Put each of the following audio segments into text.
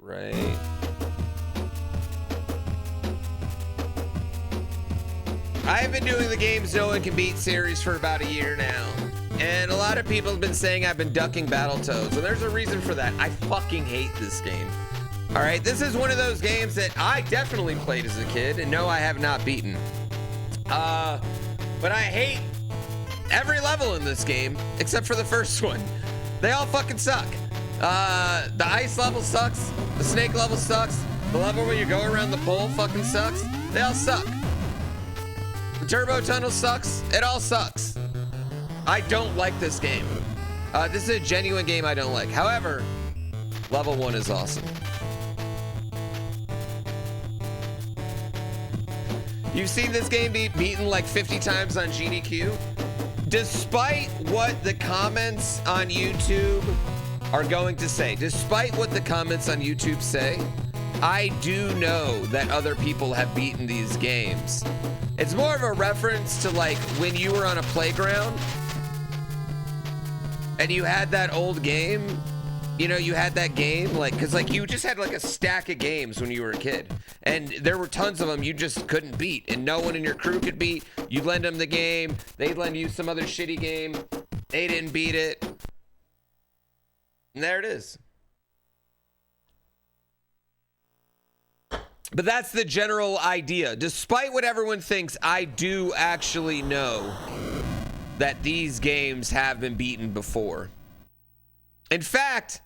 right? I've been doing the games no one can beat series for about a year now. And a lot of people have been saying I've been ducking Battletoads. And there's a reason for that. I fucking hate this game. All right, this is one of those games that I definitely played as a kid. And no, I have not beaten. But I hate every level in this game except for the first one. They all fucking suck. The ice level sucks. The snake level sucks. The level where you go around the pole fucking sucks. They all suck. The turbo tunnel sucks. It all sucks. I don't like this game. This is a genuine game I don't like. However, level 1 is awesome. You've seen this game be beaten like 50 times on GDQ. Despite what the comments on YouTube are going to say, despite what the comments on YouTube say, I do know that other people have beaten these games. It's more of a reference to like when you were on a playground and you had that old game. You know, you had that game, like, because, like, you just had, like, a stack of games when you were a kid. And there were tons of them you just couldn't beat. And no one in your crew could beat. You'd lend them the game. They'd lend you some other shitty game. They didn't beat it. And there it is. But that's the general idea. Despite what everyone thinks, I do actually know that these games have been beaten before. In fact,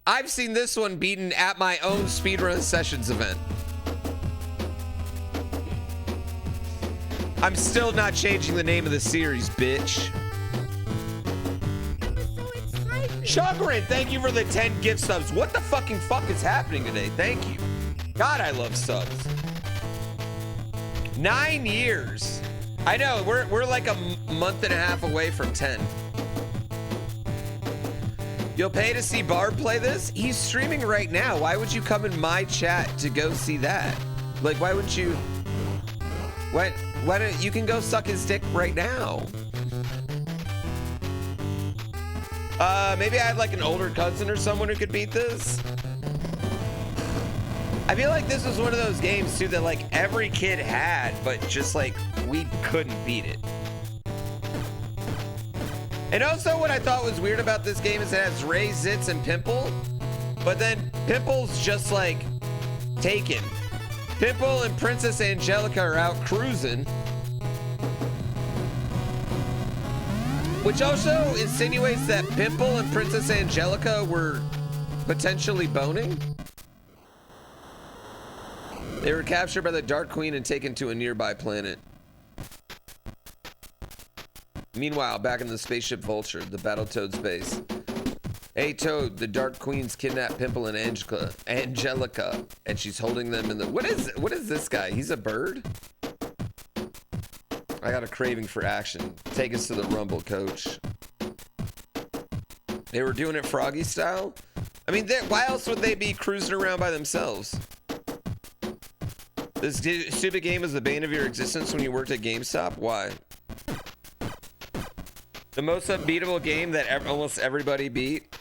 I've seen this one beaten at my own Speedrun Sessions event. I'm still not changing the name of the series, bitch. Chagrin, thank you for the 10 gift subs. What the fucking fuck is happening today? Thank you. God, I love subs. 9 years. I know, we're like a month and a half away from 10. You'll pay to see Barb play this? He's streaming right now. Why would you come in my chat to go see that? Like, why wouldn't you? Why don't you can go suck his dick right now? Maybe I had like an older cousin or someone who could beat this. I feel like this was one of those games too that like every kid had, but just like we couldn't beat it. And also what I thought was weird about this game is it has Ray, Zitz, and Pimple. But then Pimple's just like taken. Pimple and Princess Angelica are out cruising. Which also insinuates that Pimple and Princess Angelica were potentially boning. They were captured by the Dark Queen and taken to a nearby planet. Meanwhile, back in the spaceship Vulture, the Battletoads base. Hey Toad, the Dark Queen's kidnapped Pimple and Angelica, and she's holding them in the... What is this guy? He's a bird? I got a craving for action. Take us to the Rumble, coach. They were doing it Froggy style? I mean, why else would they be cruising around by themselves? This stupid game is the bane of your existence when you worked at GameStop? Why? The most unbeatable game that almost everybody beat.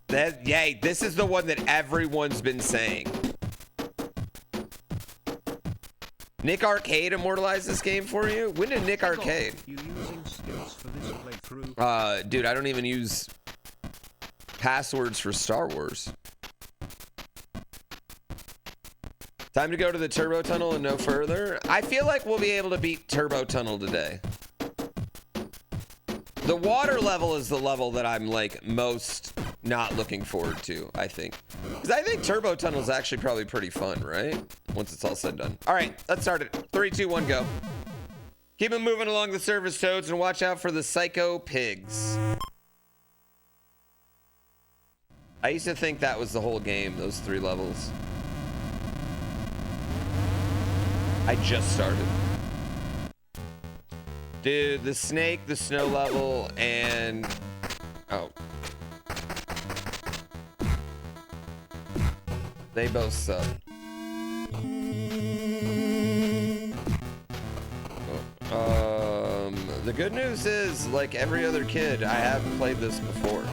Yay, this is the one that everyone's been saying. Nick Arcade immortalized this game for you? When did Nick Arcade? You using skills for this playthrough? Dude, I don't even use passwords for Star Wars. Time to go to the Turbo Tunnel and no further. I feel like we'll be able to beat Turbo Tunnel today. The water level is the level that I'm like most not looking forward to, I think. Because I think Turbo Tunnel is actually probably pretty fun, right? Once it's all said and done. All right, let's start it. 3, 2, 1, go. Keep it moving along the surface, Toads, and watch out for the psycho pigs. I used to think that was the whole game, those 3 levels. I just started. Dude, the snake, the snow level, and... Oh. They both suck. The good news is, like every other kid, I have played this before.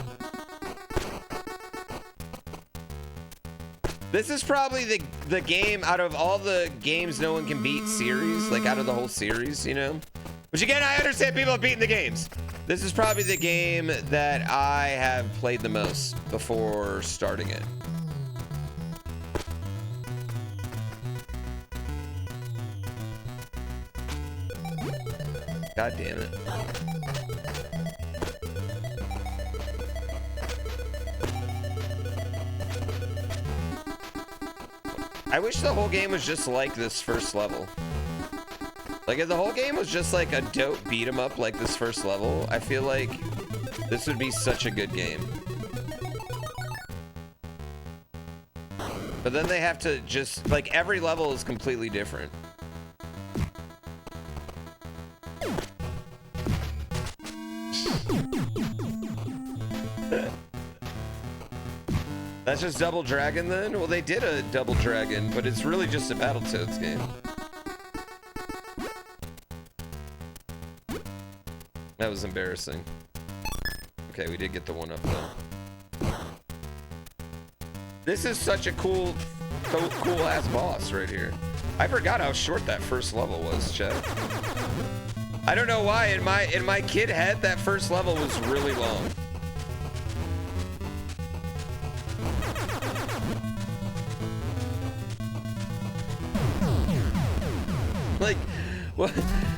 This is probably the game out of all the games no one can beat series, like out of the whole series, you know? Which again, I understand people have beaten the games. This is probably the game that I have played the most before starting it. God damn it. I wish the whole game was just like this first level. Like if the whole game was just like a dope beat 'em up like this first level, I feel like this would be such a good game. But then they have to just, like every level is completely different. That's just Double Dragon then? Well, they did a Double Dragon, but it's really just a Battletoads game. That was embarrassing. Okay, we did get the one up though. This is such a cool ass boss right here. I forgot how short that first level was, Chet. I don't know why in my kid head that first level was really long. Like, what?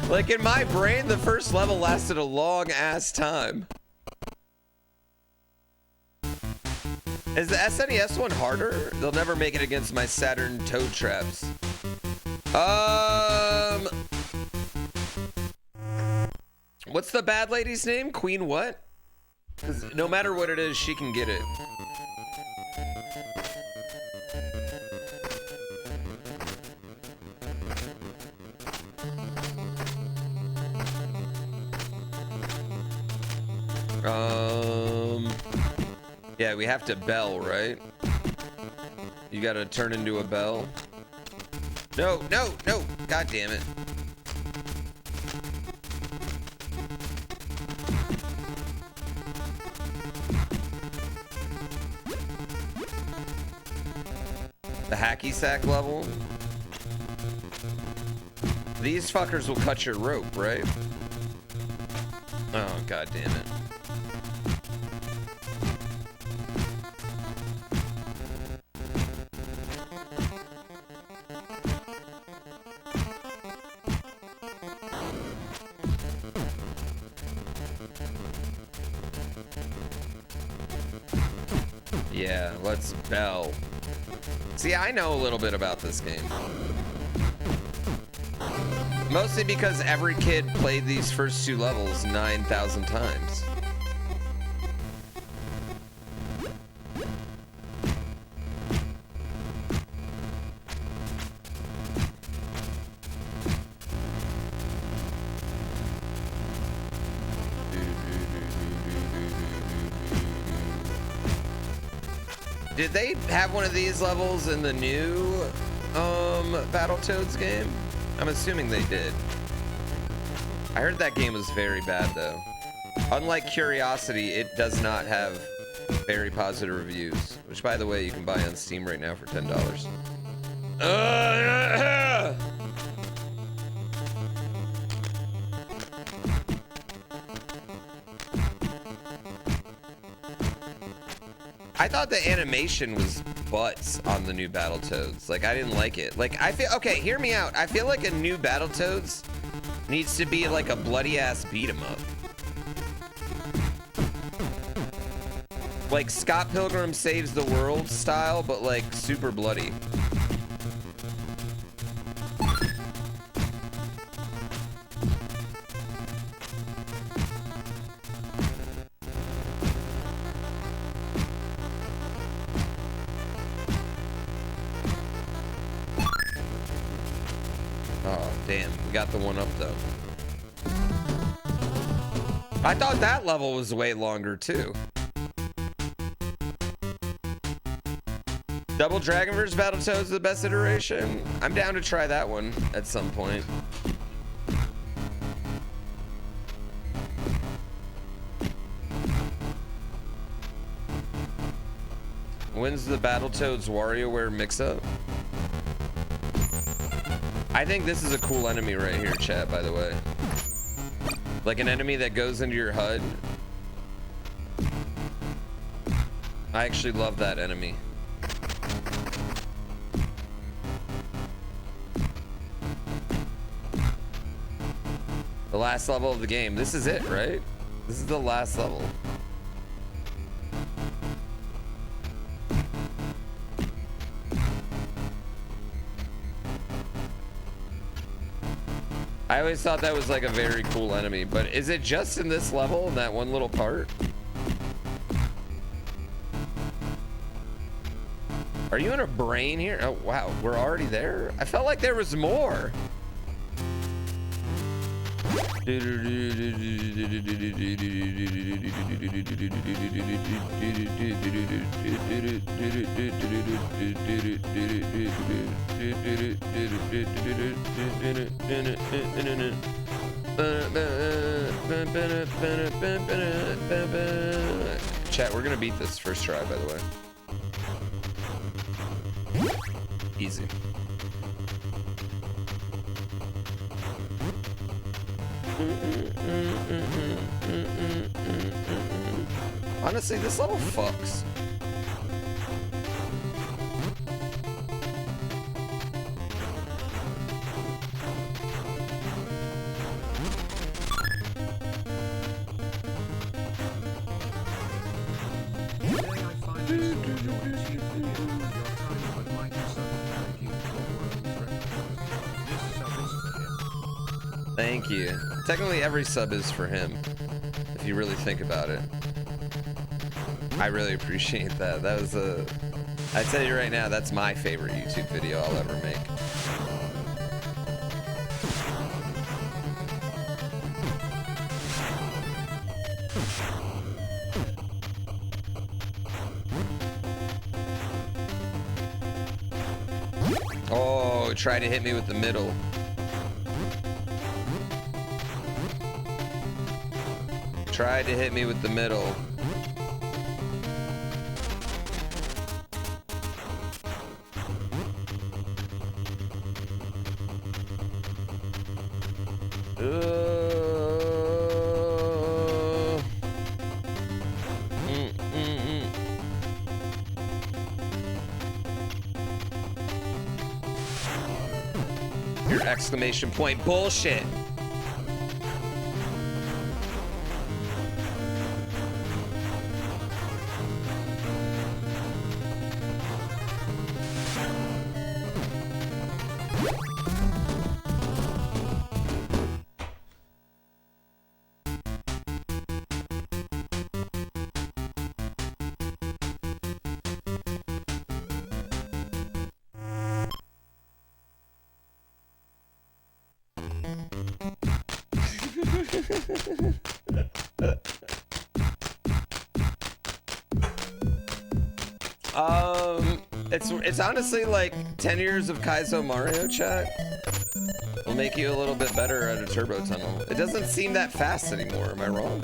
Like in my brain, the first level lasted a long ass time. Is the SNES one harder? They'll never make it against my Saturn Toad Traps. What's the bad lady's name? Queen what? 'Cause no matter what it is, she can get it. Yeah, we have to bell, right? You gotta turn into a bell. No, no, no! God damn it. The hacky sack level. These fuckers will cut your rope, right? Oh, god damn it. Yeah, let's bell. See, I know a little bit about this game. Mostly because every kid played these first two levels 9,000 times. Did they have one of these levels in the new Battletoads game? I'm assuming they did. I heard that game was very bad though. Unlike Curiosity, it does not have very positive reviews, which by the way, you can buy on Steam right now for $10. I thought the animation was butts on the new Battletoads. Like, I didn't like it. Like, I feel, okay, hear me out. I feel like a new Battletoads needs to be like a bloody ass beat 'em up. Like Scott Pilgrim Saves the World style, but like super bloody. Got the one up though. I thought that level was way longer too. Double Dragon vs. Battletoads the best iteration. I'm down to try that one at some point. When's the Battletoads WarioWare mix-up? I think this is a cool enemy right here, chat, by the way. Like an enemy that goes into your HUD. I actually love that enemy. The last level of the game. This is it, right? This is the last level. I always thought that was like a very cool enemy, but is it just in this level, in that one little part? Are you in a brain here? Oh, wow, we're already there? I felt like there was more. Chat, we're gonna beat this first try, by the way. Easy. Honestly, this level fucks. Thank you. Technically, every sub is for him, if you really think about it. I really appreciate that. That was a... I tell you right now, that's my favorite YouTube video I'll ever make. Oh, try to hit me with the middle. Tried to hit me with the middle. Your exclamation point bullshit. It's honestly like 10 years of Kaiso Mario, chat will make you a little bit better at a turbo tunnel. It doesn't seem that fast anymore. Am I wrong?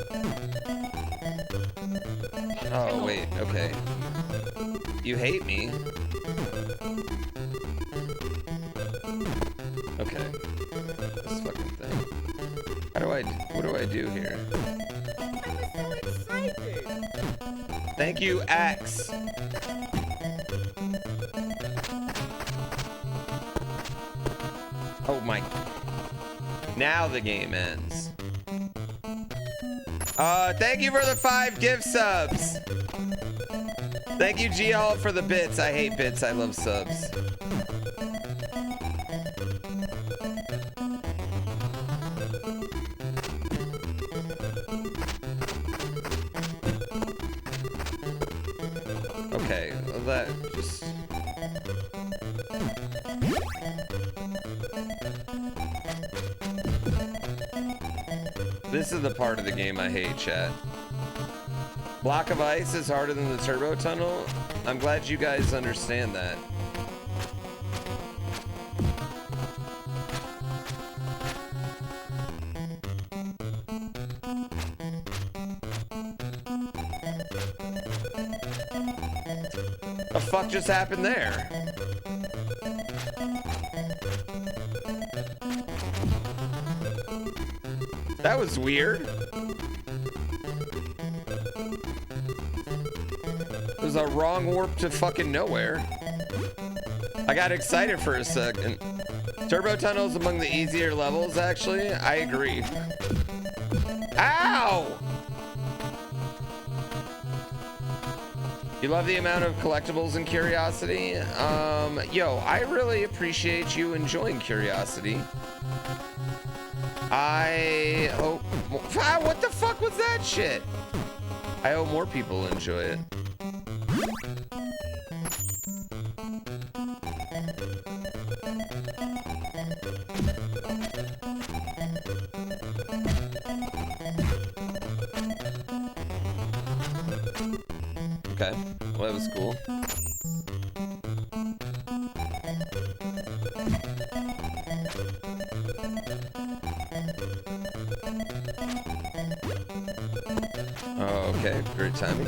Oh wait, okay. You hate me. Okay. This fucking thing. What do I do here? I'm so excited. Thank you, X. Oh my. Now the game ends. Thank you for the 5 gift subs. Thank you, G-All, for the bits. I hate bits. I love subs. Okay, well that just... This is the part of the game I hate, chat. Block of ice is harder than the turbo tunnel. I'm glad you guys understand that. fuck just happened there? That was weird. It was a wrong warp to fucking nowhere. I got excited for a second. Turbo Tunnel is among the easier levels, actually. I agree. Ow! You love the amount of collectibles and curiosity? Yo, I really appreciate you enjoying curiosity. I hope... Ah, what the fuck was that shit? I hope more people enjoy it. Okay, well, that was cool. Oh, okay, great timing.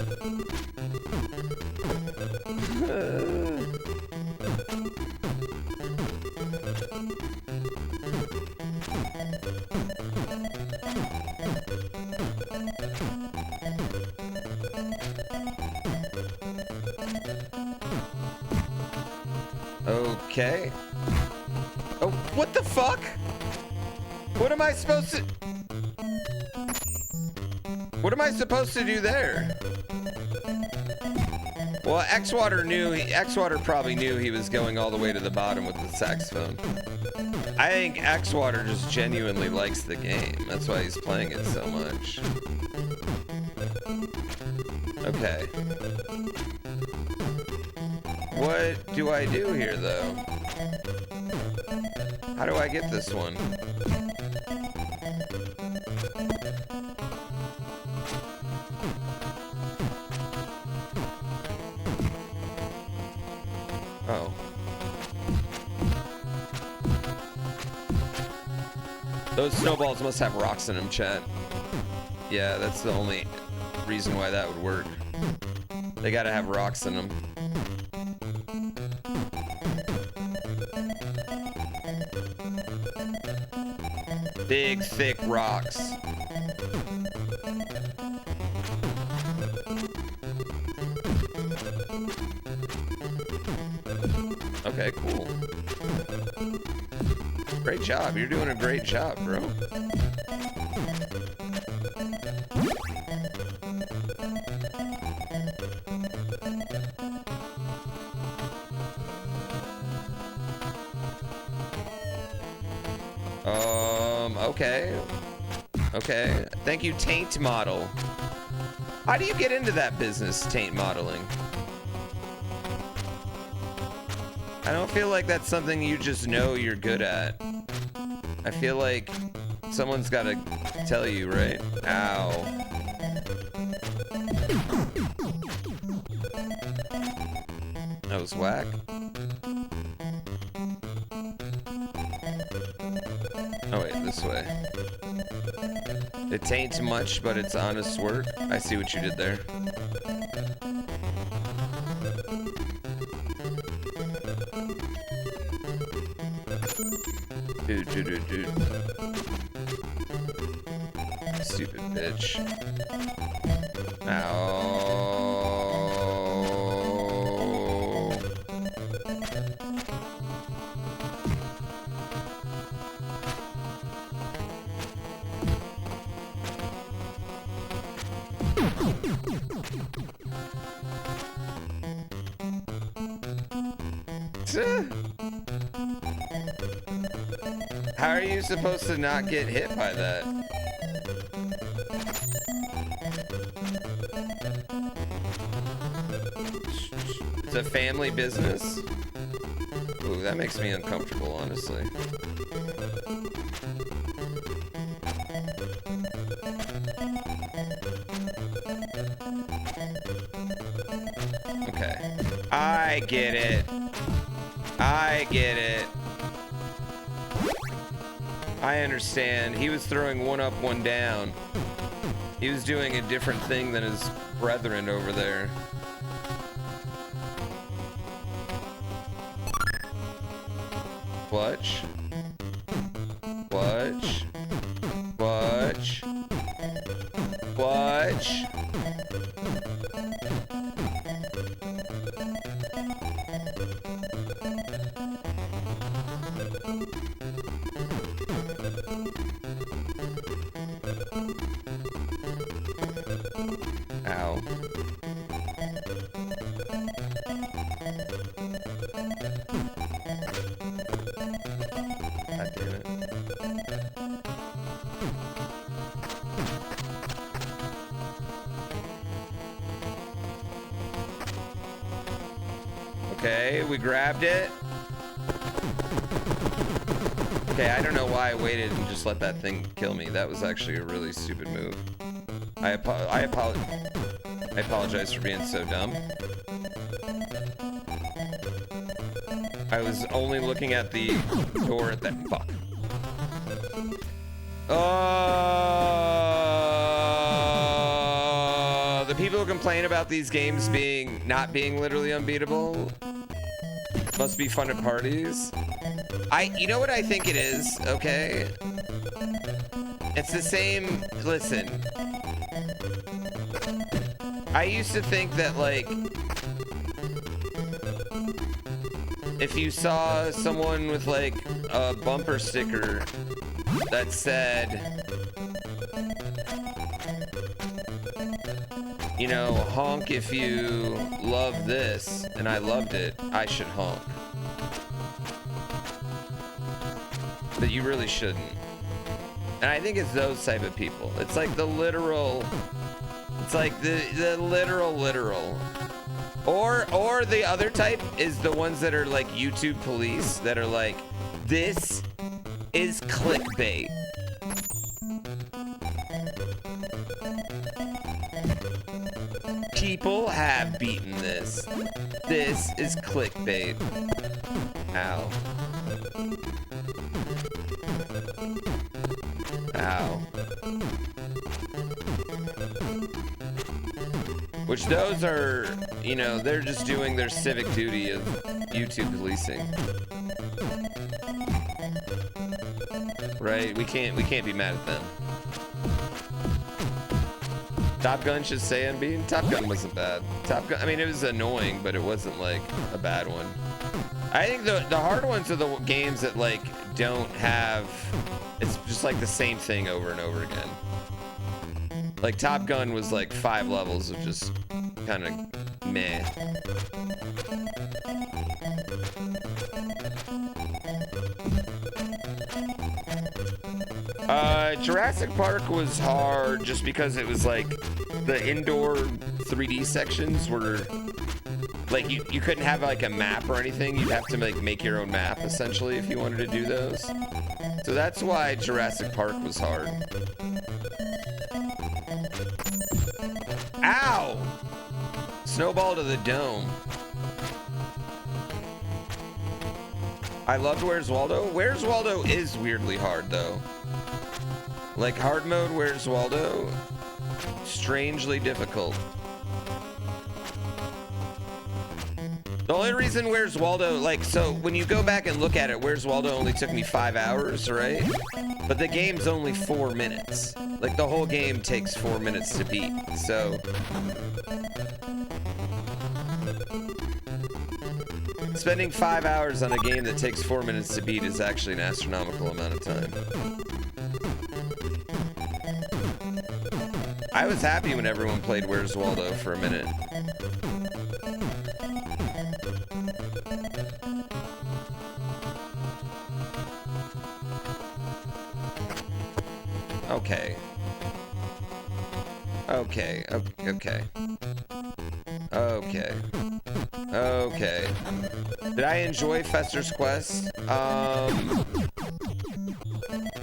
Okay. Oh, what the fuck? What am I supposed to... What am I supposed to do there? Well, X-Water probably knew he was going all the way to the bottom with the saxophone. I think X-Water just genuinely likes the game. That's why he's playing it so much. Okay. What do I do here, though? How do I get this one? Oh. Those snowballs must have rocks in them, chat. Yeah, that's the only reason why that would work. They gotta have rocks in them. Big, thick rocks. Okay, cool. Great job. You're doing a great job, bro. Okay. Okay. Thank you, Taint Model. How do you get into that business, Taint Modeling? I don't feel like that's something you just know you're good at. I feel like someone's got to tell you, right? Ow. That was whack. Oh wait, this way. It taints much, but it's honest work. I see what you did there. Dude. Stupid bitch. Ow. How are you supposed to not get hit by that? It's a family business? Ooh, that makes me uncomfortable, honestly. Okay. I get it. I get it. I understand. He was throwing one up, one down. He was doing a different thing than his brethren over there. Watch. Watch. Watch. Watch. Ow. God damn it. Okay, we grabbed it. Okay, I don't know why I waited and just let that thing kill me. That was actually a really stupid move. I apologize for being so dumb. I was only looking at the door at that. Fuck. The people who complain about these games not being literally unbeatable must be fun at parties. You know what I think it is, okay? It's the same, listen. I used to think that, like, if you saw someone with, like, a bumper sticker that said, you know, honk if you love this, and I loved it, I should honk. But you really shouldn't. And I think it's those type of people. It's like the literal, it's like the literal. Or the other type is the ones that are like YouTube police that are like, this is clickbait. People have beaten this. This is clickbait. Ow. Ow. Which those are, you know, they're just doing their civic duty of YouTube policing. Right? We can't be mad at them. Top Gun should say unbeaten. Top Gun wasn't bad. Top Gun, I mean, it was annoying, but it wasn't like a bad one. I think the hard ones are the games that like don't have, it's just like the same thing over and over again. Like Top Gun was like 5 levels of just kind of meh. Jurassic Park was hard just because it was like the indoor 3D sections were like you couldn't have like a map or anything. You'd have to like make your own map essentially if you wanted to do those. So that's why Jurassic Park was hard. Ow! Snowball to the dome. I loved Where's Waldo. Where's Waldo is weirdly hard though. Like hard mode Where's Waldo, strangely difficult. The only reason Where's Waldo, like, so when you go back and look at it, Where's Waldo only took me 5 hours, right? But the game's only 4 minutes. Like the whole game takes 4 minutes to beat, so. Spending 5 hours on a game that takes 4 minutes to beat is actually an astronomical amount of time. I was happy when everyone played Where's Waldo for a minute. Okay. Okay. Okay. Okay. Okay. Did I enjoy Fester's Quest?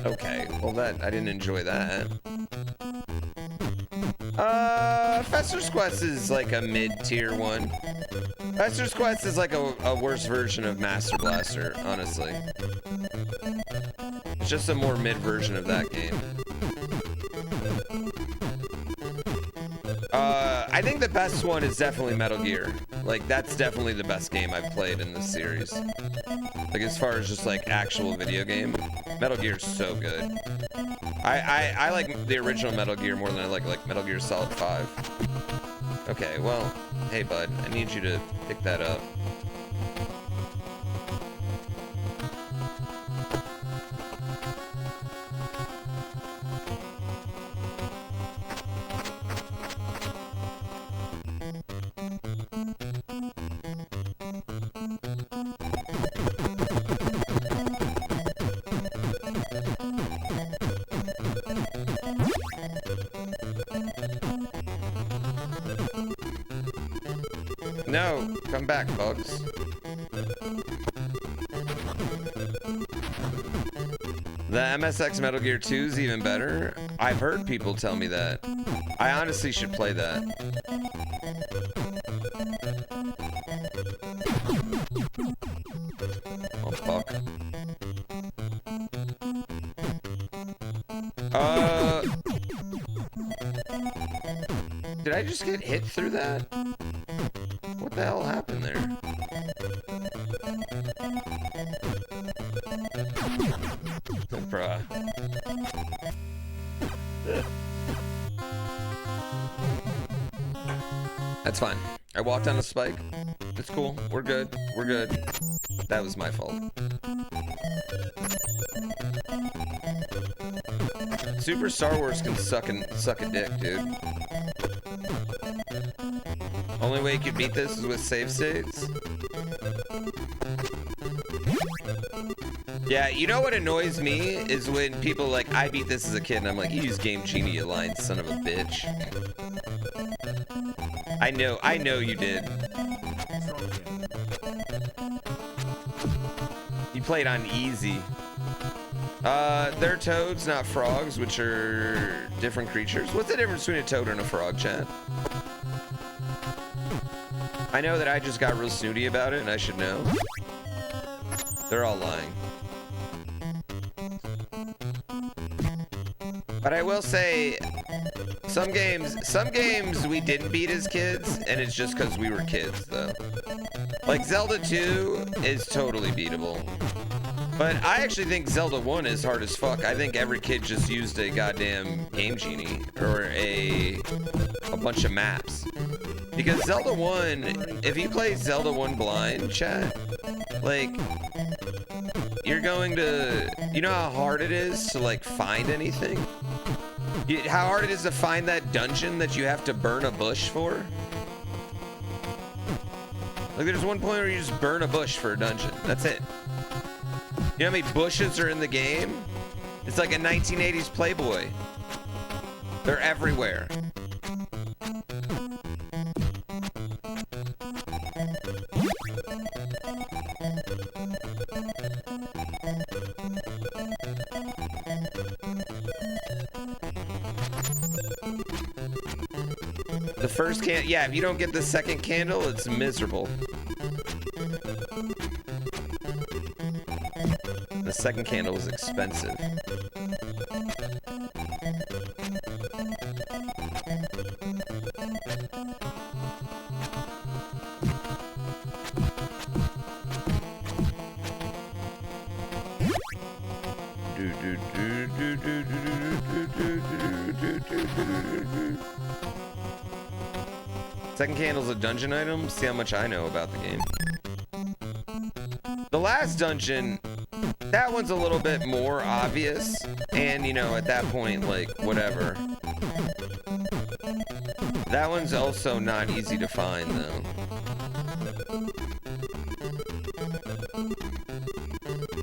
Okay. Well, that I didn't enjoy that. Fester's Quest is like a mid-tier one. Fester's Quest is like a worse version of Master Blaster, honestly. It's just a more mid version of that game. I think the best one is definitely Metal Gear. Like, that's definitely the best game I've played in this series. Like, as far as just, like, actual video game, Metal Gear is so good. I like the original Metal Gear more than I like Metal Gear Solid 5. Okay, well, hey, bud, I need you to pick that up. No, come back, Bugs. The MSX Metal Gear 2 is even better. I've heard people tell me that. I honestly should play that. Oh, fuck. Did I just get hit through that? What the hell happened there? Bruh. That's fine. I walked on a spike. It's cool. We're good. We're good. That was my fault. Super Star Wars can suck a dick, dude. Only way you could beat this is with save states. Yeah, you know what annoys me is when people like, I beat this as a kid, and I'm like, you use Game Genie, you lying son of a bitch. I know you did. You played on easy. They're toads, not frogs, which are different creatures. What's the difference between a toad and a frog, chat? I know that I just got real snooty about it, and I should know. They're all lying. But I will say, some games we didn't beat as kids, and it's just because we were kids, though. Like, Zelda 2 is totally beatable. But I actually think Zelda 1 is hard as fuck. I think every kid just used a goddamn Game Genie, or a bunch of maps. Because Zelda 1, if you play Zelda 1 blind, chat, like, you're going to, you know how hard it is to, like, find anything? How hard it is to find that dungeon that you have to burn a bush for? Like, there's one point where you just burn a bush for a dungeon. That's it. You know how many bushes are in the game? It's like a 1980s Playboy. They're everywhere. The first can, yeah, if you don't get the second candle, it's miserable. The second candle is expensive. Second candle's a dungeon item. See how much I know about the game. The last dungeon, that one's a little bit more obvious, and you know, at that point, like, whatever. That one's also not easy to find, though.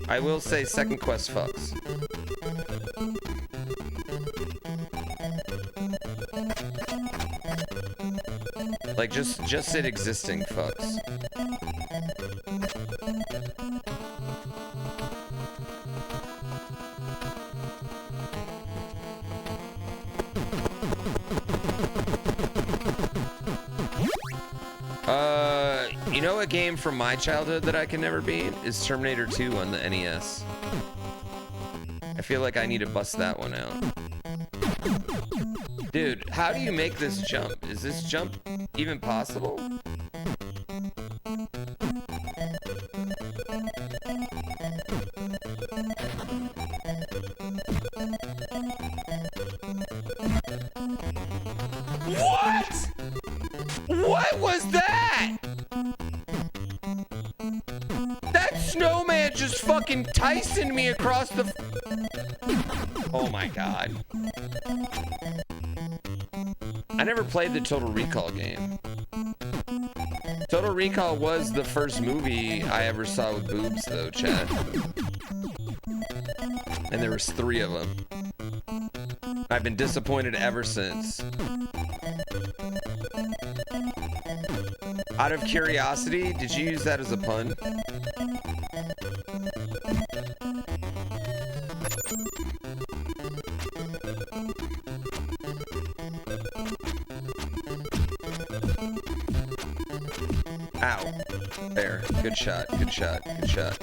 I will say second quest fucks. Like, just it existing fucks. You know a game from my childhood that I can never beat is Terminator 2 on the NES. I feel like I need to bust that one out. Dude, how do you make this jump? Is this jump even possible? What? What was that? That snowman just fucking Tysoned me across the... Oh my god. I never played the Total Recall game. Total Recall was the first movie I ever saw with boobs though, chat. And there was 3 of them. I've been disappointed ever since. Out of curiosity, did you use that as a pun? Ow. There. Good shot. Good shot. Good shot.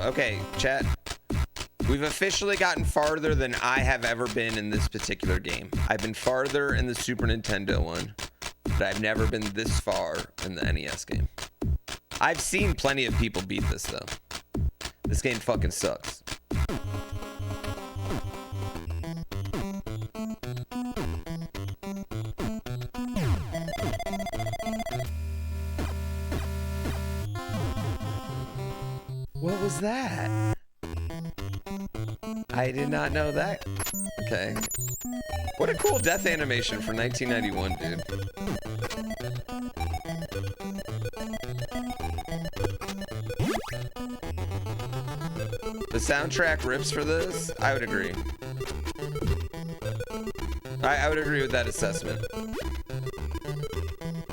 Okay, chat. We've officially gotten farther than I have ever been in this particular game. I've been farther in the Super Nintendo one, but I've never been this far in the NES game. I've seen plenty of people beat this, though. This game fucking sucks. What was that? I did not know that. Okay. What a cool death animation for 1991, dude. The soundtrack rips for this? I would agree. I would agree with that assessment.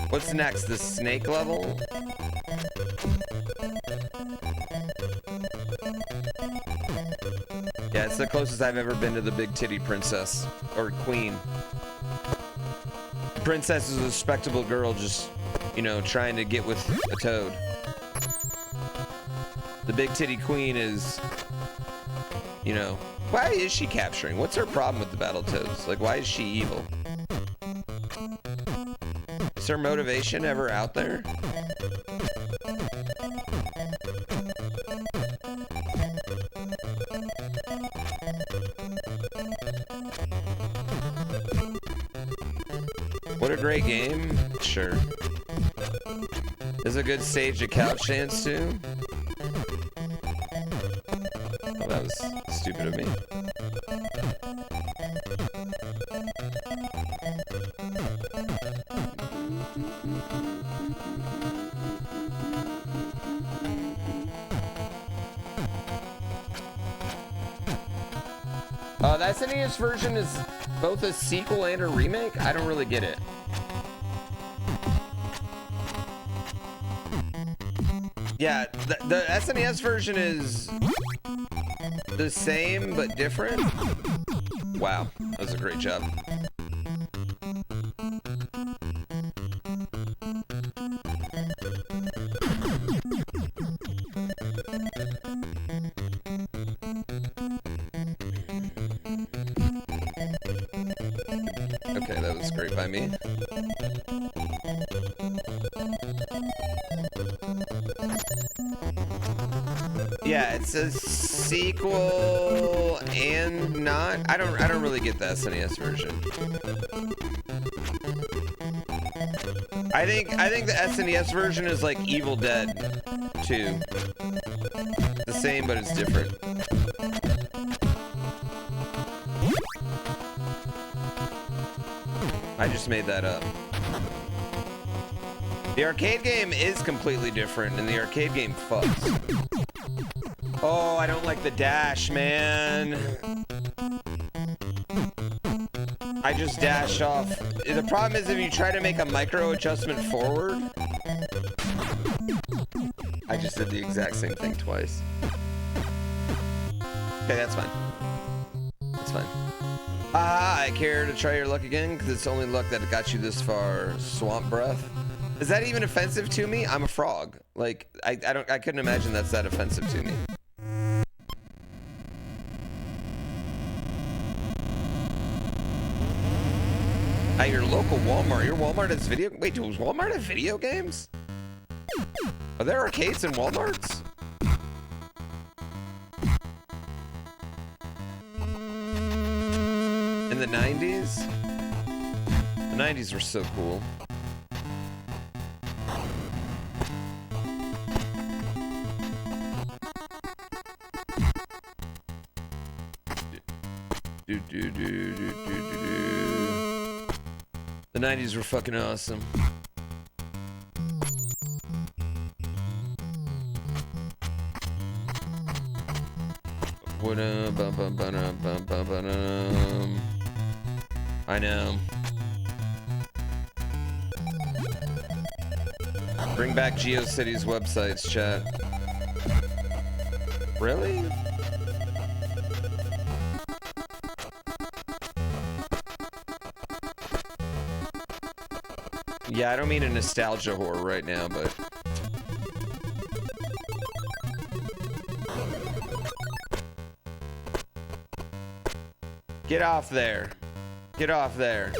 What's next? The snake level? Yeah, it's the closest I've ever been to the big titty princess or queen. The princess is a respectable girl just, you know, trying to get with a toad. The big titty queen is, you know, why is she capturing? What's her problem with the Battletoads? Like, why is she evil? Is her motivation ever out there? What a great game. Sure. Is a good stage to couch dance to? Oh, that was stupid of me. That NES version is both a sequel and a remake? I don't really get it. Yeah, the SNES version is the same but different. Wow, that was a great job. Okay, that was great by me. Yeah, it's a sequel and not. I don't really get the SNES version. I think the SNES version is like Evil Dead 2. The same, but it's different. I just made that up. The arcade game is completely different, and the arcade game fucks. Oh, I don't like the dash, man. I just dash off. The problem is if you try to make a micro adjustment forward. I just did the exact same thing twice. Okay, that's fine. That's fine. I care to try your luck again because it's only luck that got you this far. Swamp breath. Is that even offensive to me? I'm a frog. Like I couldn't imagine that's that offensive to me. At your local Walmart. Your Walmart has video. Wait, does Walmart have video games? Are there arcades in Walmarts? In the 90s? The 90s were so cool. The 90s were fucking awesome. I know. Bring back GeoCities websites, chat. Really? Yeah, I don't mean a nostalgia whore right now, but... Get off there. Get off there.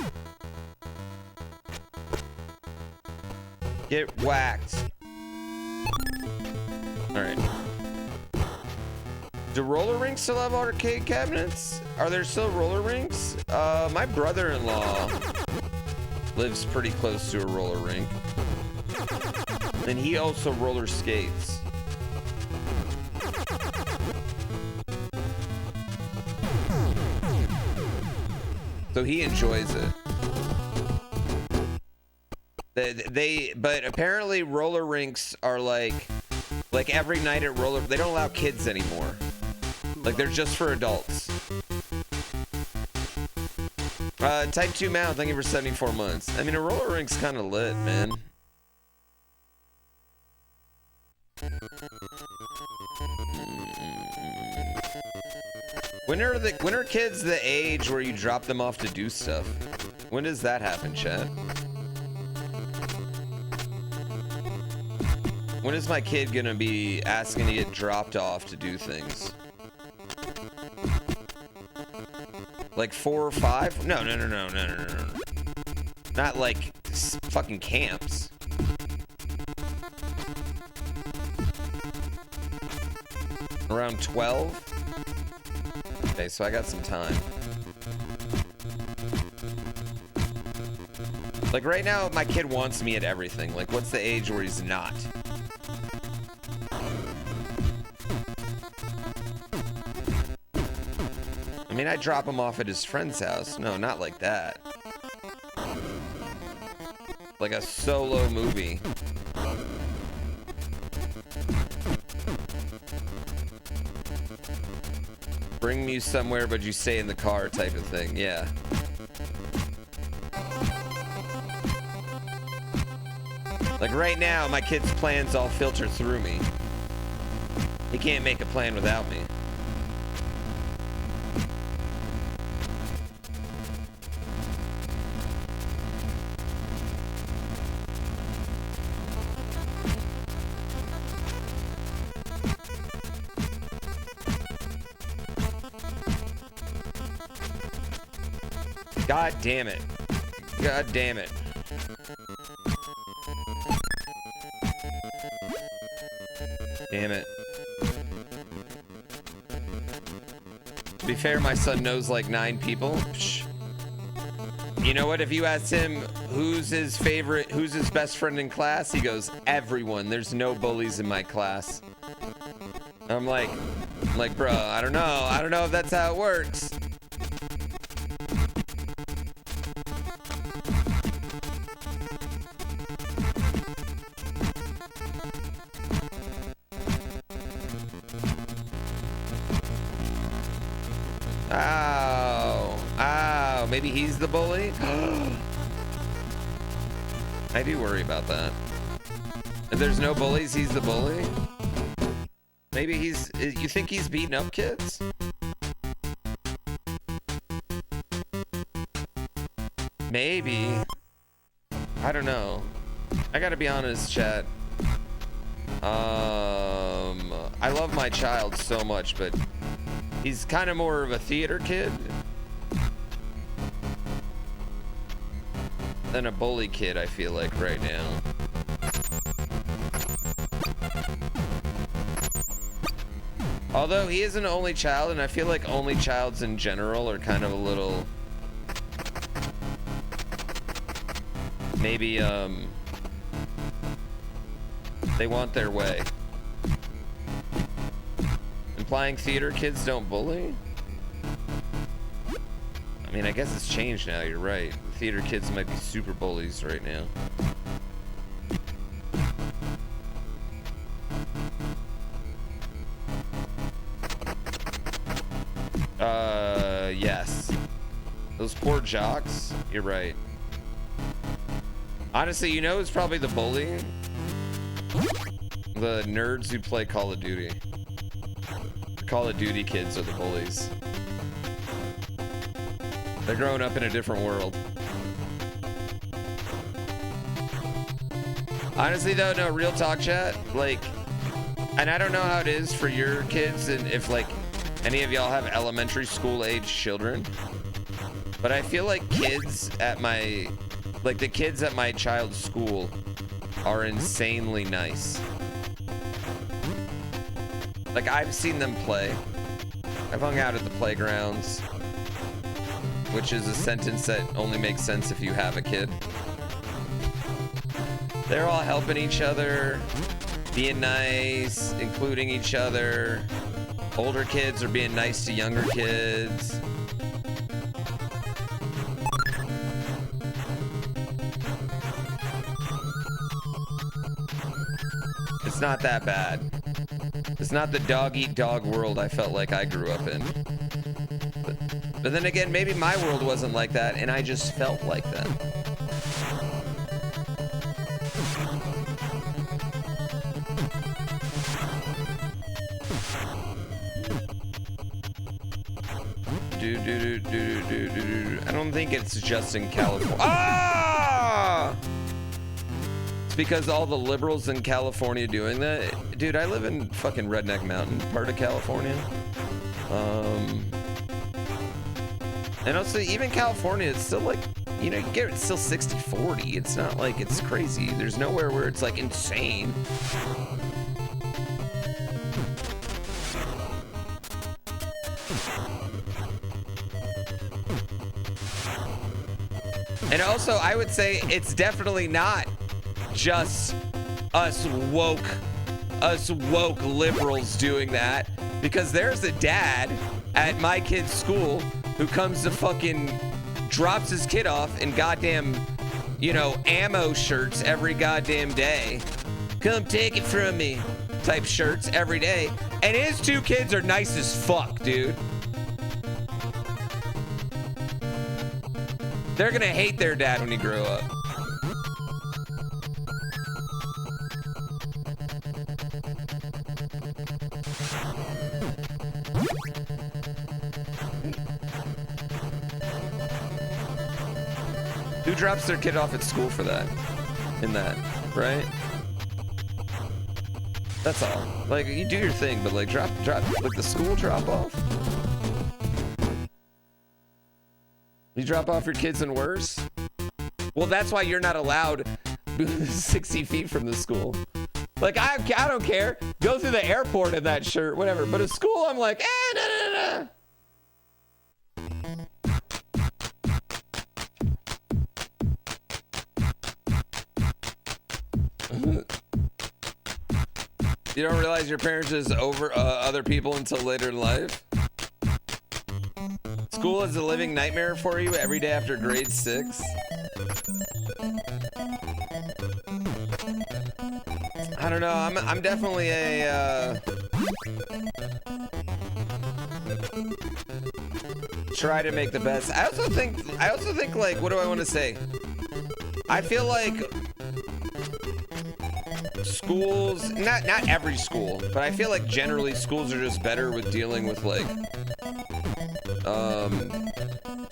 Get whacked. Alright. Do roller rinks still have arcade cabinets? Are there still roller rinks? My brother-in-law lives pretty close to a roller rink. And he also roller skates. So he enjoys it. But apparently roller rinks are like every night at roller, they don't allow kids anymore. Like they're just for adults. Type 2 Mount, thank you for 74 months. I mean, a roller rink's kind of lit, man. When are kids the age where you drop them off to do stuff? When does that happen, chat? When is my kid gonna be asking to get dropped off to do things? Like 4 or 5? No. Not like fucking camps. Around 12? Okay, so I got some time. Like right now, my kid wants me at everything. Like, what's the age where he's not? I mean, I drop him off at his friend's house. No, not like that. Like a solo movie. Bring me somewhere, but you stay in the car type of thing. Yeah. Like right now, my kid's plans all filter through me. He can't make a plan without me. God damn it. God damn it. Damn it. To be fair, my son knows like 9 people. Psh. You know what? If you asked him who's his best friend in class, he goes, everyone. There's no bullies in my class. I'm like, bro, I don't know if that's how it works. Ow, maybe he's the bully? I do worry about that. If there's no bullies, he's the bully? Maybe you think he's beating up kids? Maybe. I don't know. I gotta be honest, chat. I love my child so much, but he's kind of more of a theater kid than a bully kid, I feel like, right now. Although he is an only child, and I feel like only childs in general are kind of a little... Maybe, they want their way. Implying theater kids don't bully? I mean, I guess it's changed now, you're right. Theater kids might be super bullies right now. Yes. Those poor jocks, you're right. Honestly, you know who's probably the bully? The nerds who play Call of Duty. The Call of Duty kids are the bullies. They're growing up in a different world. Honestly though, no, real talk, chat, like, and I don't know how it is for your kids and if like any of y'all have elementary school age children, but I feel like kids at my, like the kids at my child's school are insanely nice. Like I've seen them play. I've hung out at the playgrounds, which is a sentence that only makes sense if you have a kid. They're all helping each other, being nice, including each other. Older kids are being nice to younger kids. It's not that bad. It's not the dog-eat-dog world I felt like I grew up in. But then again, maybe my world wasn't like that, and I just felt like that. I don't think it's just in California. Ah! It's because all the liberals in California doing that. Dude, I live in fucking Redneck Mountain part of California. And also, even California, it's still like, you know, you get it's still 60-40. It's not like it's crazy. There's nowhere where it's like insane. And also, I would say it's definitely not just us woke liberals doing that, because there's a dad at my kid's school who comes to fucking drops his kid off in goddamn, you know, ammo shirts every goddamn day. Come take it from me type shirts every day. And his two kids are nice as fuck, dude. They're gonna hate their dad when he grows up. Who drops their kid off at school for that? In that, right? That's all. Like, you do your thing, but like drop, like the school drop off. You drop off your kids and worse? Well, that's why you're not allowed 60 feet from the school. Like, I don't care. Go through the airport in that shirt, whatever. But at school, I'm like, no. You don't realize your parents is over other people until later in life? School is a living nightmare for you every day after grade 6. I don't know. I'm definitely a try to make the best. I also think like, what do I want to say? I feel like schools, not every school, but I feel like generally schools are just better with dealing with like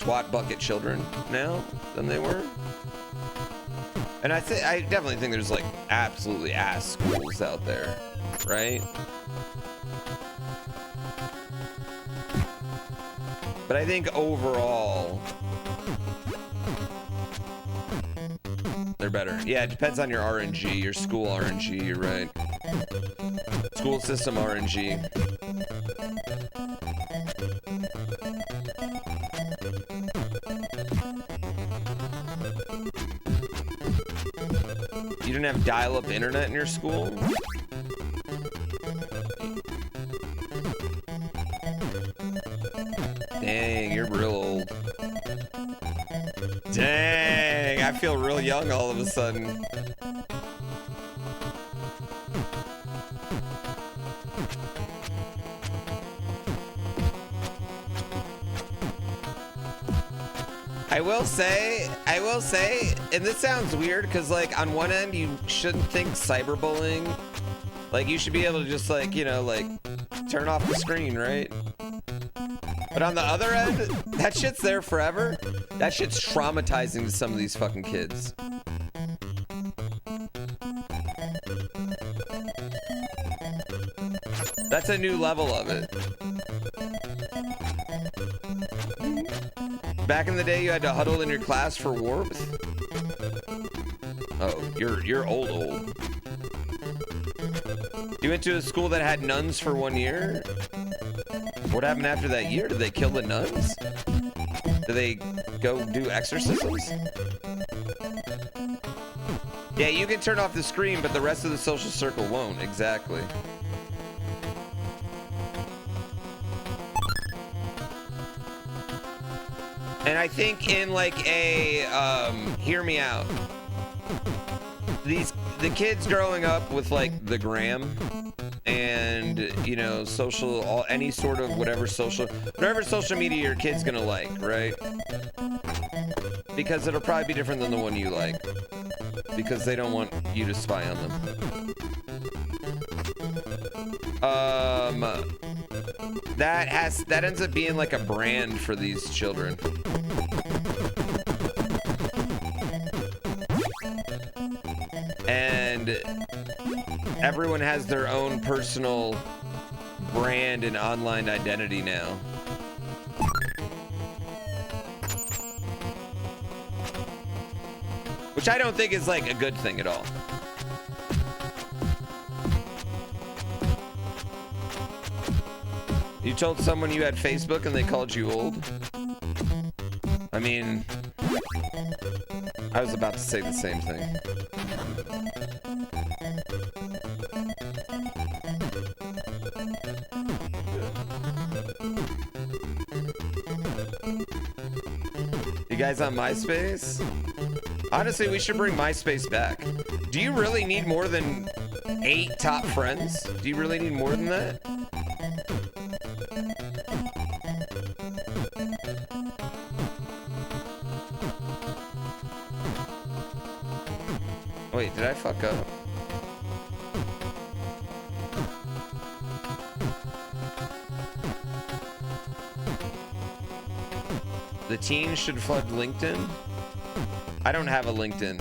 squat bucket children now than they were. And I definitely think there's like absolutely ass schools out there, right? But I think overall, they're better. Yeah, it depends on your RNG, your school RNG, you're right. School system RNG. You didn't have dial-up internet in your school? Dang, you're real old. Dang, I feel real young all of a sudden. I will say, and this sounds weird because like on one end you shouldn't think cyberbullying, like you should be able to just like, you know, like turn off the screen, right? But on the other end, that shit's there forever. That shit's traumatizing to some of these fucking kids. That's a new level of it. Back in the day, you had to huddle in your class for warmth. Oh, you're old. You went to a school that had nuns for 1 year? What happened after that year? Did they kill the nuns? Did they go do exorcisms? Yeah, you can turn off the screen, but the rest of the social circle won't. Exactly. And I think in like a, hear me out. The kids growing up with like the gram and, you know, social, any sort of whatever social media your kid's gonna like, right? Because it'll probably be different than the one you like. Because they don't want you to spy on them. That ends up being like a brand for these children. And everyone has their own personal brand and online identity now. Which I don't think is like a good thing at all. You told someone you had Facebook and they called you old? I mean, I was about to say the same thing. You guys on MySpace? Honestly, we should bring MySpace back. Do you really need more than 8 top friends? Do you really need more than that? Wait, did I fuck up? The teens should flood LinkedIn? I don't have a LinkedIn.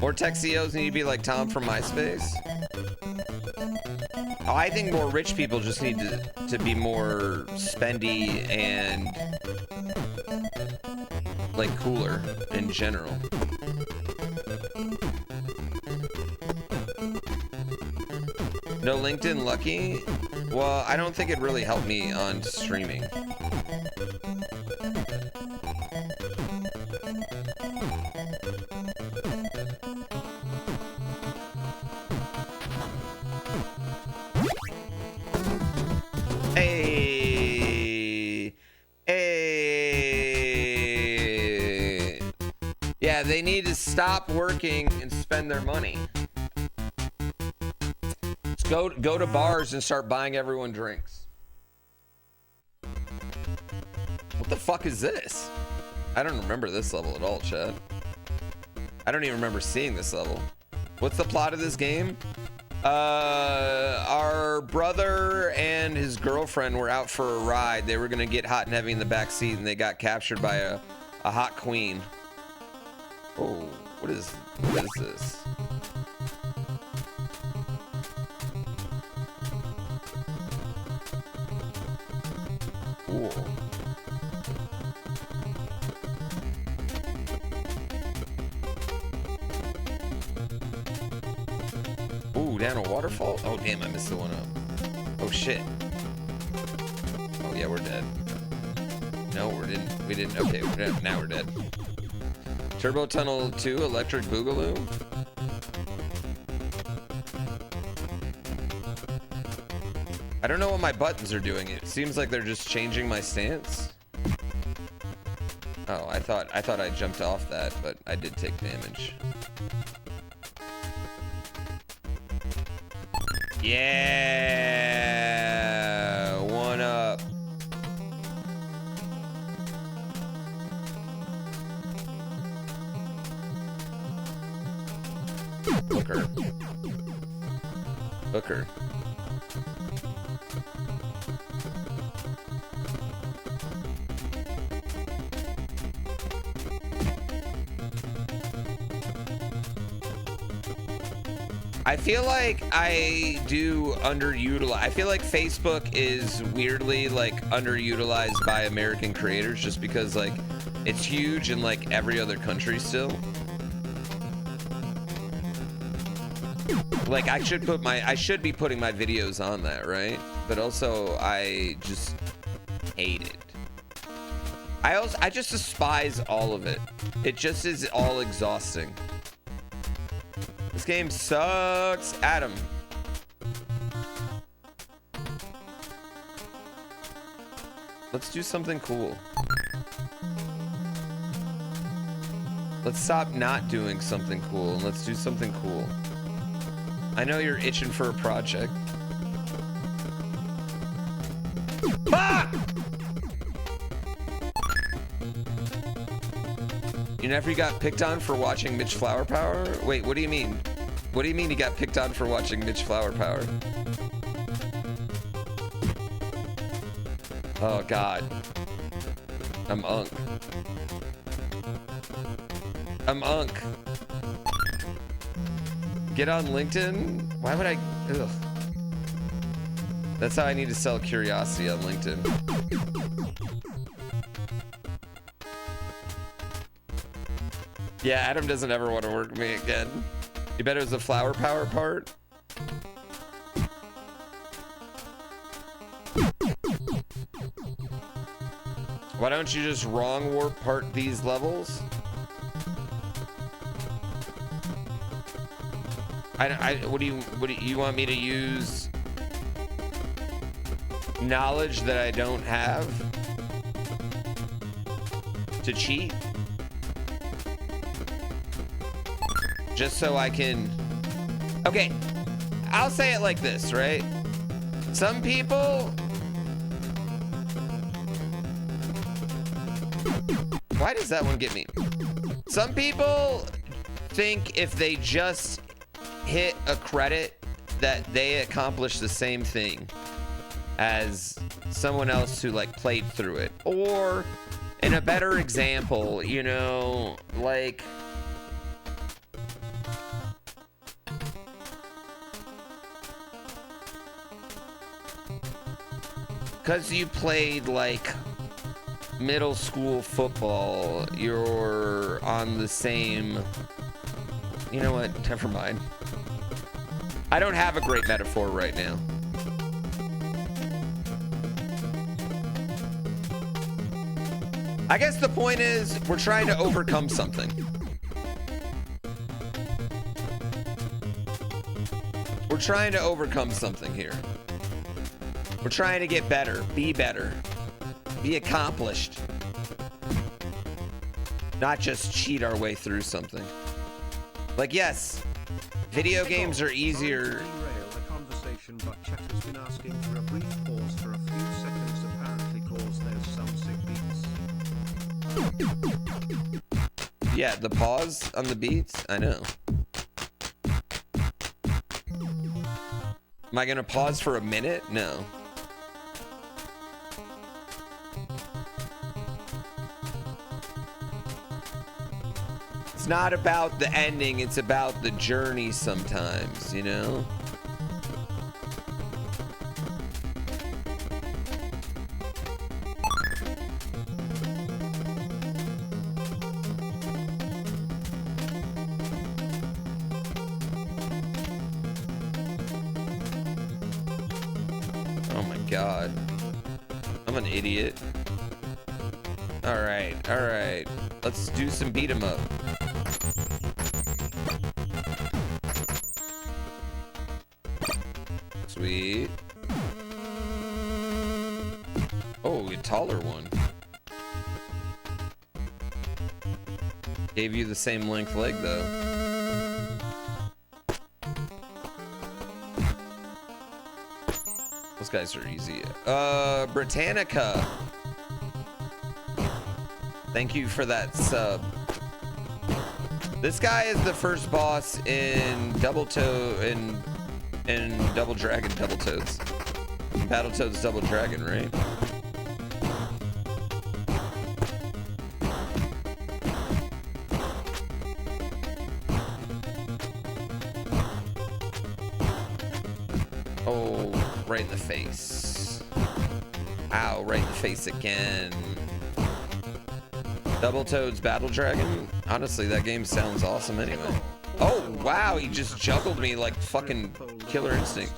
More tech CEOs need to be like Tom from MySpace. Oh, I think more rich people just need to be more spendy and like cooler in general. No LinkedIn lucky? Well, I don't think it really helped me on streaming. Yeah, they need to stop working and spend their money. Let's go to bars and start buying everyone drinks. What the fuck is this? I don't remember this level at all, Chad. I don't even remember seeing this level. What's the plot of this game? Our brother and his girlfriend were out for a ride. They were gonna get hot and heavy in the back seat, and they got captured by a hot queen. Oh, what is this? Ooh. Ooh, down a waterfall? Oh, damn, I missed the one up. Oh, shit. Oh, yeah, we're dead. No, we didn't. Okay, we're dead. Now we're dead. Turbo Tunnel 2, Electric Boogaloo. I don't know what my buttons are doing. It seems like they're just changing my stance. Oh, I thought I jumped off that, but I did take damage. Yeah, one up. Booker. Booker. I feel like I do underutilize. I feel like Facebook is weirdly like underutilized by American creators just because like it's huge in like every other country still. Like I should be putting my videos on that, right? But also I just hate it. I just despise all of it. It just is all exhausting. This game sucks. Adam. Let's do something cool. Let's stop not doing something cool and let's do something cool. I know you're itching for a project. Ah! You never got picked on for watching Mitch Flower Power? Wait, what do you mean? What do you mean you got picked on for watching Mitch Flower Power? Oh God. I'm unk. I'm unk. Get on LinkedIn? Why would I? Ugh. That's how I need to sell curiosity on LinkedIn. Yeah, Adam doesn't ever want to work with me again. You bet it was the flower power part? Why don't you just wrong warp part these levels? What do you want me to use? Knowledge that I don't have to cheat? Just so I can... Okay, I'll say it like this, right? Some people... Why does that one get me? Some people think if they just hit a credit that they accomplish the same thing as someone else who like played through it. Or in a better example, you know, like... Because you played like middle school football, you're on the same... You know what? Never mind. I don't have a great metaphor right now. I guess the point is we're trying to overcome something. We're trying to overcome something here. We're trying to get better, be accomplished. Not just cheat our way through something. Like, yes, video games are easier. The conversation, but chat has been asking for a brief pause for a few seconds, apparently cause there's some sick beats. Yeah, the pause on the beats, I know. Am I gonna pause for a minute? No. It's not about the ending, it's about the journey sometimes, you know? Oh my god. I'm an idiot. Alright, alright. Let's do some beat 'em up. Sweet. Oh, a taller one. Gave you the same length leg though. Those guys are easy. Britannica. Thank you for that sub. This guy is the first boss in Double Dragon Battletoads. Battletoads Double Dragon, right? Oh, right in the face. Ow, right in the face again. Battletoads Battle Dragon? Honestly, that game sounds awesome anyway. Oh, wow, he just juggled me like fucking Killer Instinct.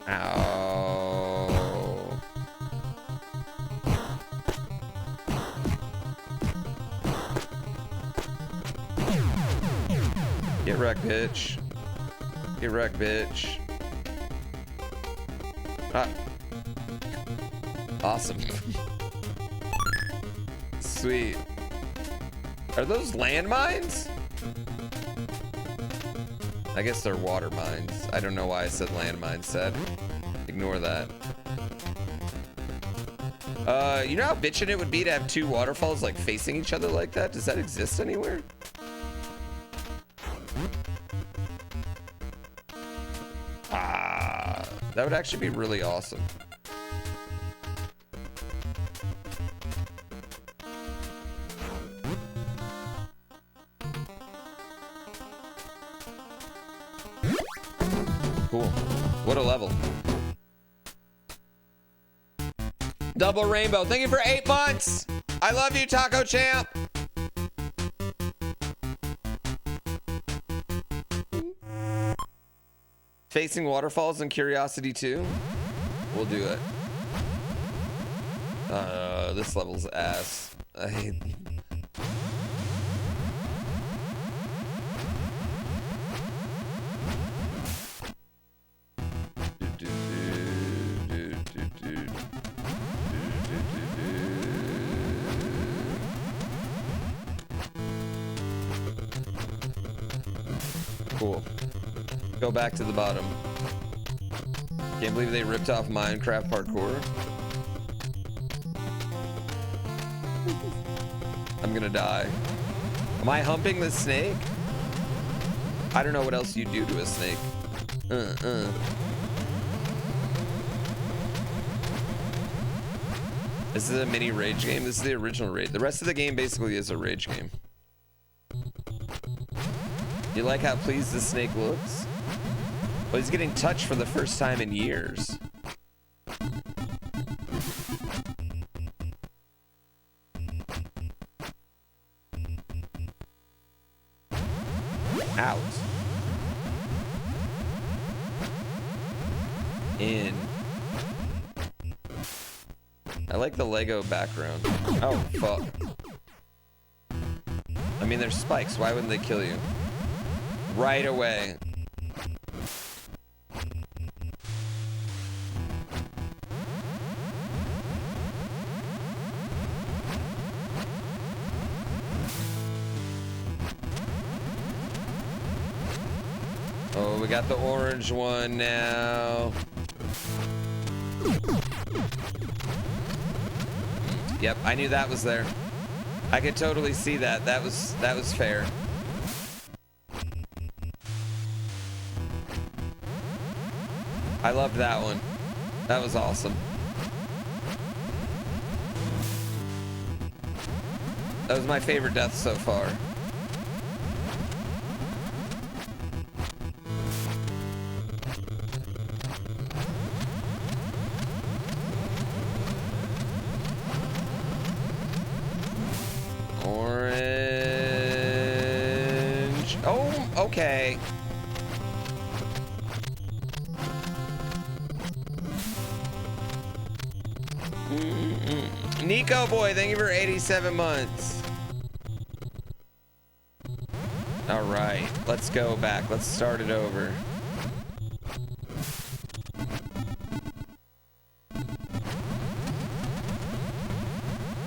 Ow. Get wrecked, bitch. Get wrecked, bitch. Ah. Awesome. Sweet. Are those landmines? I guess they're water mines. I don't know why I said landmines, Seth. Ignore that. You know how bitchin' it would be to have two waterfalls like facing each other like that? Does that exist anywhere? That would actually be really awesome. Cool. What a level. Double Rainbow. Thank you for 8 months. I love you, Taco Champ. Facing waterfalls and Curiosity 2? We'll do it. This level's ass. I hate... Cool. Go back to the bottom. Can't believe they ripped off Minecraft parkour. I'm gonna die. Am I humping the snake? I don't know what else you do to a snake. This is a mini rage game. This is the original rage. The rest of the game basically is a rage game. You like how pleased the snake looks? Well, he's getting touched for the first time in years. Out. In. I like the Lego background. Oh, fuck. I mean, there's spikes. Why wouldn't they kill you? Right away. Oh, we got the orange one now. Yep, I knew that was there. I could totally see that. That was fair. I loved that one. That was awesome. That was my favorite death so far. Orange. Oh, okay. Nico boy, thank you for 87 months. All right, let's go back. Let's start it over.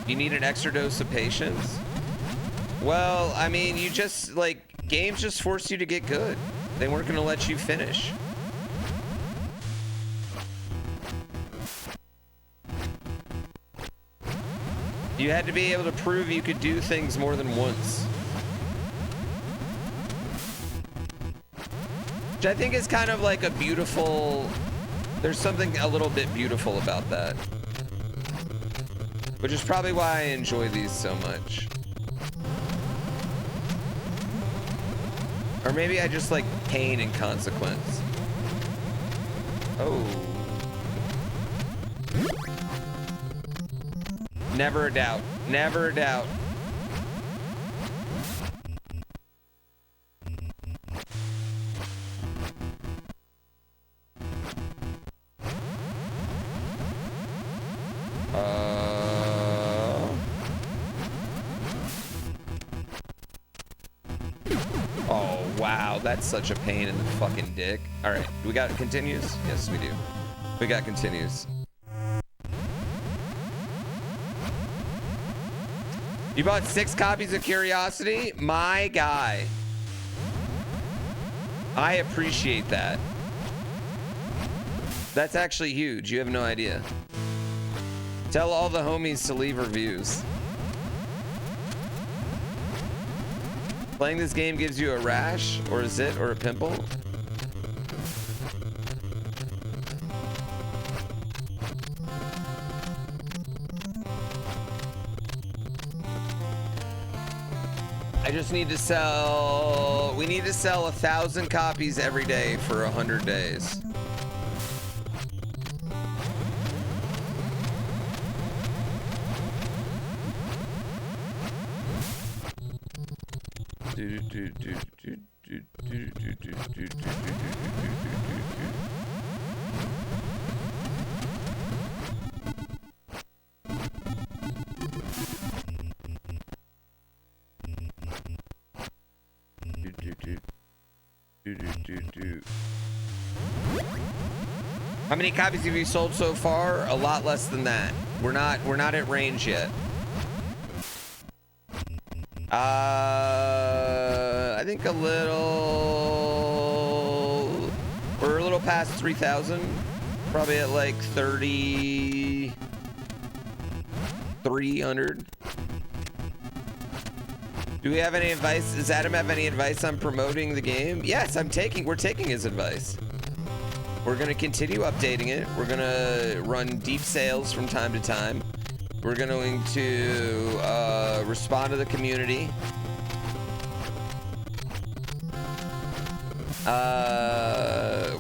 You need an extra dose of patience? Well, I mean, you just, like, games just force you to get good. They weren't going to let you finish. You had to be able to prove you could do things more than once. Which I think is kind of like a beautiful... There's something a little bit beautiful about that. Which is probably why I enjoy these so much. Or maybe I just like pain and consequence. Oh. Never a doubt. Never a doubt. Oh, wow. That's such a pain in the fucking dick. All right. We got continues? Yes, we do. We got continues. You bought 6 copies of Curiosity? My guy. I appreciate that. That's actually huge. You have no idea. Tell all the homies to leave reviews. Playing this game gives you a rash, or a zit, or a pimple? I just need to sell... We need to sell 1,000 copies every day for 100 days. How many copies have you sold so far? A lot less than that. We're not at range yet. I think a little... We're a little past 3,000. Probably at like 3,300. Do we have any advice? Does Adam have any advice on promoting the game? Yes, we're taking his advice. We're gonna continue updating it. We're gonna run deep sales from time to time. We're going to respond to the community.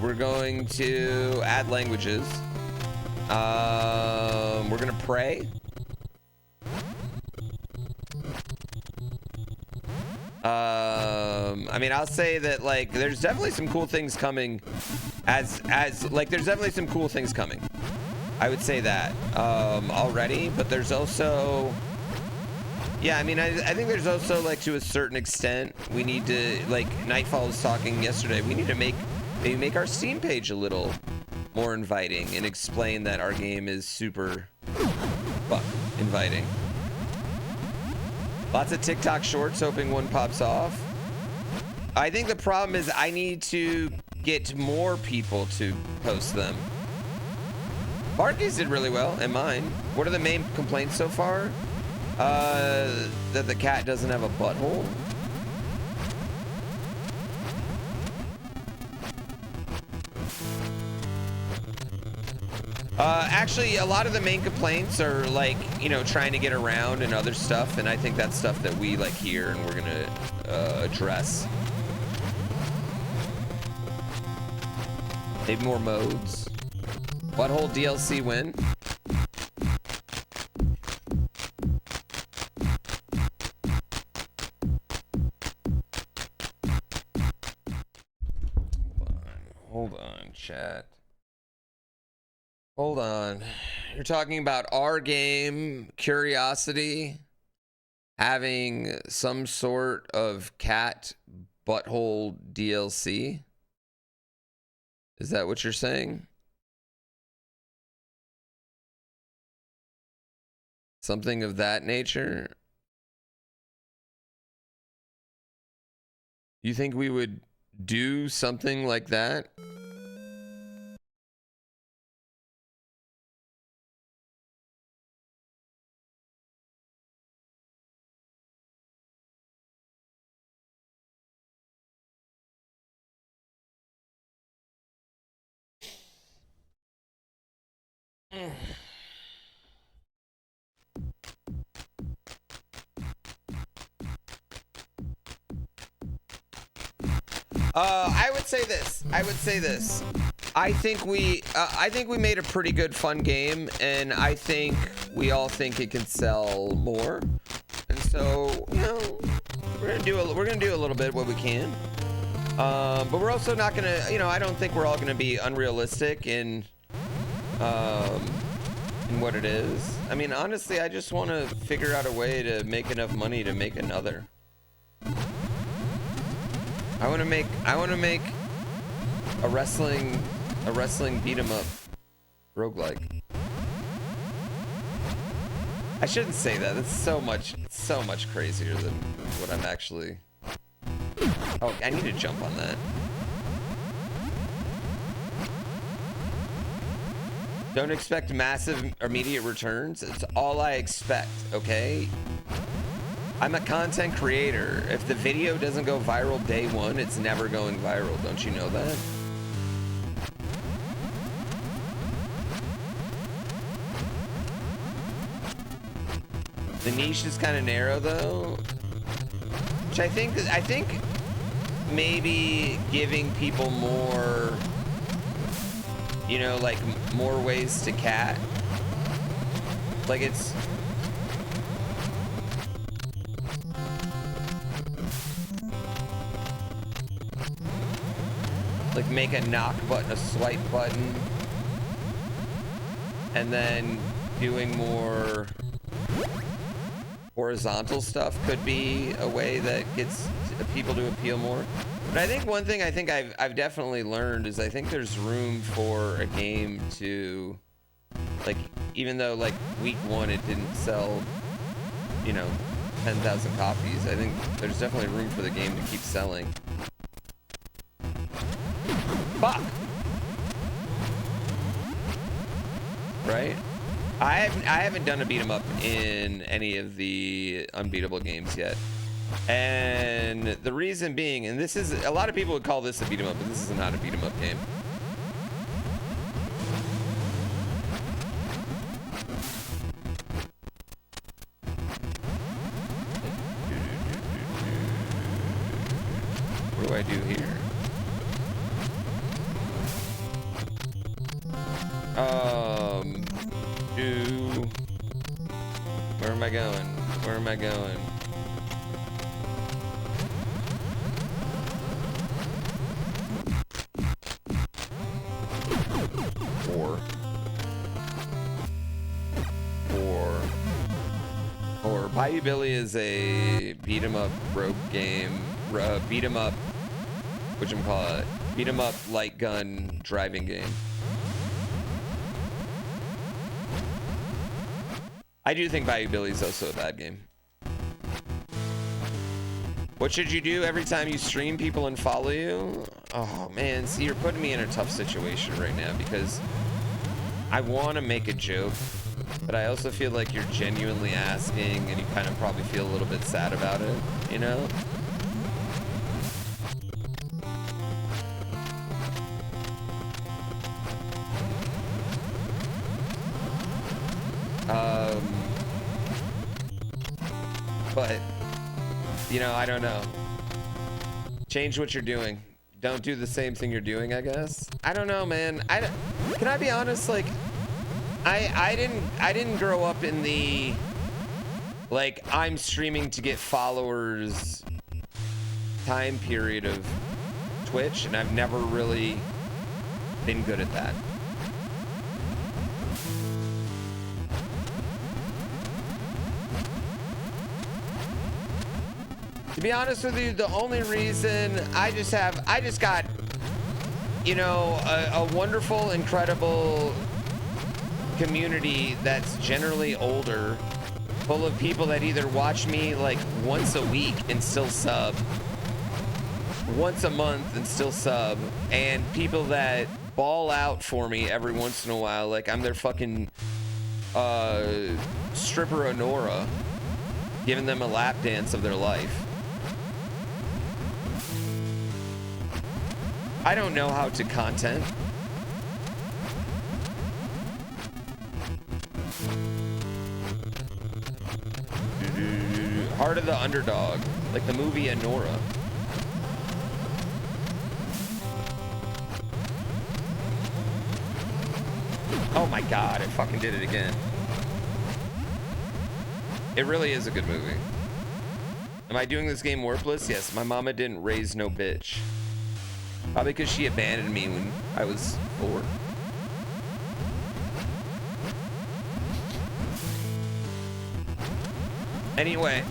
We're going to add languages. We're gonna pray. I mean, I'll say that, like, there's definitely some cool things coming there's definitely some cool things coming. I would say that already, but there's also, yeah, I mean, I think there's also, like, to a certain extent, we need to, like, Nightfall was talking yesterday, we need to maybe make our Steam page a little more inviting and explain that our game is super inviting. Lots of TikTok shorts, hoping one pops off. I think the problem is I need to get more people to post them. Barkies did really well, and mine. What are the main complaints so far? That the cat doesn't have a butthole. Actually, a lot of the main complaints are like, you know, trying to get around and other stuff, and I think that's stuff that we like here and we're gonna address. Maybe more modes. Butthole DLC win. Hold on, chat. Hold on. You're talking about our game, Curiosity, having some sort of cat butthole DLC? Is that what you're saying? Something of that nature? You think we would do something like that? I would say this. I think we made a pretty good fun game, and I think we all think it can sell more. And so, you know, we're gonna do a little bit what we can. But we're also not gonna, you know, I don't think we're all gonna be unrealistic in what it is. I mean, honestly, I just want to figure out a way to make enough money to make another. I want to make a wrestling beat 'em up roguelike. I shouldn't say that. It's so much crazier than what I'm actually. Oh, I need to jump on that. Don't expect massive immediate returns. It's all I expect, okay? I'm a content creator. If the video doesn't go viral day one, it's never going viral. Don't you know that? The niche is kind of narrow though, which I think maybe giving people more, you know, like more ways to cat. Like it's like make a knock button, a swipe button, and then doing more horizontal stuff could be a way that gets people to appeal more. But I think one thing I've definitely learned is I think there's room for a game to, like, even though like week one it didn't sell, you know, 10,000 copies, I think there's definitely room for the game to keep selling. Fuck! Right? I haven't done a beat 'em up in any of the Unbeatable games yet. And the reason being, and this is, a lot of people would call this a beat 'em up, but this is not a beat 'em up game. What do I do here? Where am I going? Where am I going? Or Bayou Billy is a beat 'em up rogue game, beat 'em up, whatchamacallit, beat 'em up light gun driving game. I do think Bayou Billy is also a bad game. What should you do every time you stream people and follow you? Oh man, see, you're putting me in a tough situation right now because I want to make a joke, but I also feel like you're genuinely asking and you kind of probably feel a little bit sad about it, you know? But, you know, I don't know. Change what you're doing. Don't do the same thing you're doing, I guess. I don't know, man. Can I be honest? Like, I didn't grow up in the, like, I'm streaming to get followers time period of Twitch, and I've never really been good at that. To be honest with you, the only reason I just got, you know, a wonderful, incredible community that's generally older, full of people that either watch me like once a week and still sub, once a month and still sub, and people that ball out for me every once in a while, like I'm their fucking stripper Honora, giving them a lap dance of their life. I don't know how to content. Heart of the Underdog, like the movie Honora. Oh my god, I fucking did it again. It really is a good movie. Am I doing this game worthless? Yes, my mama didn't raise no bitch. Probably because she abandoned me when I was 4. Anyway.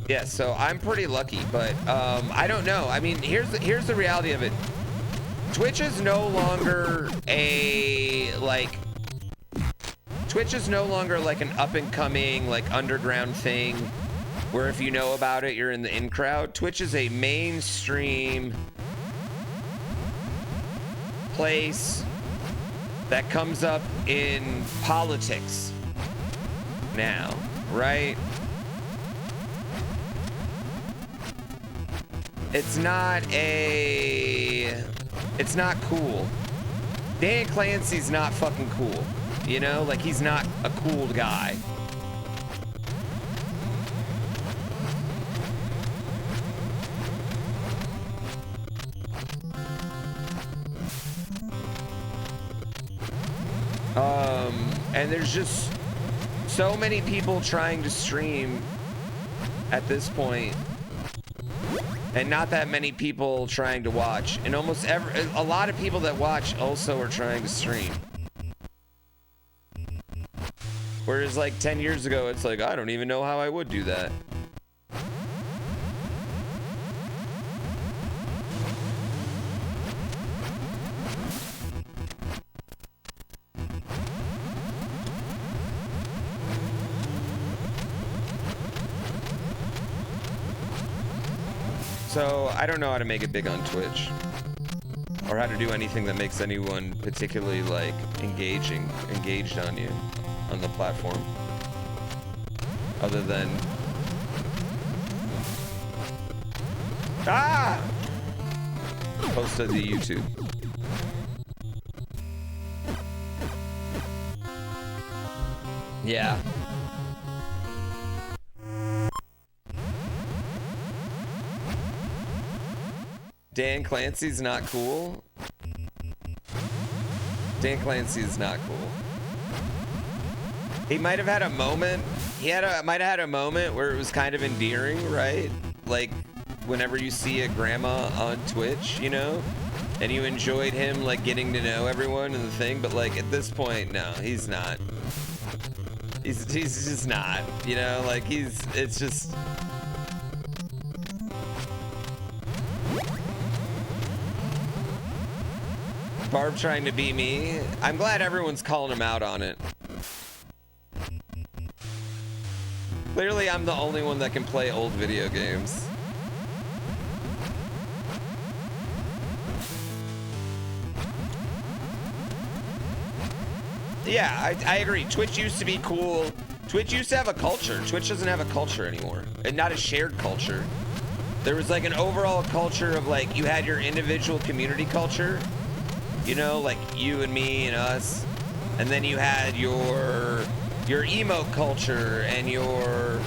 Yeah, so I'm pretty lucky, but I don't know. I mean, here's the reality of it. Twitch is no longer Twitch is no longer like an up and coming, like underground thing where if you know about it, you're in the in crowd. Twitch is a mainstream place that comes up in politics now, right? It's not cool. Dan Clancy's not fucking cool. You know, like he's not a cool guy. And there's just so many people trying to stream at this point, and not that many people trying to watch. And almost a lot of people that watch also are trying to stream. Whereas like 10 years ago, it's like, I don't even know how I would do that. So I don't know how to make it big on Twitch, or how to do anything that makes anyone particularly like engaged on you on the platform, other than post to the YouTube. Yeah. Dan Clancy's not cool. Dan Clancy is not cool. He might have had a moment. Might have had a moment where it was kind of endearing, right? Like whenever you see a grandma on Twitch, you know, and you enjoyed him like getting to know everyone and the thing. But like at this point, no, he's not. He's just not. You know, like it's just. Barb trying to be me. I'm glad everyone's calling him out on it. Clearly, I'm the only one that can play old video games. Yeah, I agree. Twitch used to be cool. Twitch used to have a culture. Twitch doesn't have a culture anymore. And not a shared culture. There was like an overall culture of like, you had your individual community culture. You know, like you and me and us. And then you had your emote culture and your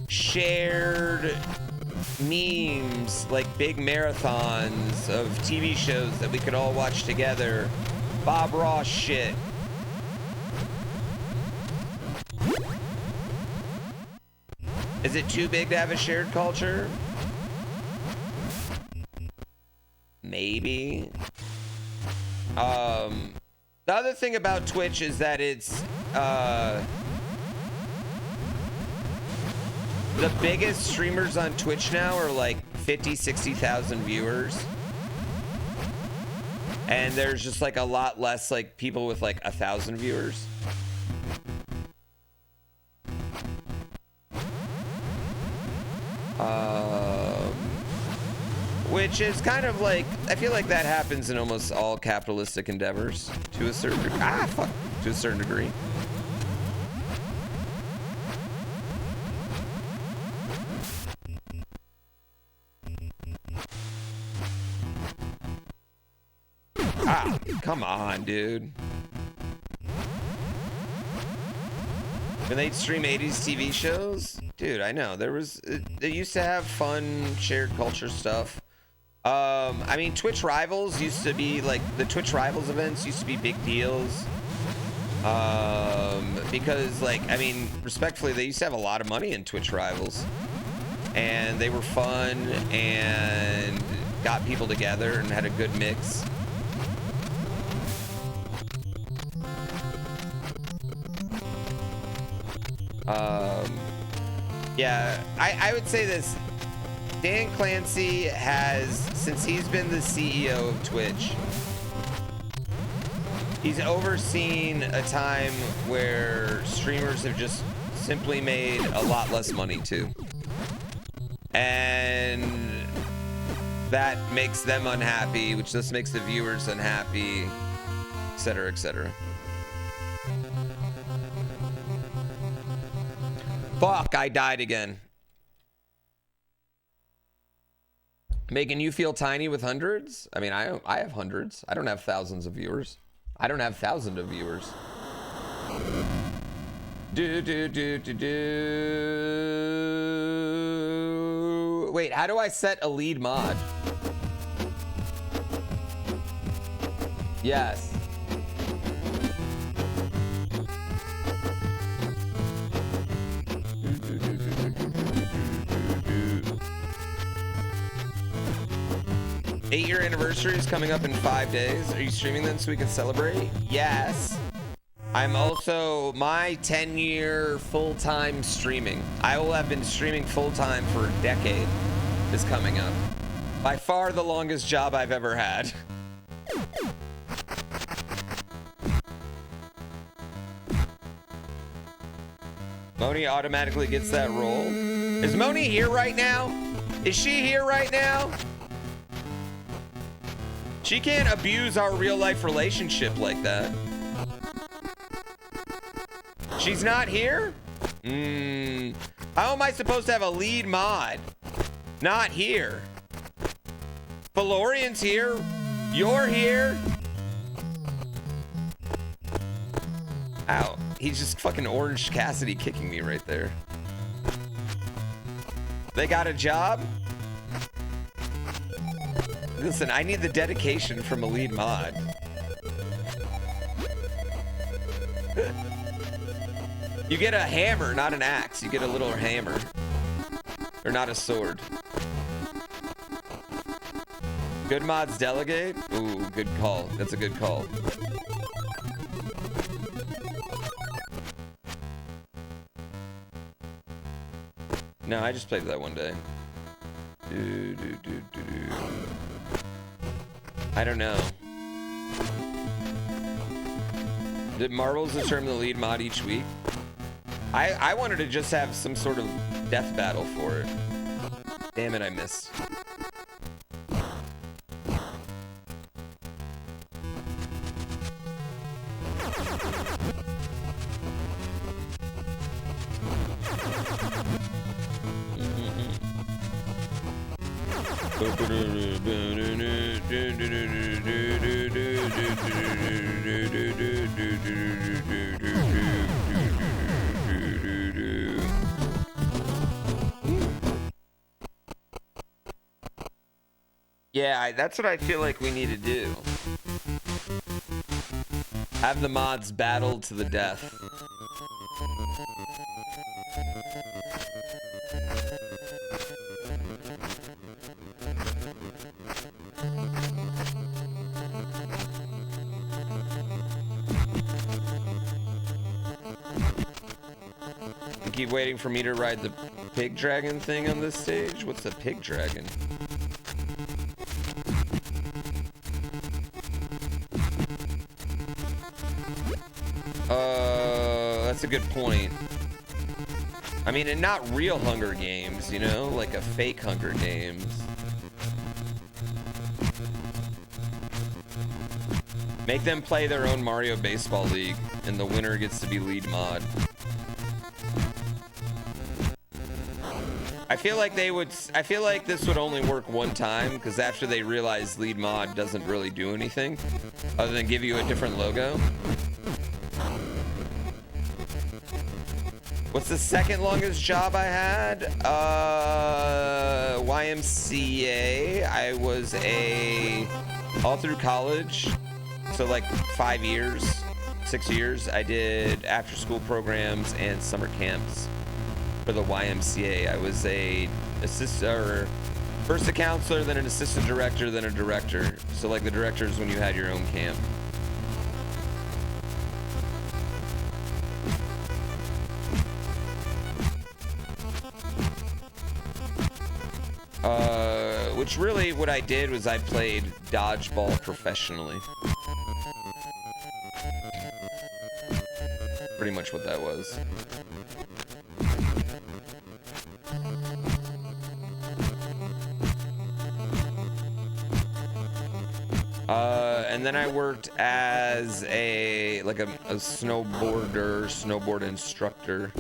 shared memes, like big marathons of TV shows that we could all watch together. Bob Ross shit. Is it too big to have a shared culture? Maybe. The other thing about Twitch is that it's the biggest streamers on Twitch now are like 50,000-60,000 viewers. And there's just like a lot less like people with like 1,000 viewers. Which is kind of like, I feel like that happens in almost all capitalistic endeavors to a certain degree. To a certain degree. Come on, dude. When they'd stream 80s TV shows? Dude, I know. They used to have fun, shared culture stuff. I mean, Twitch Rivals used to be, like, the Twitch Rivals events used to be big deals. Because, like, I mean, respectfully, they used to have a lot of money in Twitch Rivals. And they were fun and got people together and had a good mix. Yeah, I would say this. Dan Clancy has, since he's been the CEO of Twitch, he's overseen a time where streamers have just simply made a lot less money too. And that makes them unhappy, which just makes the viewers unhappy, etc., etc. Fuck, I died again. Making you feel tiny with hundreds? I mean, I have hundreds. I don't have thousands of viewers. I don't have thousands of viewers. Wait, how do I set a lead mod? Yes. Eight-year anniversary is coming up in 5 days. Are you streaming then so we can celebrate? Yes. I'm also my 10-year full-time streaming. I will have been streaming full-time for a decade is coming up. By far the longest job I've ever had. Moni automatically gets that role. Is Moni here right now? Is she here right now? She can't abuse our real-life relationship like that. She's not here? How am I supposed to have a lead mod? Not here. Valorian's here. You're here. Ow. He's just fucking Orange Cassidy kicking me right there. They got a job? Listen, I need the dedication from a lead mod. You get a hammer, not an axe. You get a little hammer. Or not a sword. Good mods delegate? Ooh, good call. That's a good call. No, I just played that one day. I don't know. Did Marbles determine the lead mod each week? I wanted to just have some sort of death battle for it. Damn it, I missed. Yeah, that's what I feel like we need to do. Have the mods battle to the death. You keep waiting for me to ride the pig dragon thing on this stage? What's a pig dragon? That's a good point. I mean, and not real Hunger Games, you know? Like a fake Hunger Games. Make them play their own Mario Baseball League, and the winner gets to be lead mod. I feel like this would only work one time, because after they realize lead mod doesn't really do anything, other than give you a different logo. What's the second longest job I had? YMCA. I was all through college, so like 5 years, 6 years, I did after school programs and summer camps for the YMCA. I was first a counselor, then an assistant director, then a director. So like the director is when you had your own camp. Which really what I did was I played dodgeball professionally. Pretty much what that was. And then I worked as a snowboard instructor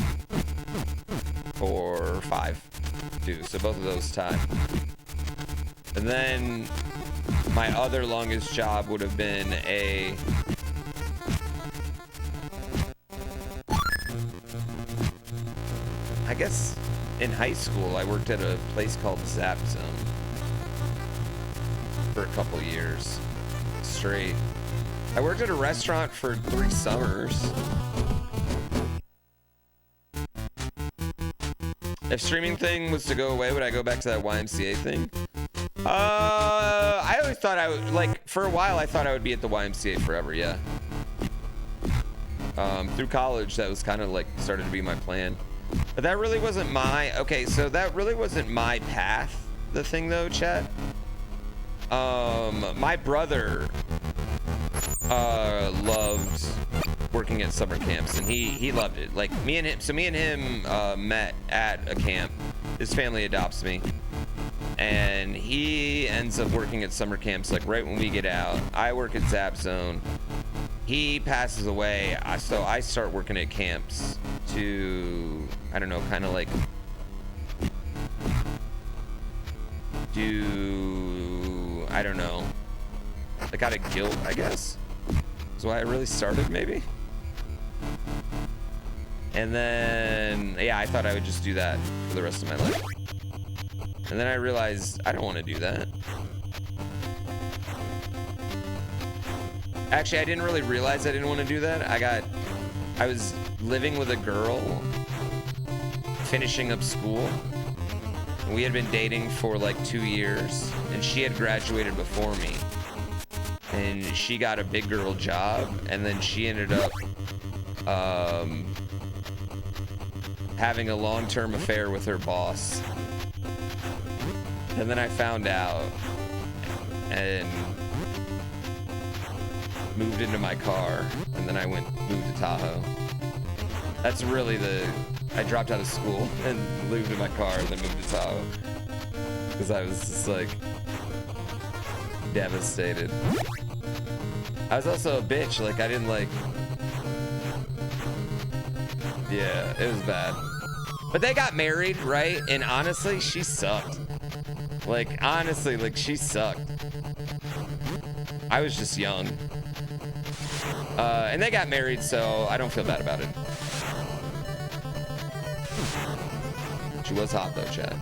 for 5 too. So both of those time. And then my other longest job would have been I guess in high school I worked at a place called Zap Zone for a couple years straight. I worked at a restaurant for 3 summers. If streaming thing was to go away, would I go back to that YMCA thing? I always thought I would, like, for a while I thought I would be at the YMCA forever, yeah. Through college, that was kind of like started to be my plan. But that really wasn't that really wasn't my path, the thing though, chat. My brother loved working at summer camps, and he loved it. Like me and him met at a camp. His family adopts me, and he ends up working at summer camps like right when we get out. I work at Zap Zone. He passes away, so I start working at camps to, I don't know, kind of like I don't know, like out of guilt, I guess. That's why I really started, maybe. And then, yeah, I thought I would just do that for the rest of my life. And then I realized I don't want to do that. Actually, I didn't really realize I didn't want to do that. I was living with a girl, finishing up school. And we had been dating for like 2 years, and she had graduated before me. And she got a big girl job, and then she ended up having a long-term affair with her boss. And then I found out and moved into my car, and then I moved to Tahoe. That's really I dropped out of school and moved in my car and then moved to Tahoe. Because I was just like devastated. I was also a bitch, like I didn't like, yeah, it was bad. But they got married, right? And honestly, she sucked. Like, honestly, like, she sucked. I was just young. And they got married, so I don't feel bad about it. She was hot, though, Chad.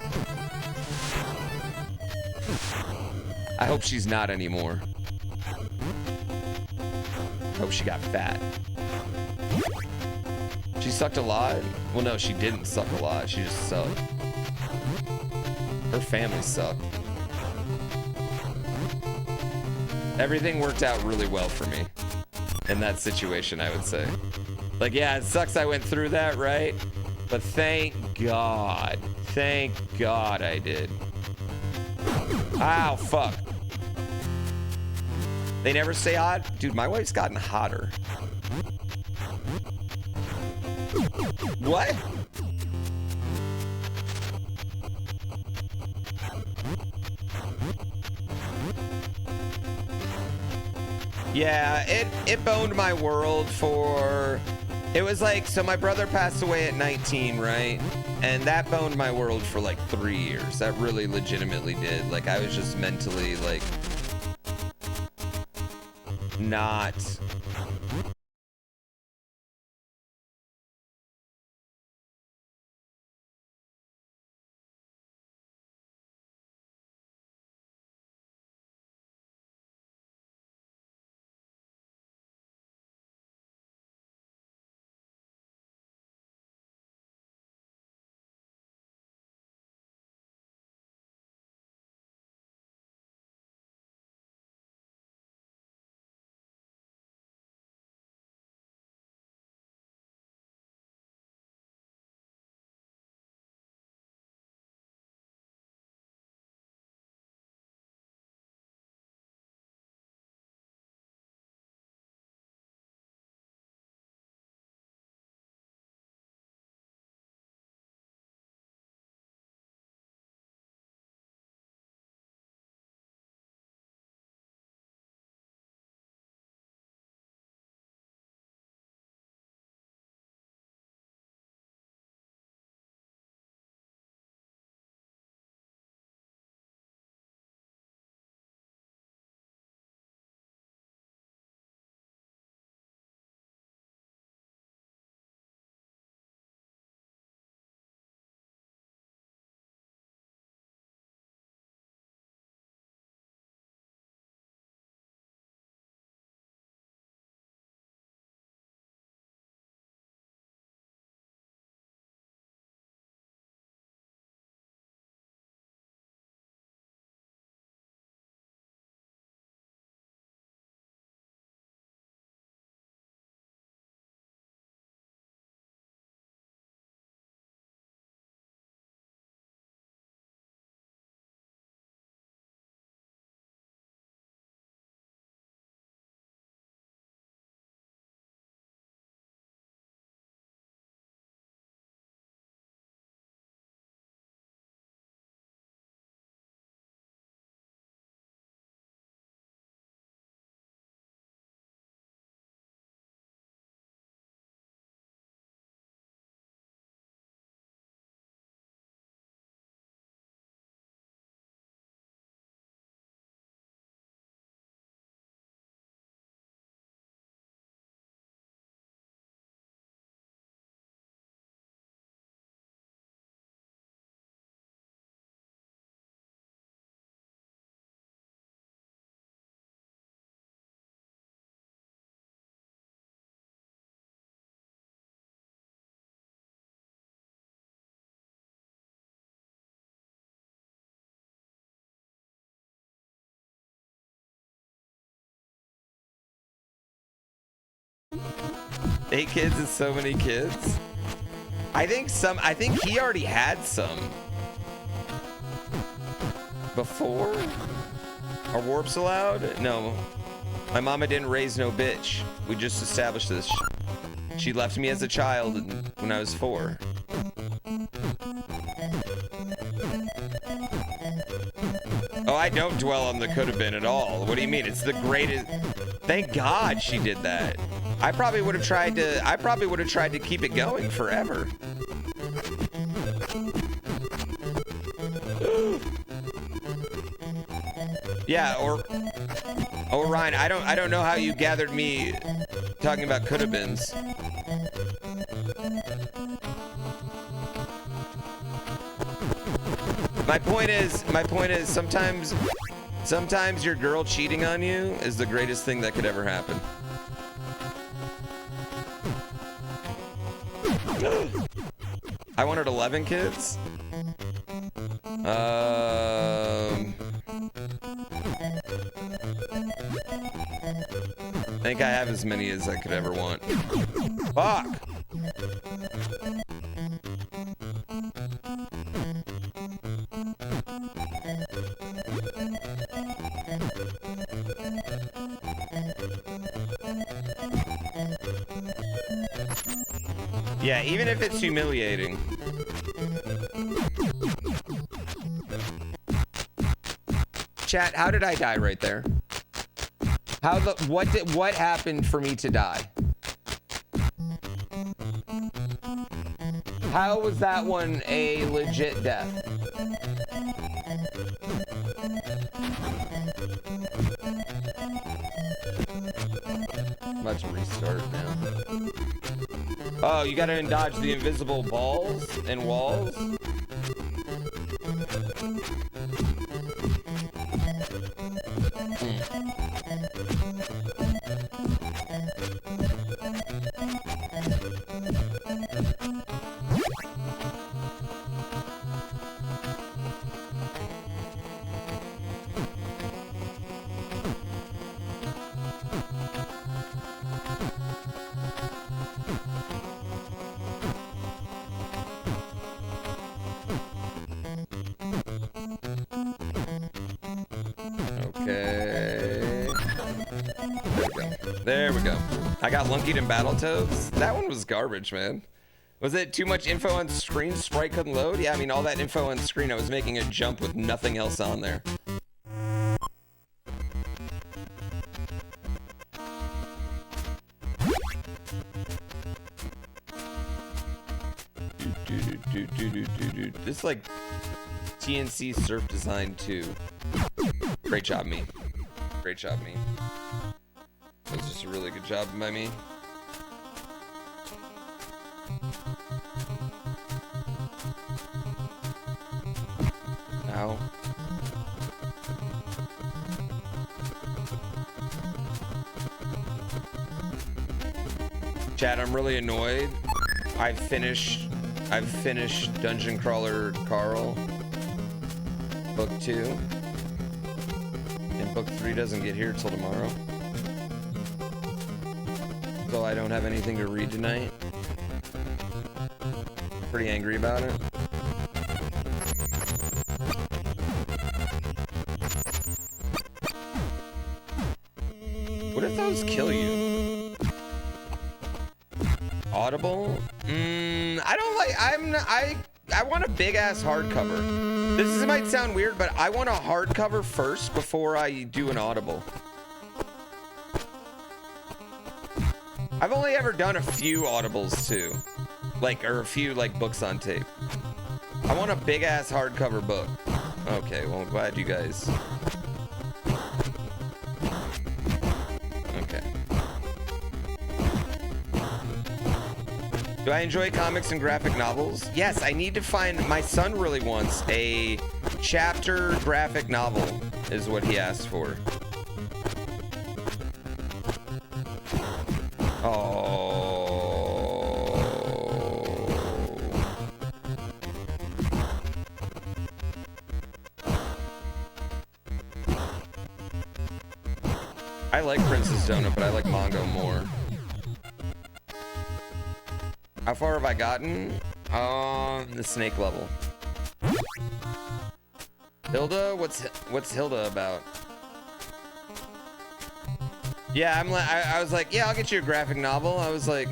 I hope she's not anymore. Hope she got fat. She sucked a lot? Well, no, she didn't suck a lot. She just sucked. Her family sucked. Everything worked out really well for me in that situation, I would say. Like, yeah, it sucks I went through that, right? But thank God I did. Ow, fuck. They never stay hot? Dude, my wife's gotten hotter. What? Yeah, it boned my world for... It was like, so my brother passed away at 19, right? And that boned my world for like 3 years. That really legitimately did. Like, I was just mentally, like... not... Eight kids is so many kids. I think he already had some before. Are warps allowed? No. My mama didn't raise no bitch. We just established this. She left me as a child when I was 4. Oh, I don't dwell on the could have been at all. What do you mean? It's the greatest. Thank God she did that. I probably would have tried to keep it going forever. Yeah, or Ryan, I don't know how you gathered me talking about coulda-beens. My point is sometimes your girl cheating on you is the greatest thing that could ever happen. I wanted 11 kids. I think I have as many as I could ever want. Fuck! Yeah, even if it's humiliating. Chat, how did I die right there? What happened for me to die? How was that one a legit death? I'm about to restart now. Oh, you gotta dodge the invisible balls and walls? There we go. I got Lunkied in Battletoads. That one was garbage, man. Was it too much info on screen? Sprite couldn't load? Yeah, I mean, all that info on screen, I was making a jump with nothing else on there. This like TNC Surf Design 2. Great job, me. Great job, me. That's just a really good job by me. Ow. Chat, I'm really annoyed. I've finished Dungeon Crawler Carl book 2. And book 3 doesn't get here till tomorrow. So I don't have anything to read tonight. Pretty angry about it. What if those kill you? Audible? I don't like, I want a big ass hardcover. This might sound weird, but I want a hardcover first before I do an Audible. I've only ever done a few Audibles too. Or a few like books on tape. I want a big ass hardcover book. Okay, well I'm glad you guys. Okay. Do I enjoy comics and graphic novels? Yes, I need to find, my son really wants a chapter graphic novel is what he asked for. Oh. I like Princess Donut, but I like Mongo more. How far have I gotten? The snake level. Hilda? What's Hilda about? Yeah, I was like, yeah, I'll get you a graphic novel. I was like,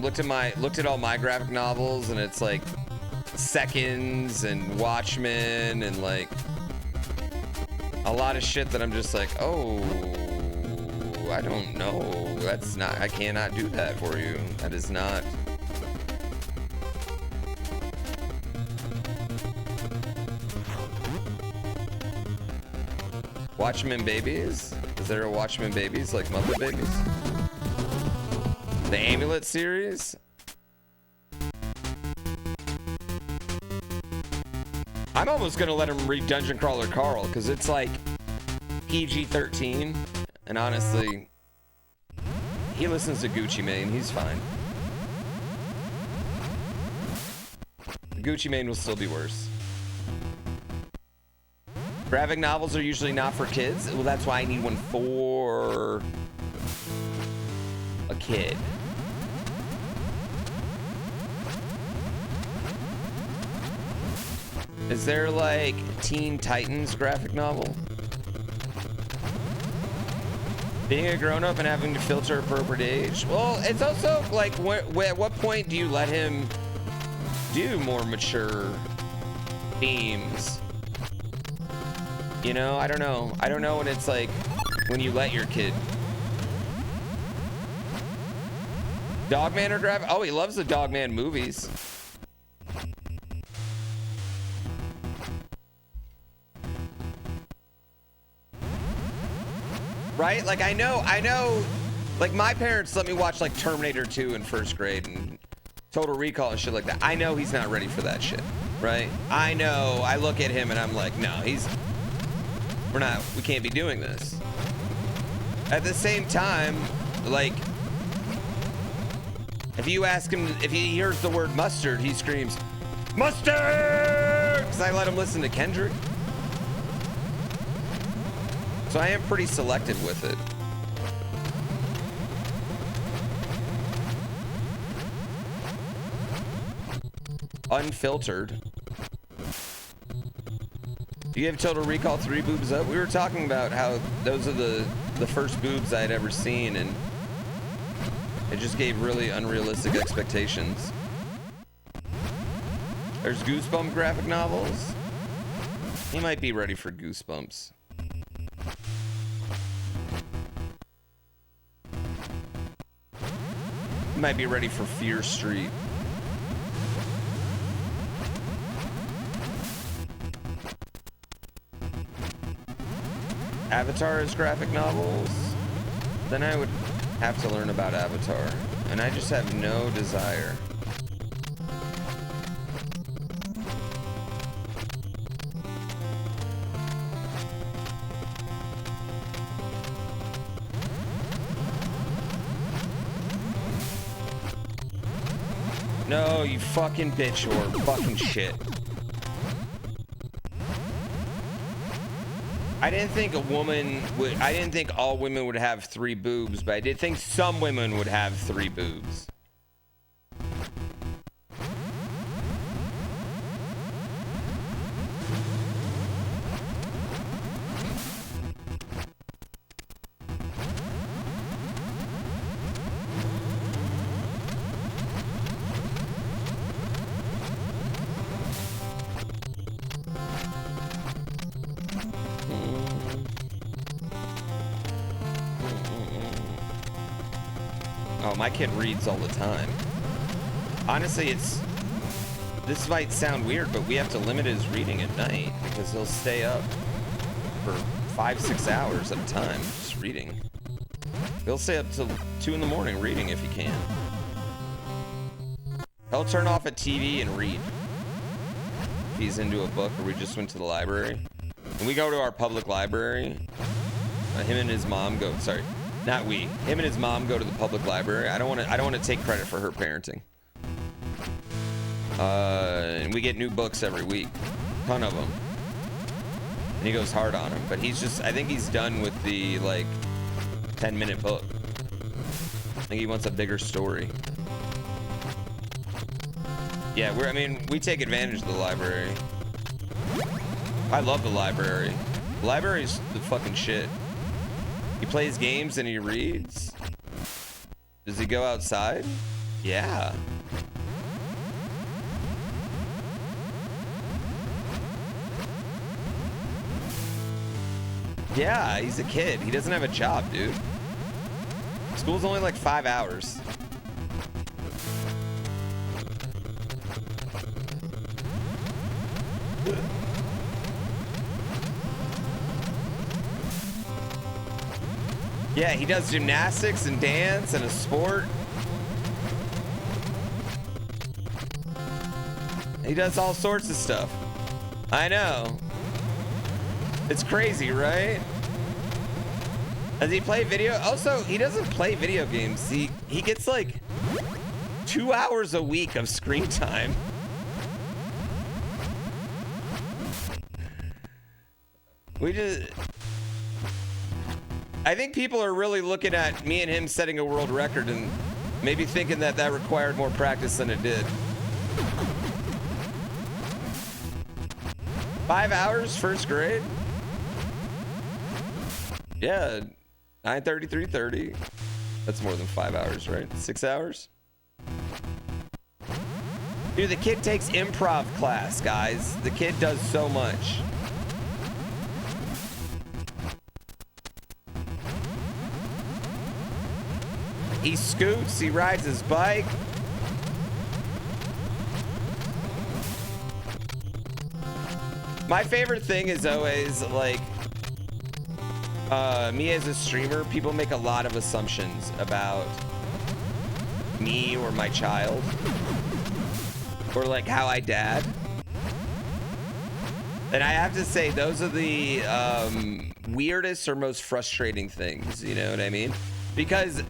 looked at all my graphic novels, and it's like Seconds and Watchmen and like a lot of shit that I'm just like, oh, I don't know. That's not, I cannot do that for you. That is not. Watchmen Babies? Is there a Watchmen Babies like Muppet Babies? The Amulet series? I'm almost gonna let him read Dungeon Crawler Carl because it's like PG-13, and honestly, he listens to Gucci Mane. He's fine. Gucci Mane will still be worse. Graphic novels are usually not for kids. Well, that's why I need one for a kid. Is there like Teen Titans graphic novel? Being a grown-up and having to filter appropriate age. Well, it's also like, at what point do you let him do more mature themes? You know, I don't know. I don't know when it's like, when you let your kid. Dogman or graphic? Oh, he loves the Dogman movies. Right? Like, I know, like, my parents let me watch, like, Terminator 2 in first grade and Total Recall and shit like that. I know he's not ready for that shit, right? I know, I look at him and I'm like, no, we can't be doing this. At the same time, like, if you ask him, if he hears the word mustard, he screams, mustard! Because I let him listen to Kendrick. So I am pretty selective with it. Unfiltered. Do you have Total Recall 3 boobs up? We were talking about how those are the first boobs I had ever seen, and it just gave really unrealistic expectations. There's Goosebump graphic novels. He might be ready for Goosebumps. Might be ready for Fear Street. Avatar is graphic novels. Then I would have to learn about Avatar, and I just have no desire. No, you fucking bitch or fucking shit. I didn't think I didn't think all women would have 3 boobs, but I did think some women would have 3 boobs. My kid reads all the time. Honestly, this might sound weird, but we have to limit his reading at night because he'll stay up for 5-6 hours at a time just reading. He'll stay up till 2 in the morning reading if he can. He'll turn off a TV and read if he's into a book, or we just went to the library. When we go to our public library, him and his mom go, sorry, not we. Him and his mom go to the public library. I don't want to take credit for her parenting. And we get new books every week, ton of them. And he goes hard on them, but I think he's done with the like 10-minute book. I think he wants a bigger story. Yeah, we take advantage of the library. I love the library. The library's the fucking shit. He plays games and he reads. Does he go outside? Yeah. Yeah, he's a kid. He doesn't have a job, dude. School's only like 5 hours. Yeah, he does gymnastics and dance and a sport. He does all sorts of stuff. I know. It's crazy, right? Does he play video? Also, he doesn't play video games. He gets like 2 hours a week of screen time. I think people are really looking at me and him setting a world record and maybe thinking that that required more practice than it did. 5 hours, first grade? Yeah, 9:30, 3:30. That's more than 5 hours, right? 6 hours? Dude, the kid takes improv class, guys. The kid does so much. He scoots, he rides his bike. My favorite thing is always like me as a streamer, people make a lot of assumptions about me or my child or like how I dad. And I have to say those are the weirdest or most frustrating things, you know what I mean? Because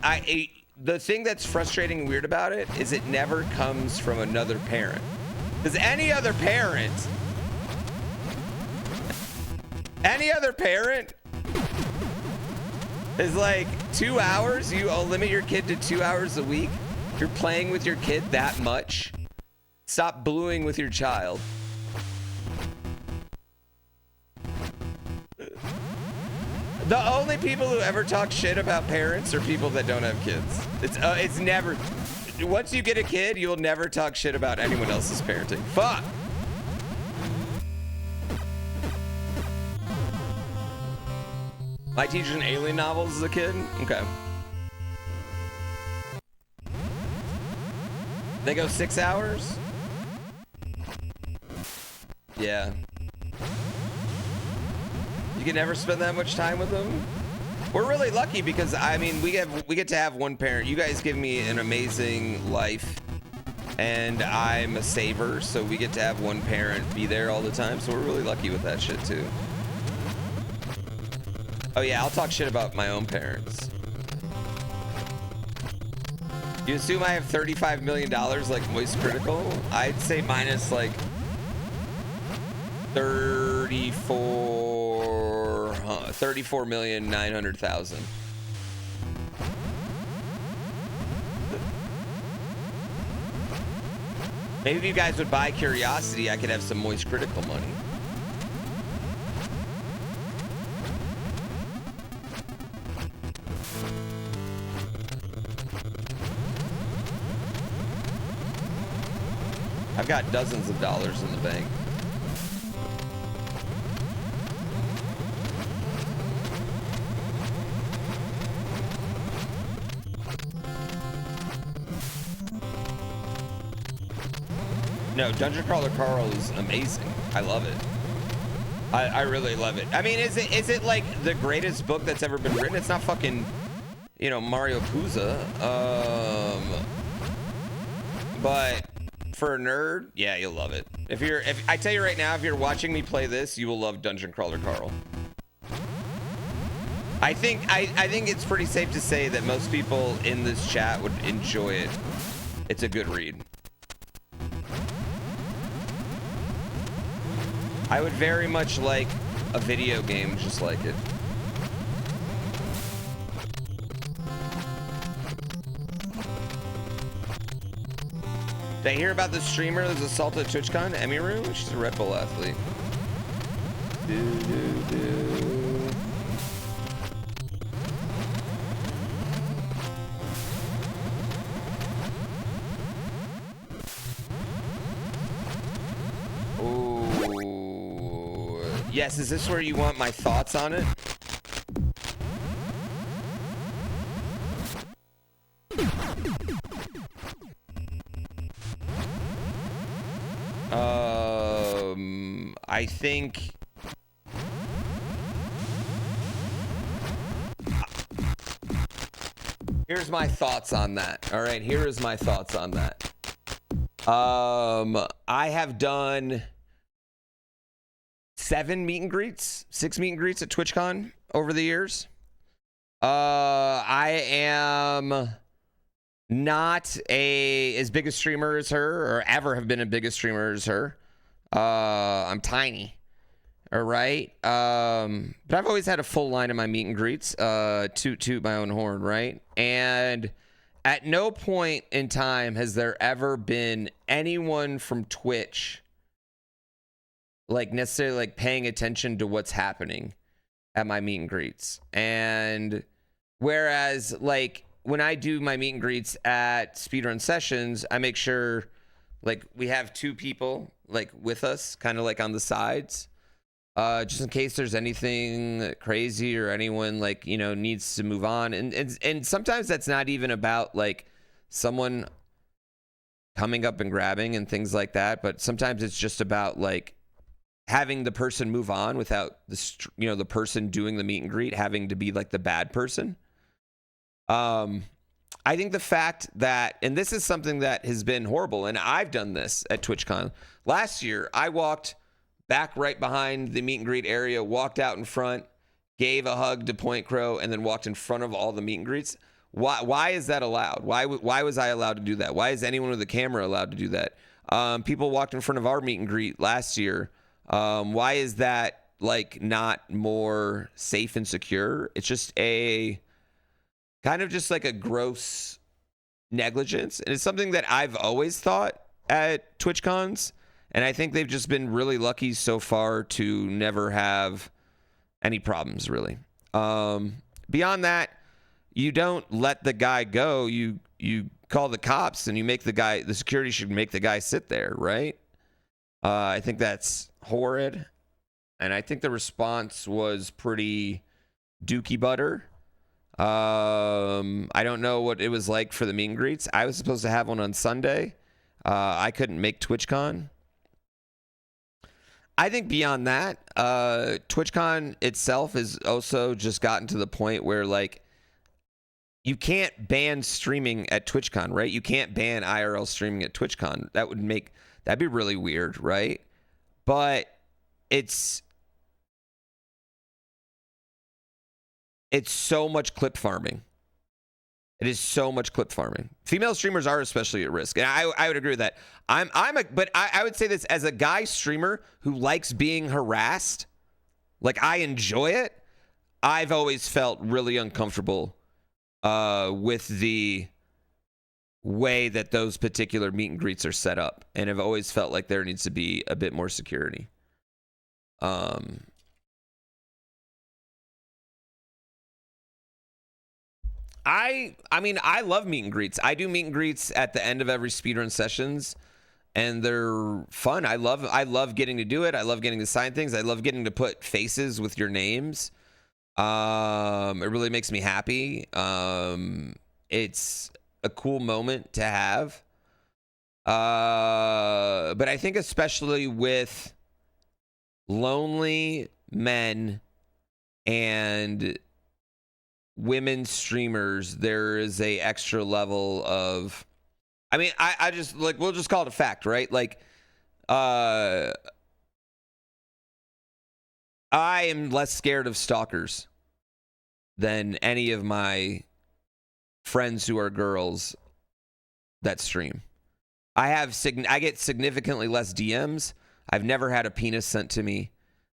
the thing that's frustrating and weird about it is it never comes from another parent. Because any other parent is like 2 hours. You limit your kid to 2 hours a week. You're playing with your kid that much. Stop bluing with your child. The only people who ever talk shit about parents are people that don't have kids. It's never. Once you get a kid, you'll never talk shit about anyone else's parenting. Fuck. My teacher in alien novels as a kid? Okay. They go 6 hours? Yeah. You can never spend that much time with them? We're really lucky because, I mean, we get to have one parent. You guys give me an amazing life. And I'm a saver, so we get to have one parent be there all the time. So we're really lucky with that shit, too. Oh yeah, I'll talk shit about my own parents. You assume I have $35 million like Moist Critical? I'd say minus like 34,900,000. Maybe if you guys would buy Curiosity, I could have some Moist Critical money. I've got dozens of dollars in the bank. No, Dungeon Crawler Carl is amazing. I love it. I really love it. I mean, is it like the greatest book that's ever been written? It's not fucking, you know, Mario Puzo. But for a nerd, yeah, you'll love it. If I tell you right now, if you're watching me play this, you will love Dungeon Crawler Carl. I think it's pretty safe to say that most people in this chat would enjoy it. It's a good read. I would very much like a video game just like it. Did I hear about the streamer that's assaulted at TwitchCon? Emiru? She's a Red Bull athlete. Ooh. Yes, is this where you want my thoughts on it? I think Here's my thoughts on that. All right, here is my thoughts on that. I have done 6 meet and greets at TwitchCon over the years. I am not as big a streamer as her, or ever have been a big streamer as her. I'm tiny. All right. But I've always had a full line of my meet and greets, toot my own horn, right? And at no point in time has there ever been anyone from Twitch like necessarily like paying attention to what's happening at my meet and greets. And whereas like when I do my meet and greets at speedrun sessions, I make sure like we have 2 people like with us kind of like on the sides, just in case there's anything crazy or anyone like, you know, needs to move on. And sometimes that's not even about like someone coming up and grabbing and things like that, but sometimes it's just about like having the person move on without the, you know, the person doing the meet and greet having to be like the bad person. I think the fact that, and this is something that has been horrible, and I've done this at TwitchCon. Last year, I walked back right behind the meet and greet area, walked out in front, gave a hug to Point Crow, and then walked in front of all the meet and greets. Why is that allowed? Why was I allowed to do that? Why is anyone with a camera allowed to do that? People walked in front of our meet and greet last year. Why is that like not more safe and secure? It's just a kind of just like a gross negligence. And it's something that I've always thought at TwitchCons. And I think they've just been really lucky so far to never have any problems, really. Beyond that, you don't let the guy go. You call the cops and you make the security should make the guy sit there, right? I think that's horrid. And I think the response was pretty dookie butter. I don't know what it was like for the meet and greets. I was supposed to have one on Sunday. I couldn't make TwitchCon. I think beyond that, TwitchCon itself has also just gotten to the point where like you can't ban streaming at TwitchCon, right? You can't ban IRL streaming at TwitchCon. That'd be really weird, right? But it's so much clip farming. It is so much clip farming. Female streamers are especially at risk, and I would agree with that. But I would say this as a guy streamer who likes being harassed. Like I enjoy it. I've always felt really uncomfortable with the way that those particular meet and greets are set up, and I've always felt like there needs to be a bit more security. I mean, I love meet and greets. I do meet and greets at the end of every speedrun sessions, and they're fun. I love getting to do it. I love getting to sign things. I love getting to put faces with your names. It really makes me happy. It's a cool moment to have. But I think especially with lonely men and women streamers, there is a extra level of, I mean, I just like, we'll just call it a fact, right? Like, I am less scared of stalkers than any of my friends who are girls that stream. I get significantly less DMs. I've never had a penis sent to me.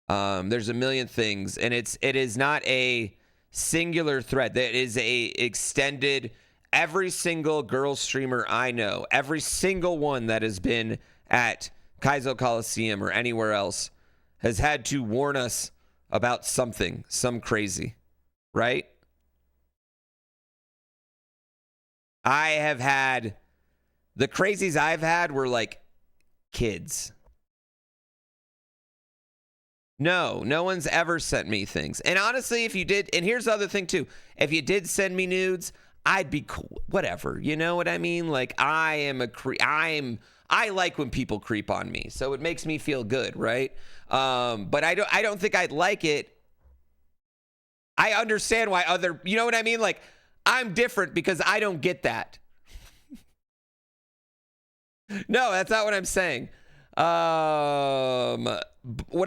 There's a million things, and it is not a singular thread. That is a extended. Every single girl streamer I know, every single one that has been at Kaiso Coliseum or anywhere else, has had to warn us about something, some crazy, right? I have had, the crazies I've had were like kids. No one's ever sent me things. And honestly, if you did, and here's the other thing too, if you did send me nudes, I'd be cool, whatever. You know what I mean? Like I like when people creep on me, so it makes me feel good, right? But I don't think I'd like it. I understand why you know what I mean? Like I'm different because I don't get that. No, that's not what I'm saying. What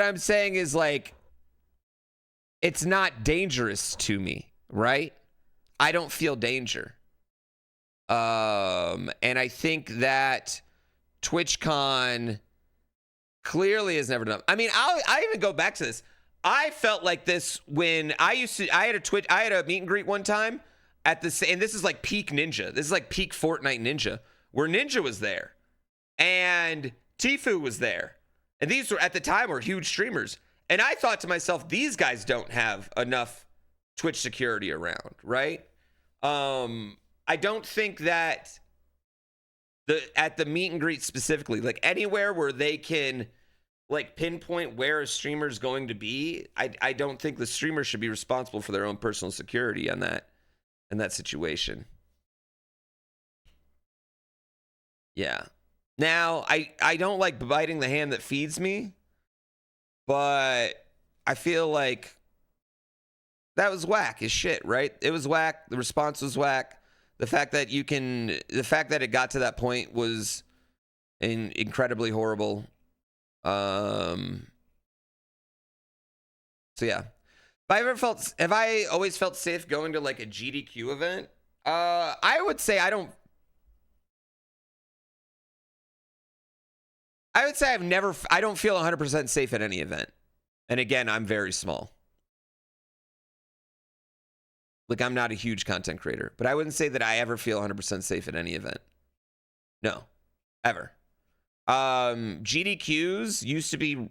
I'm saying is like, it's not dangerous to me, right? I don't feel danger. And I think that TwitchCon clearly has never done. I mean, I even go back to this. I felt like this when I had a meet and greet one time at the, and this is like peak Ninja. This is like peak Fortnite Ninja, where Ninja was there and Tfue was there. And these were, at the time, were huge streamers. And I thought to myself, these guys don't have enough Twitch security around, right? I don't think that at the meet and greet specifically, like anywhere where they can like pinpoint where a streamer is going to be, I don't think the streamer should be responsible for their own personal security on that, in that situation. Yeah. Now, I don't like biting the hand that feeds me, but I feel like that was whack as shit, right? It was whack. The response was whack. The fact that it got to that point was incredibly horrible. So yeah. Have I always felt safe going to like a GDQ event? I would say I don't feel 100% safe at any event. And again, I'm very small. Like, I'm not a huge content creator, but I wouldn't say that I ever feel 100% safe at any event. No, ever. GDQs used to be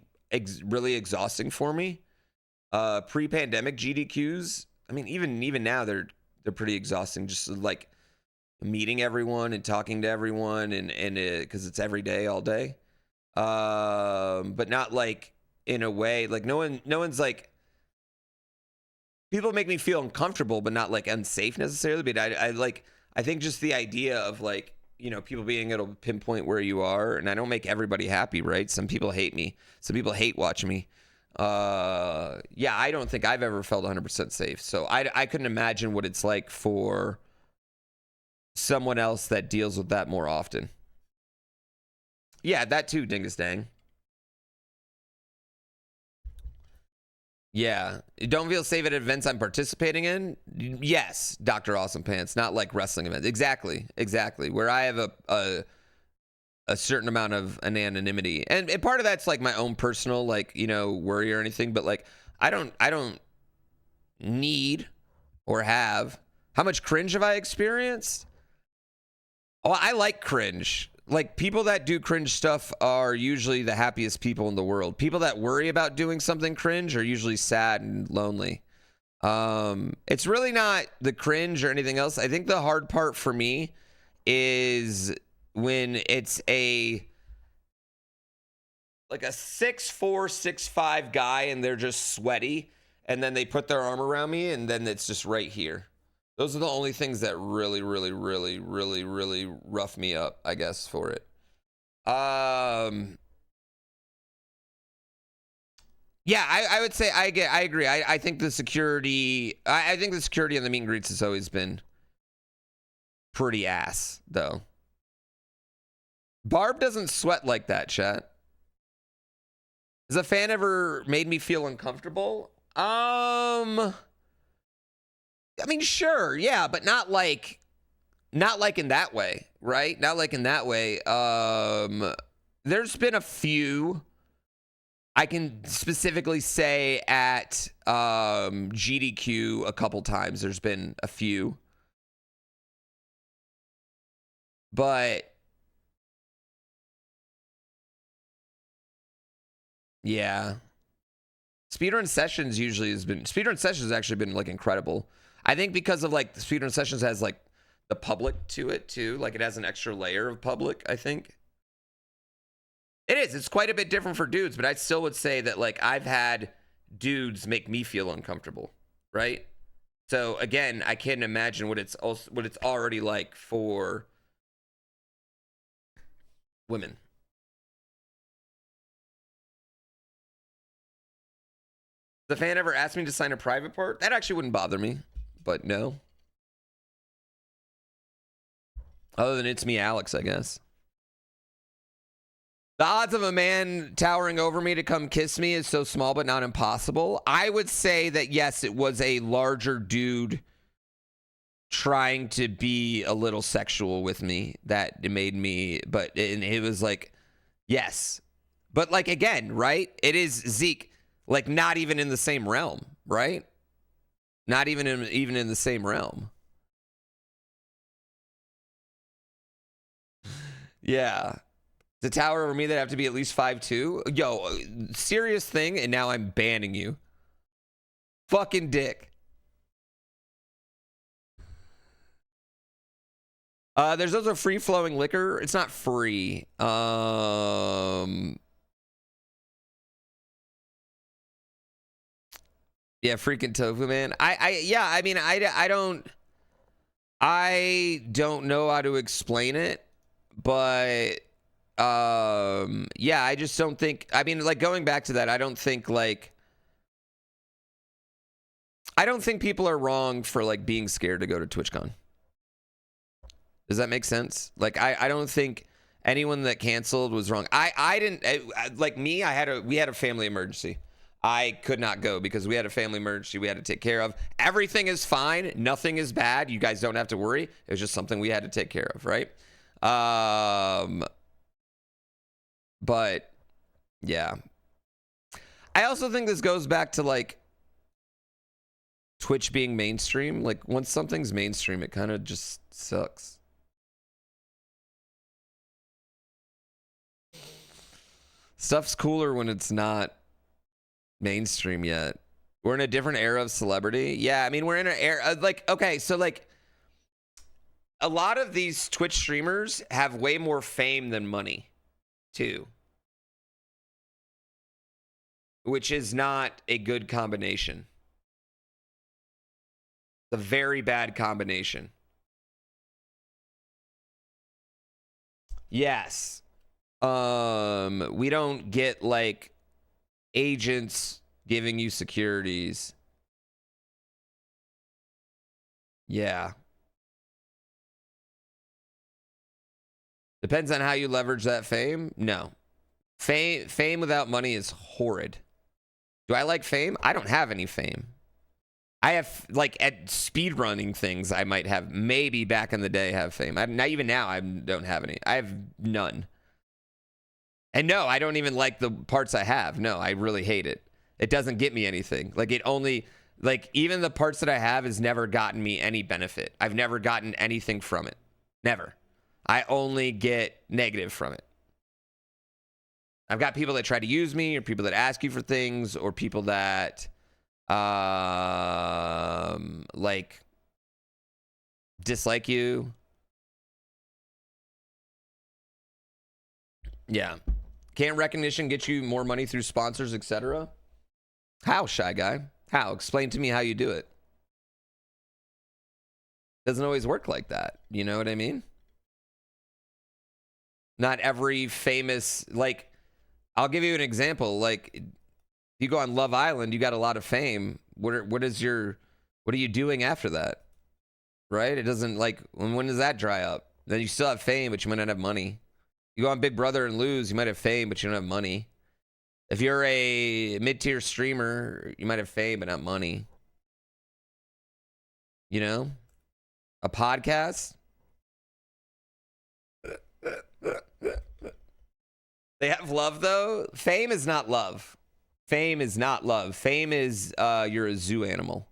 really exhausting for me. Pre-pandemic GDQs, I mean, even now they're pretty exhausting. Just like meeting everyone and talking to everyone, and because it's every day, all day. But not like in a way like no one's like. People make me feel uncomfortable, but not like unsafe necessarily. But I think just the idea of like, you know, people being able to pinpoint where you are, and I don't make everybody happy, right? Some people hate me. Some people hate watching me. Yeah, I don't think I've ever felt 100% safe. So I couldn't imagine what it's like for someone else that deals with that more often. Yeah, that too, Dingus Dang. Yeah. Don't feel safe at events I'm participating in? Yes, Dr. Awesome Pants. Not like wrestling events. Exactly. Where I have a certain amount of anonymity. And part of that's like my own personal, like, you know, worry or anything. But like, I don't need or have. How much cringe have I experienced? Oh, I like cringe. Like, people that do cringe stuff are usually the happiest people in the world. People that worry about doing something cringe are usually sad and lonely. It's really not the cringe or anything else. I think the hard part for me is when it's like a 6'4", 6'5" guy and they're just sweaty, and then they put their arm around me, and then it's just right here. Those are the only things that really rough me up, I guess, for it. Yeah, I would say I agree. I think the security, I think the security on the meet and greets has always been pretty ass, though. Barb doesn't sweat like that, chat. Has a fan ever made me feel uncomfortable? I mean, sure, yeah, but not like in that way, right? Not like in that way. There's been a few. I can specifically say at GDQ a couple times. There's been a few, but yeah, speedrun sessions has actually been like incredible. I think because of like the speedrun sessions has like the public to it too. Like, it has an extra layer of public, I think. It's quite a bit different for dudes, but I still would say that like I've had dudes make me feel uncomfortable, right? So again, I can't imagine what it's already like for women. The fan ever asked me to sign a private part? That actually wouldn't bother me, but no. Other than It's Me, Alex, I guess. The odds of a man towering over me to come kiss me is so small but not impossible. I would say that, yes, it was a larger dude trying to be a little sexual with me that it made me, but it was like, yes. But like, again, right? It is Zeke, like not even in the same realm, right? Not even in the same realm. Yeah. The tower over me that have to be at least 5'2". Yo, serious thing, and now I'm banning you. Fucking dick. There's also free-flowing liquor. It's not free. Yeah, freaking tofu, man. I mean, I don't know how to explain it, but yeah, I just don't think, I mean, like, going back to that, I don't think people are wrong for like being scared to go to TwitchCon. Does that make sense? Like, I don't think anyone that canceled was wrong. I didn't, like me, we had a family emergency. I could not go because we had a family emergency we had to take care of. Everything is fine. Nothing is bad. You guys don't have to worry. It was just something we had to take care of, right? But yeah, I also think this goes back to like Twitch being mainstream. Like, once something's mainstream, it kind of just sucks. Stuff's cooler when it's not mainstream yet. We're in a different era of celebrity. Yeah, I mean, we're in an era like, okay, so like a lot of these Twitch streamers have way more fame than money too, which is not a good combination. It's a very bad combination. Yes. We don't get like agents giving you securities. Yeah. Depends on how you leverage that fame. No. Fame without money is horrid. Do I like fame? I don't have any fame. I have, like, at speedrunning things, I might have, maybe back in the day, have fame. Not even now, I don't have any. I have none. And no, I don't even like the parts I have. No, I really hate it. It doesn't get me anything. Like, it only, like, even the parts that I have has never gotten me any benefit. I've never gotten anything from it. Never. I only get negative from it. I've got people that try to use me, or people that ask you for things, or people that like dislike you. Yeah. Can't recognition get you more money through sponsors, etc.? How, Shy Guy? How? Explain to me how you do it. Doesn't always work like that. You know what I mean? Not every famous, like, I'll give you an example. Like, you go on Love Island, you got a lot of fame. What are you doing after that? Right? It doesn't, like, when does that dry up? Then you still have fame, but you might not have money. You go on Big Brother and lose, you might have fame, but you don't have money. If you're a mid-tier streamer, you might have fame, but not money. You know? A podcast? They have love, though. Fame is not love. Fame is not love. Fame is you're a zoo animal.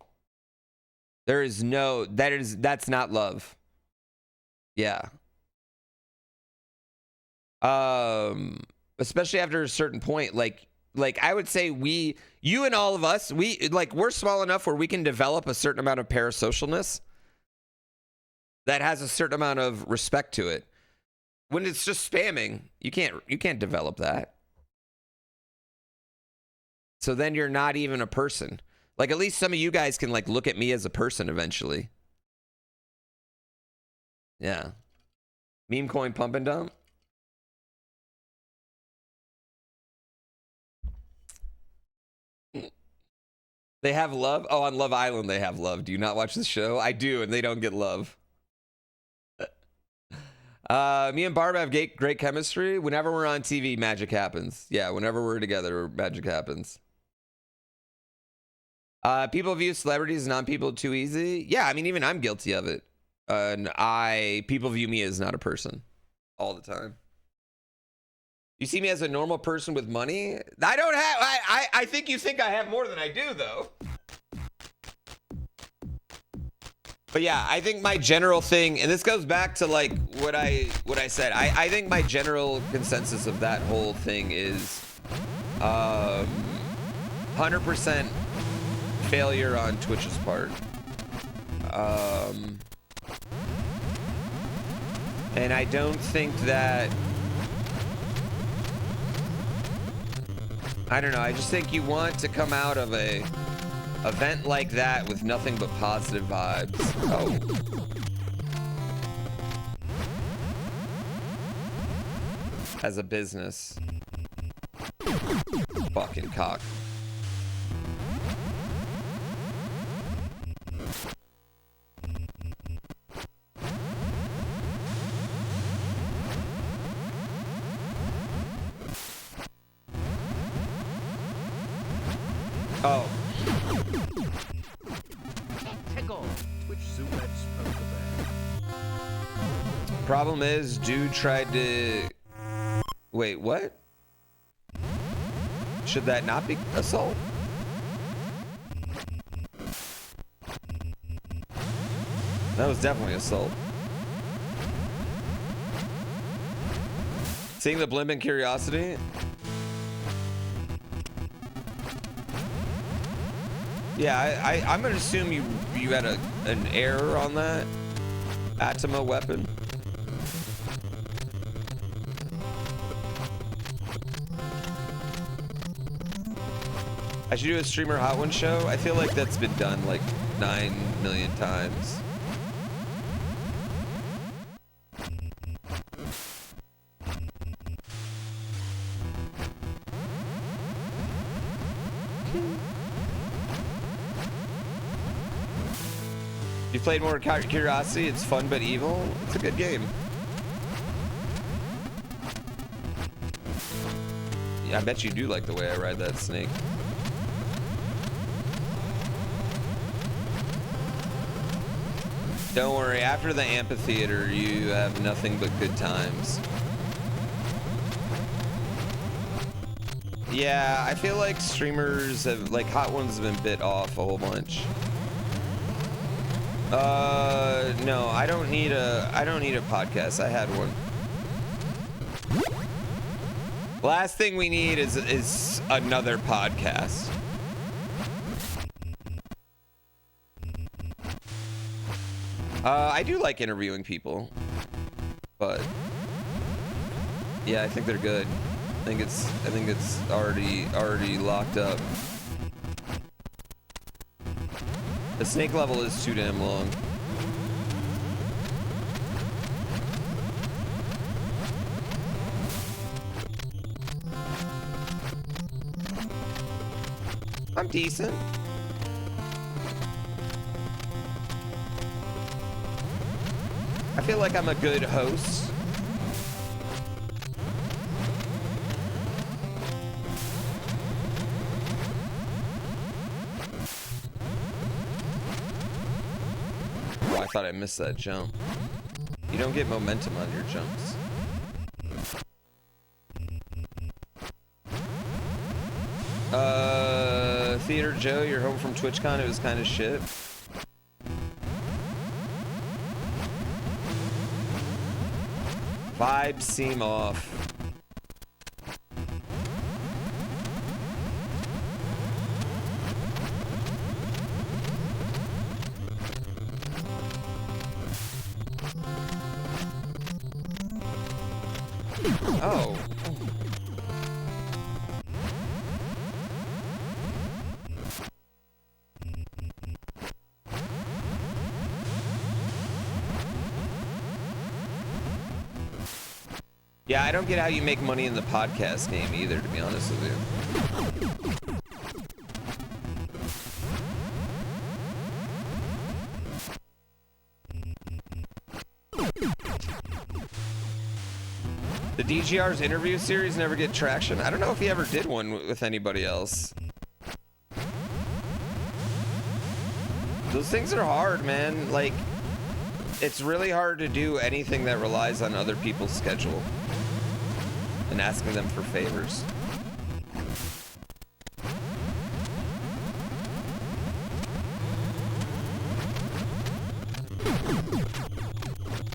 There is no, that's not love. Yeah. Especially after a certain point, like I would say you and all of us, we're small enough where we can develop a certain amount of parasocialness that has a certain amount of respect to it. When it's just spamming, you can't develop that. So then you're not even a person. Like, at least some of you guys can, like, look at me as a person eventually. Yeah. Meme coin pump and dump. They have love? Oh, on Love Island they have love. Do you not watch the show? I do, and they don't get love. Me and Barb have great chemistry. Whenever we're on TV, magic happens. Yeah, whenever we're together, magic happens. People view celebrities and non-people too easy. Yeah, I mean, even I'm guilty of it. And people view me as not a person all the time. You see me as a normal person with money? I don't have, I think you think I have more than I do, though. But yeah, I think my general thing, and this goes back to like what I said. I think my general consensus of that whole thing is 100% failure on Twitch's part. And I don't think that, I don't know, I just think you want to come out of a event like that with nothing but positive vibes. Oh. As a business. Fucking cock. Oh. Twitch Zoo Let's Poke Bear. Problem is, dude tried to... Wait, what? Should that not be assault? That was definitely assault. Seeing the blimp in curiosity? Yeah, I'm gonna assume you had an error on that Atma weapon. I should do a streamer hot one show. I feel like that's been done like 9 million times. You played more Curiosity, it's fun but evil. It's a good game. Yeah, I bet you do like the way I ride that snake. Don't worry, after the amphitheater, you have nothing but good times. Yeah, I feel like streamers have, like, hot ones have been bit off a whole bunch. No, I don't need a podcast. I had one. Last thing we need is another podcast. I do like interviewing people, but yeah, I think they're good. I think it's already locked up. The snake level is too damn long. I'm decent. I feel like I'm a good host. Oh, I thought I missed that jump. You don't get momentum on your jumps. Theater Joe, you're home from TwitchCon. It was kind of shit. Vibes seem off. Oh. Yeah, I don't get how you make money in the podcast game either, to be honest with you. The DGR's interview series never get traction. I don't know if he ever did one with anybody else. Those things are hard, man. Like, it's really hard to do anything that relies on other people's schedule and asking them for favors.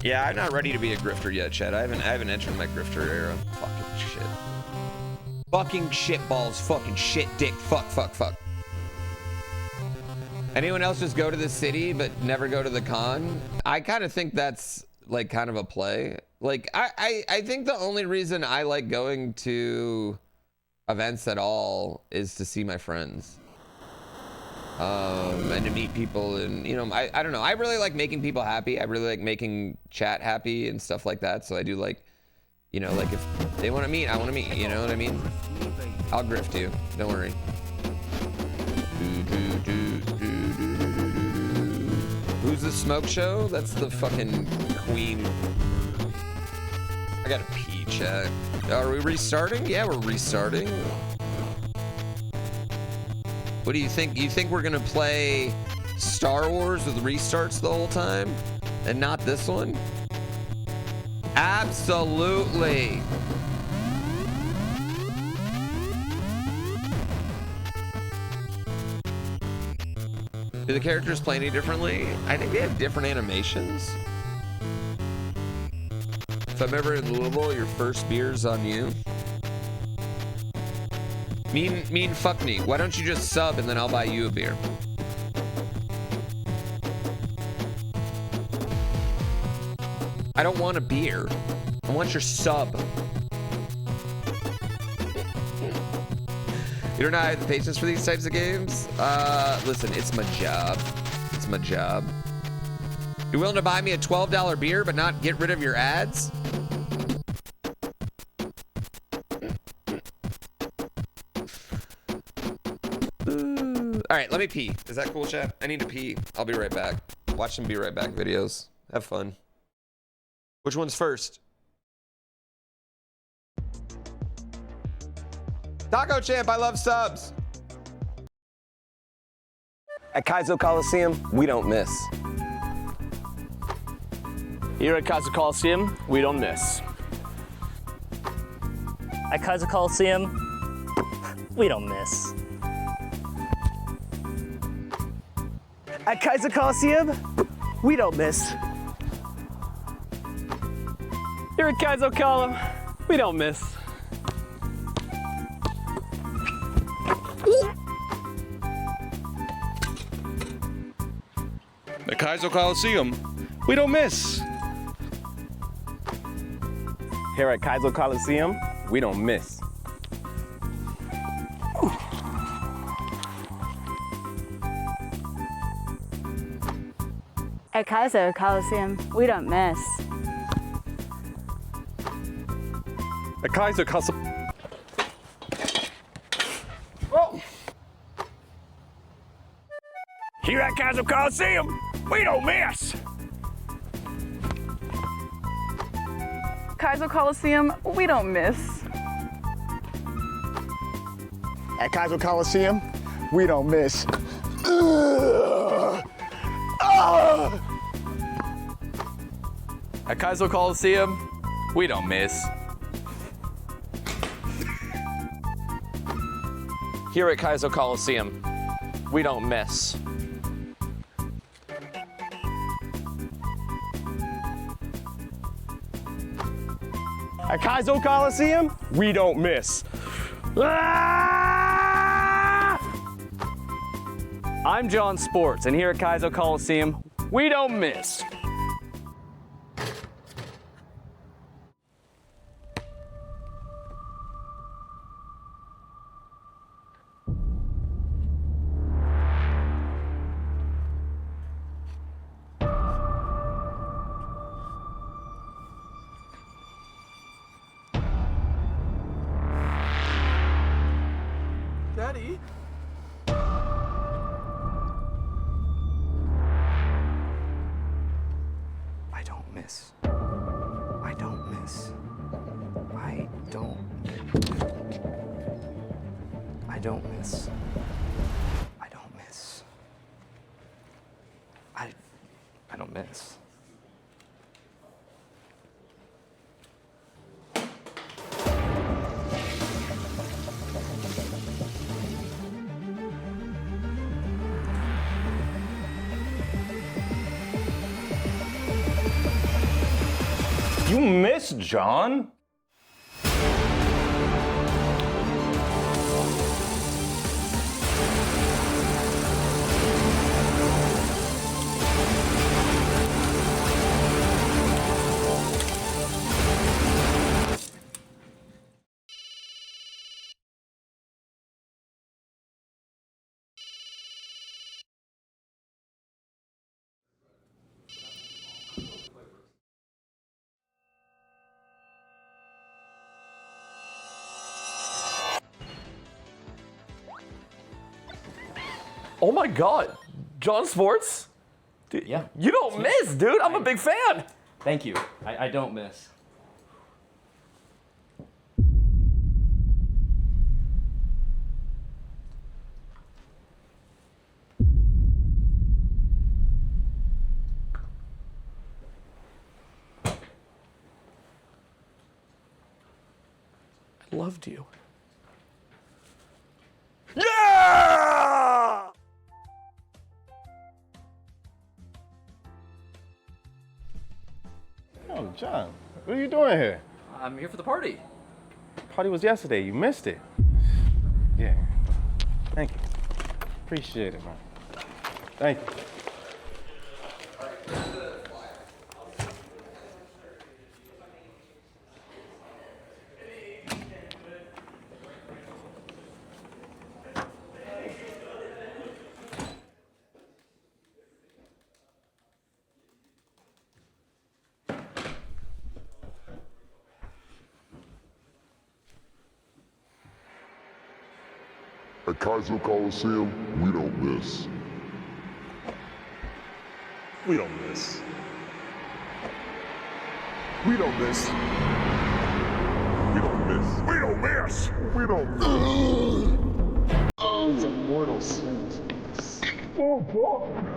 Yeah, I'm not ready to be a grifter yet, Chad. I haven't entered my grifter era. Fucking shit. Fucking shit balls. Fucking shit dick. Fuck. Anyone else just go to the city but never go to the con? I kind of think that's like kind of a play. Like I think the only reason I like going to events at all is to see my friends. And to meet people, and you know, I don't know, I really like making people happy. I really like making chat happy and stuff like that. So I do like, you know, like if they want to meet, I want to meet, you know what I mean? I'll grift you, don't worry. Who's the smoke show? That's the fucking queen. I gotta pee, chat. Are we restarting? Yeah, we're restarting. What do you think? You think we're gonna play Star Wars with restarts the whole time and not this one? Absolutely. Do the characters play any differently? I think they have different animations. If I'm ever in Louisville, your first beer's on you. Mean fuck me. Why don't you just sub and then I'll buy you a beer? I don't want a beer. I want your sub. You don't know I have the patience for these types of games? Listen, it's my job. It's my job. You willing to buy me a $12 beer but not get rid of your ads? All right, let me pee. Is that cool, chat? I need to pee. I'll be right back. Watch some Be Right Back videos. Have fun. Which one's first? Taco Champ, I love subs. At Kaiso Coliseum, we don't miss. Here at Kaiso Coliseum, we don't miss. At Kaiso Coliseum, we don't miss. At Kaiso Coliseum, we don't miss. Here at Kaiso Coliseum, we don't miss. At Kaiso Coliseum, we don't miss. Here at Kaiso Coliseum, we don't miss. At Kaiso Coliseum, we don't miss. At Kaiso Coliseum. Here at Kaiso Coliseum, we don't miss. Kaiso Coliseum, we don't miss. At Kaiso Coliseum, we don't miss. At Kaiso Coliseum, we don't miss. Here at Kaiso Coliseum, we don't miss. At Kaiso Coliseum, we don't miss. I'm John Sports, and here at Kaiso Coliseum, we don't miss. Daddy? I don't miss. I don't don't miss. I don't miss. I don't miss. You missed, John. Oh my God, John Sports? Dude, Yeah. You don't miss, dude. I'm a big fan. Thank you. I don't miss. I loved you. Yeah! Oh, John, what are you doing here? I'm here for the party. Party was yesterday. You missed it. Yeah. Thank you. Appreciate it, man. Thank you. At Kaiso Coliseum, we don't miss. We don't miss. We don't miss. We don't miss. We don't miss. We don't miss. It's a mortal sin. Oh, God.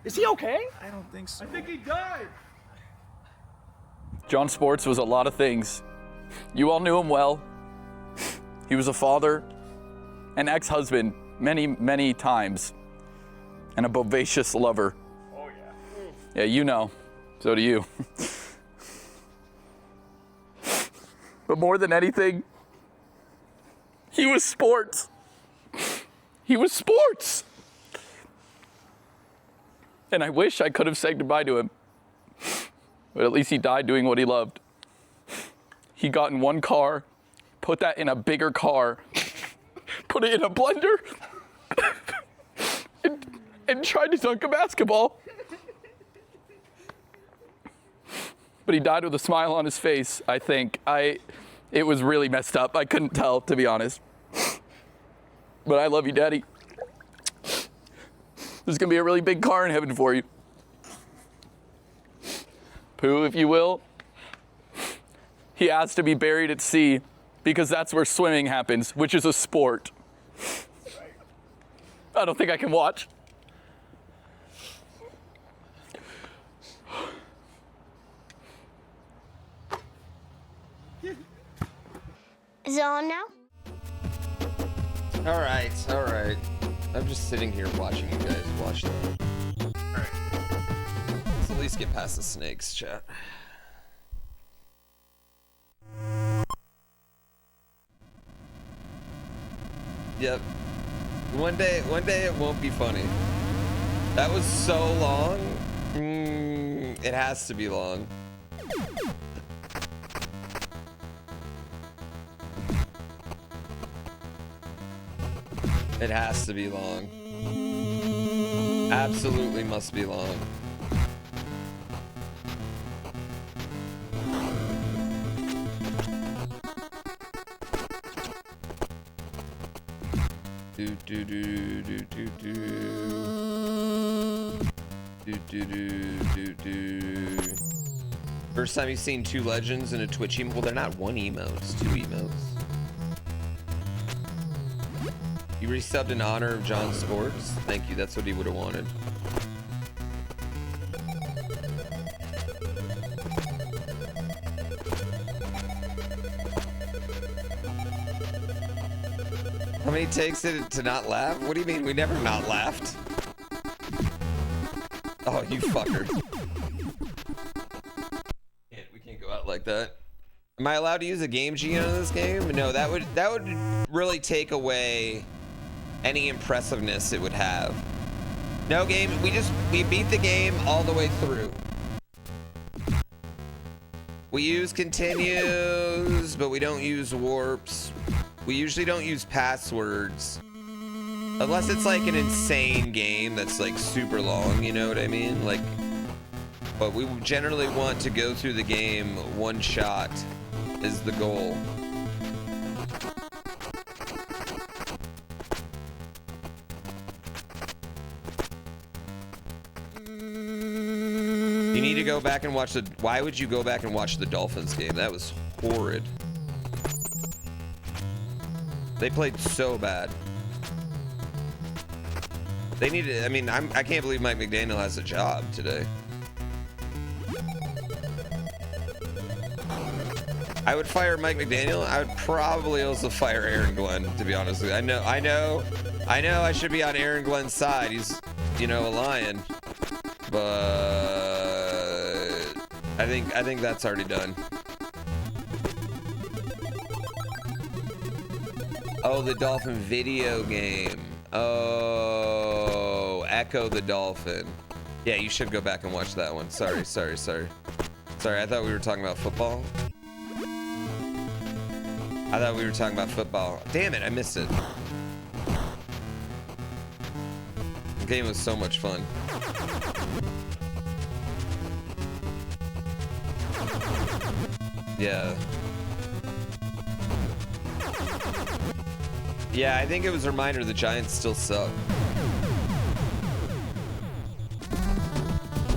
Is he okay? I don't think so. I think he died. John Sports was a lot of things. You all knew him well. He was a father, an ex-husband many, many times, and a bodacious lover. Oh, yeah. Yeah, you know. So do you. But more than anything, he was sports. He was sports. And I wish I could have said goodbye to him. But at least he died doing what he loved. He got in one car, put that in a bigger car, put it in a blender, and tried to dunk a basketball. But he died with a smile on his face, I think. It was really messed up. I couldn't tell, to be honest. But I love you, Daddy. There's gonna be a really big car in heaven for you. Pooh, if you will. He asked to be buried at sea because that's where swimming happens, which is a sport. I don't think I can watch. Is it on now? All right. I'm just sitting here watching you guys watch them. All right. Let's at least get past the snakes, chat. Yep. One day it won't be funny. That was so long. It has to be long. It has to be long. Absolutely must be long. Do do do do do do do do do do. First time you've seen 2 legends in a Twitch emote? Well, they're not 1 emote, it's 2 emotes. You resubbed in honor of John Sports. Thank you. That's what he would have wanted. How many takes did it to not laugh? What do you mean we never not laughed? Oh, you fucker. We can't go out like that. Am I allowed to use a game gene in this game? No, that would really take away any impressiveness it would have. No game, we beat the game all the way through. We use continues, but we don't use warps. We usually don't use passwords. Unless it's like an insane game that's like super long, you know what I mean? Like, but we generally want to go through the game one shot is the goal. You need to go back and watch the... Why would you go back and watch the Dolphins game? That was horrid. They played so bad. They needed... I mean, I can't believe Mike McDaniel has a job today. I would fire Mike McDaniel. I would probably also fire Aaron Glenn, to be honest with you. I know I should be on Aaron Glenn's side. He's, you know, a lion. But I think that's already done. Oh, the Dolphin video game. Oh, Echo the Dolphin. Yeah, you should go back and watch that one. Sorry. Sorry, I thought we were talking about football. Damn it, I missed it. The game was so much fun. Yeah. Yeah, I think it was a reminder the Giants still suck.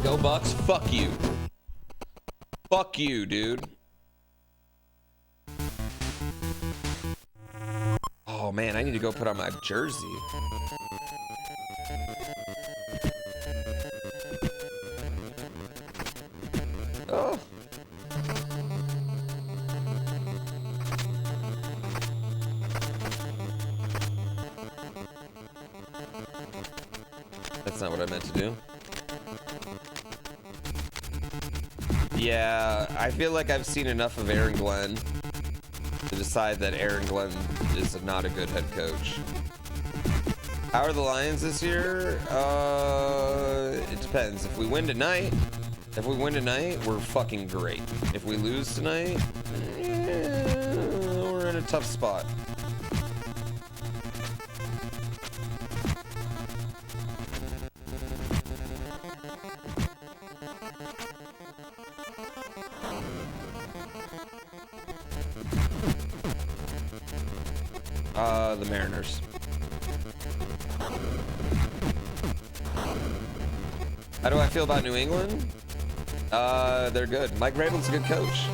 Go Bucks, fuck you. Fuck you, dude. Oh man, I need to go put on my jersey. Oh. That's not what I meant to do. Yeah, I feel like I've seen enough of Aaron Glenn to decide that Aaron Glenn is not a good head coach. How are the Lions this year? It depends. If we win tonight, we're fucking great. If we lose tonight, we're in a tough spot. The Mariners. How do I feel about New England? They're good. Mike Vrabel's a good coach.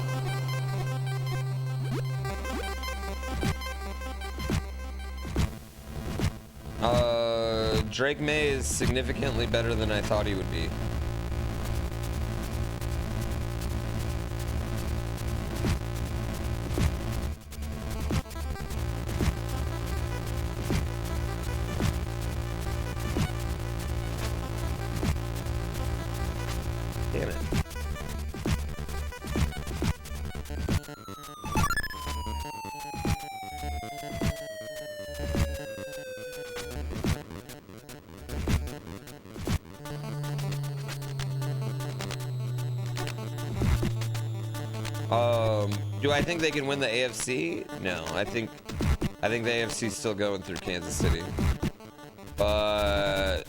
Drake May is significantly better than I thought he would be. Damn it. Do I think they can win the AFC? No, I think the AFC's still going through Kansas City. But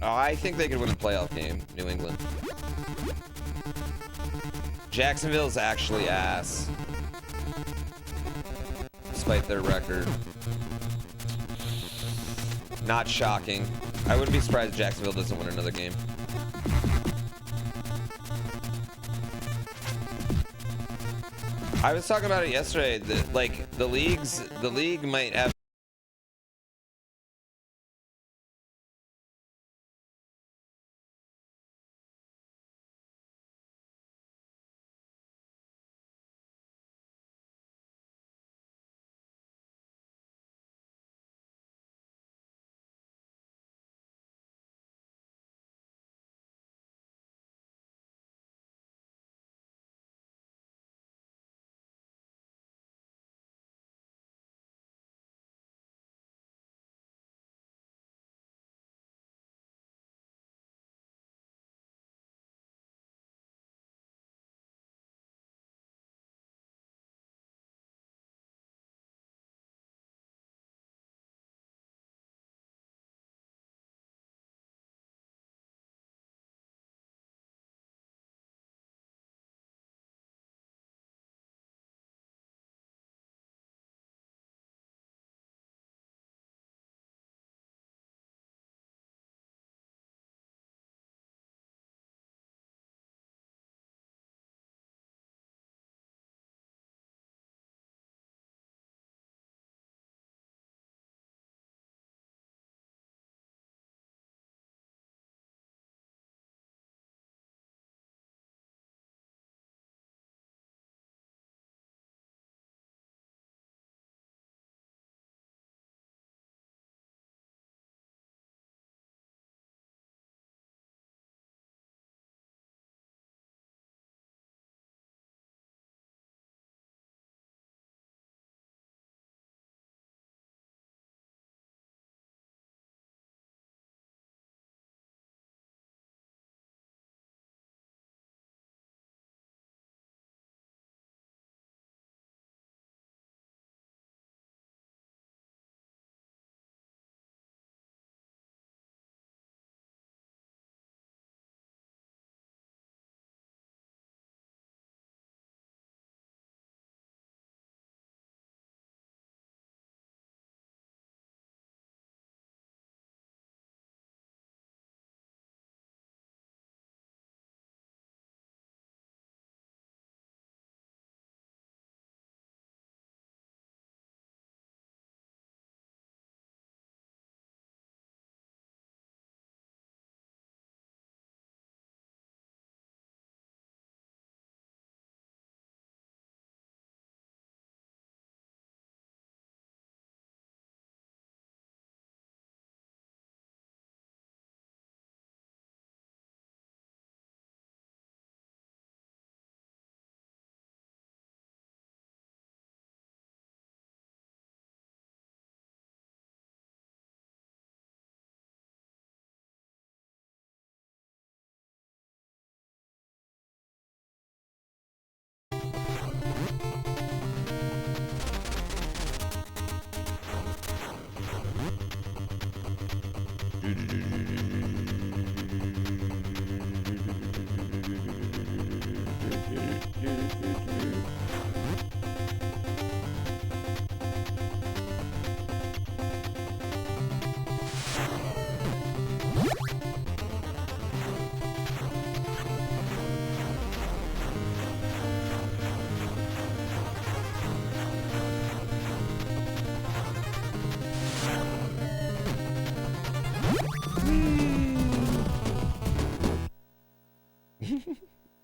I think they could win a playoff game, New England. Jacksonville's actually ass, despite their record. Not shocking. I wouldn't be surprised if Jacksonville doesn't win another game. I was talking about it yesterday. That, like, the league might have.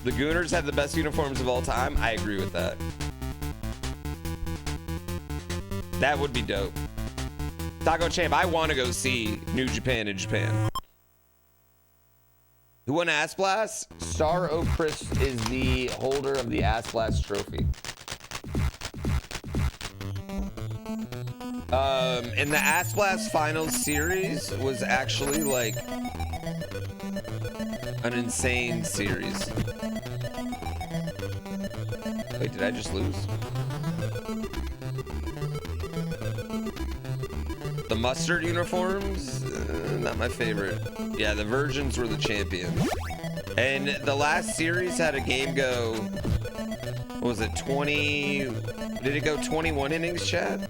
The Gooners have the best uniforms of all time. I agree with that. That would be dope. Taco Champ, I want to go see New Japan in Japan. Who won Ass Blast? Star Oak Chris is the holder of the Ass Blast trophy. And the Ass Blast Finals series was actually like an insane series. Wait, did I just lose? The mustard uniforms? Not my favorite. Yeah, the virgins were the champions. And the last series had a game go, what was it, 20? Did it go 21 innings, chat?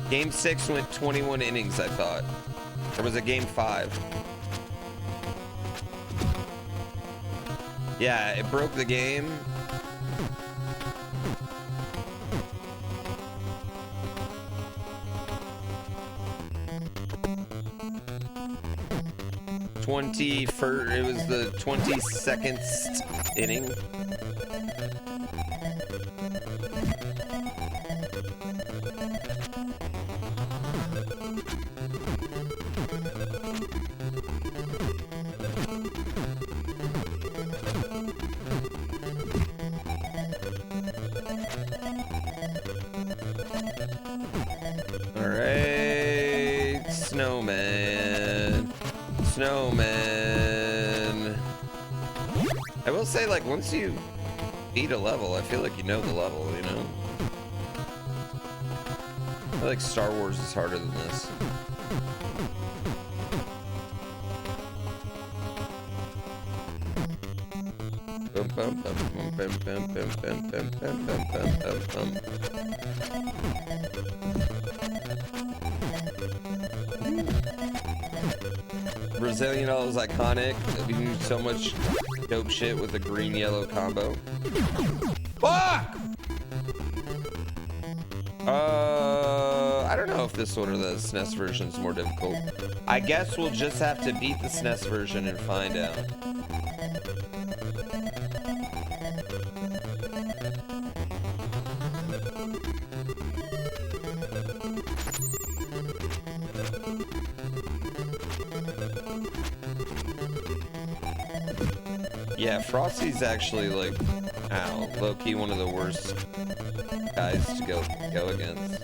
Game 6 went 21 innings, I thought. Or was it game 5? Yeah, it broke the game. It was the 22nd inning. All right, snowman. Snowman. I will say, like, once you beat a level, I feel like you know the level, you know? I feel like Star Wars is harder than this. Bum, bum, bum, bum, bum, bum, bum, bum, bum, bum, bum, bum. Brazilian doll is iconic. We do so much dope shit with the green-yellow combo. Fuck! I don't know if this one or the SNES version is more difficult. I guess we'll just have to beat the SNES version and find out. Yeah, Frosty's actually, like, ow, low-key one of the worst guys to go against.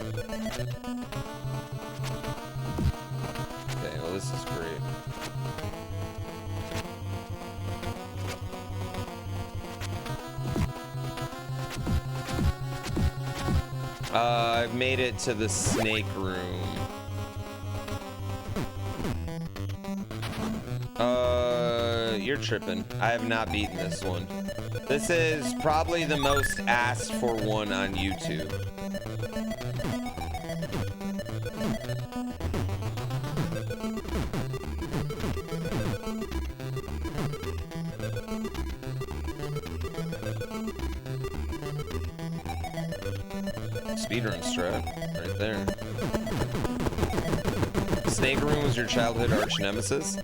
Okay, well, this is great. I've made it to the snake room. You're tripping. I have not beaten this one. This is probably the most asked for one on YouTube. Speedrun strat, right there. Snake room was your childhood arch nemesis?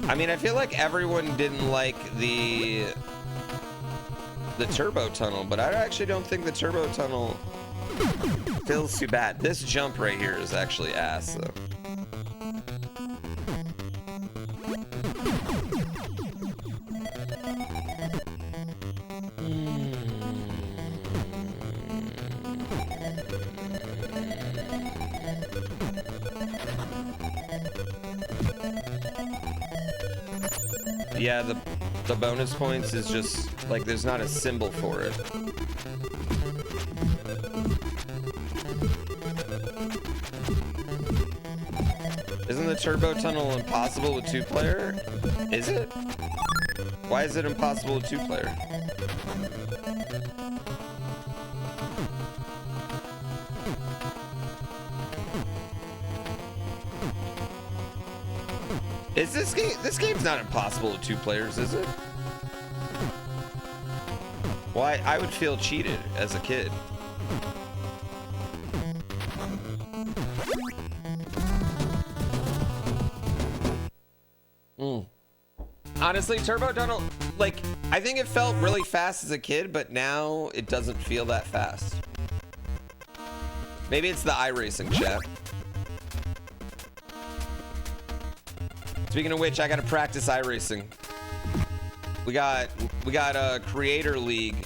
I mean, I feel like everyone didn't like the turbo tunnel, but I actually don't think the turbo tunnel feels too bad. This jump right here is actually ass, though. Yeah, the bonus points is just, like, there's not a symbol for it. Isn't the turbo tunnel impossible with 2-player? Is it? Why is it impossible with 2-player? Is this game's not impossible with 2 players, is it? Why, I would feel cheated as a kid. Honestly, Turbo Tunnel, like, I think it felt really fast as a kid, but now it doesn't feel that fast. Maybe it's the iRacing, chat. Speaking of which, I gotta practice iRacing. We got a Creator League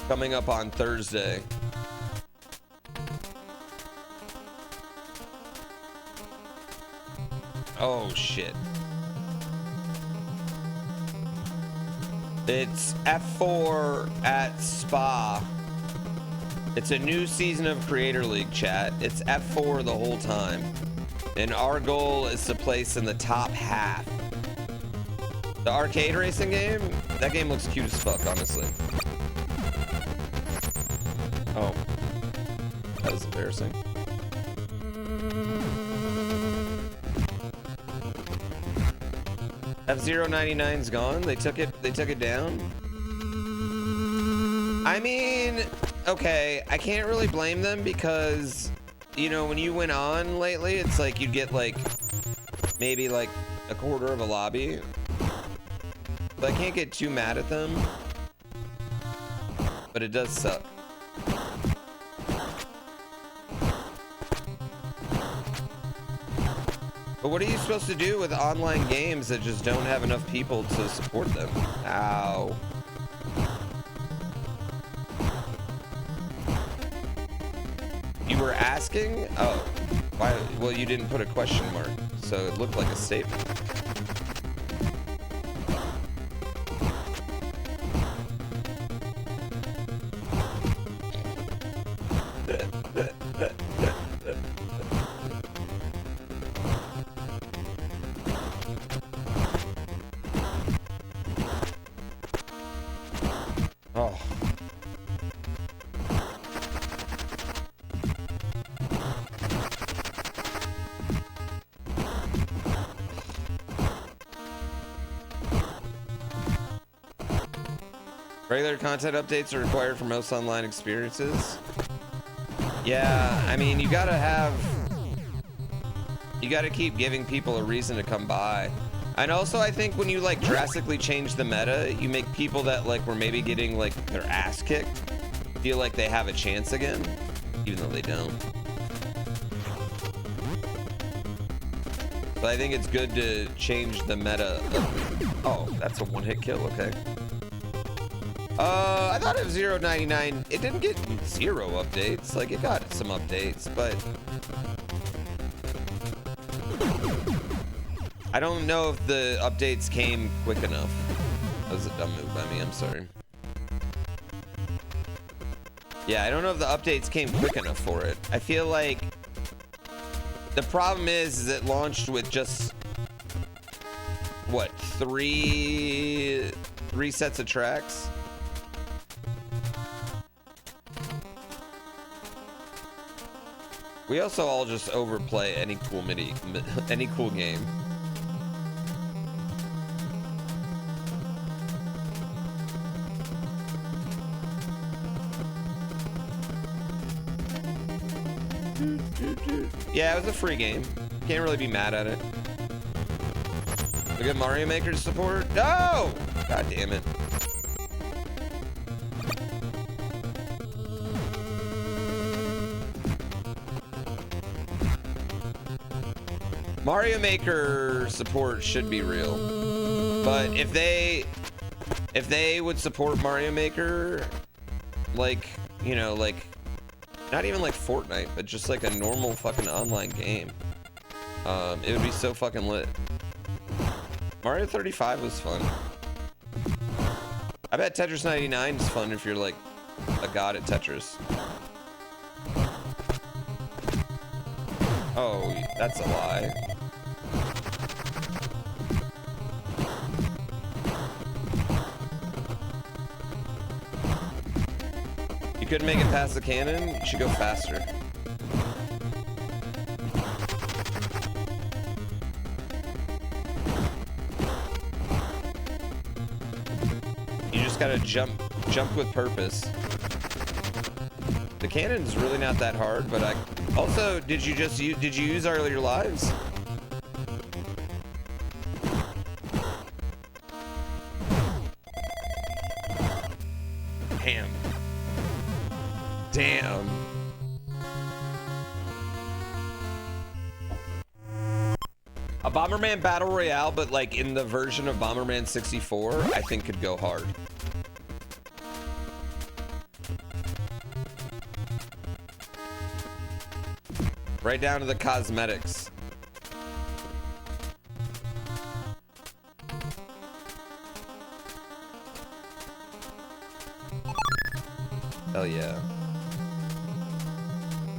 coming up on Thursday. Oh shit. It's F4 at Spa. It's a new season of Creator League, chat. It's F4 the whole time. And our goal is to place in the top half. The arcade racing game? That game looks cute as fuck, honestly. Oh. That was embarrassing. F099's gone. They took it down. I mean, okay, I can't really blame them because, you know, when you went on lately, it's like you'd get like maybe like a quarter of a lobby. But I can't get too mad at them. But it does suck. But what are you supposed to do with online games that just don't have enough people to support them? Ow. You were asking? Oh, why? Well, you didn't put a question mark, so it looked like a statement. Oh. Regular content updates are required for most online experiences. Yeah, I mean, you gotta keep giving people a reason to come by. And also, I think when you like drastically change the meta, you make people that like were maybe getting like their ass kicked feel like they have a chance again, even though they don't. But I think it's good to change the meta. Oh, that's a one-hit kill, okay. I thought of 099, it didn't get 0 updates. Like, it got some updates, but I don't know if the updates came quick enough. That was a dumb move by me, I'm sorry. Yeah, I don't know if the updates came quick enough for it. I feel like the problem is it launched with just, what, three sets of tracks? We also all just overplay any cool any cool game. Yeah, it was a free game. Can't really be mad at it. Look at Mario Maker's support. No! God damn it. Mario Maker support should be real, but if they would support Mario Maker, like, you know, like, not even like Fortnite, but just like a normal fucking online game, it would be so fucking lit. Mario 35 was fun. I bet Tetris 99 is fun if you're like a god at Tetris. Oh, that's a lie. You couldn't make it past the cannon? You should go faster. You just gotta jump with purpose. The cannon's really not that hard, but I also did you use all your lives? Damn. Damn. A Bomberman Battle Royale, but like in the version of Bomberman 64, I think could go hard. Right down to the cosmetics. Hell yeah.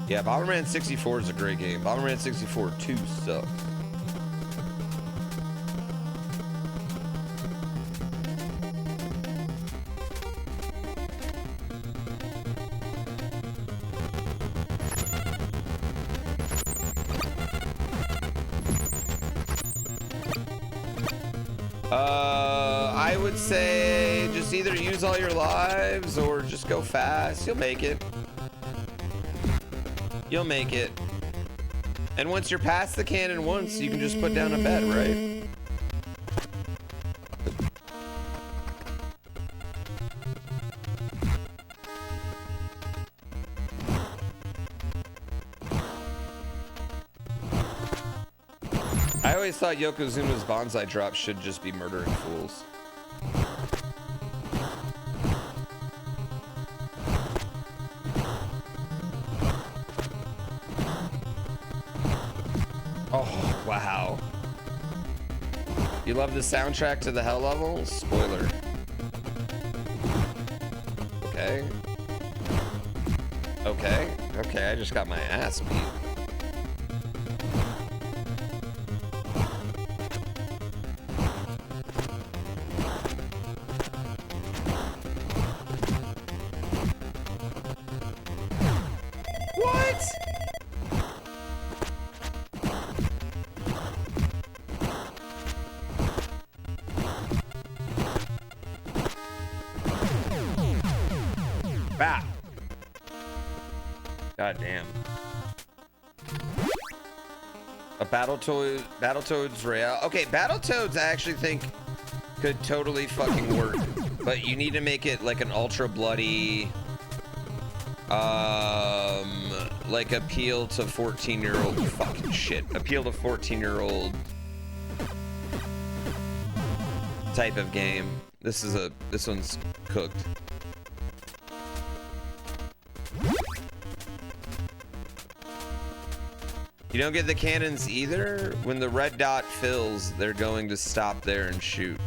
Yeah, Bomberman 64 is a great game. Bomberman 64 2 sucks. I would say just either use all your lives or just go fast. You'll make it. You'll make it. And once you're past the cannon once, you can just put down a bet, right? I always thought Yokozuna's bonsai drop should just be murdering fools. Oh, wow. You love the soundtrack to the Hell level? Spoiler. Okay. Okay. Okay, I just got my ass beat. God damn. A Battletoads Royale. Okay, Battletoads I actually think could totally fucking work. But you need to make it like an ultra bloody like appeal to 14-year-old fucking shit. Appeal to 14-year-old type of game. This one's cooked. You don't get the cannons either. When the red dot fills, they're going to stop there and shoot.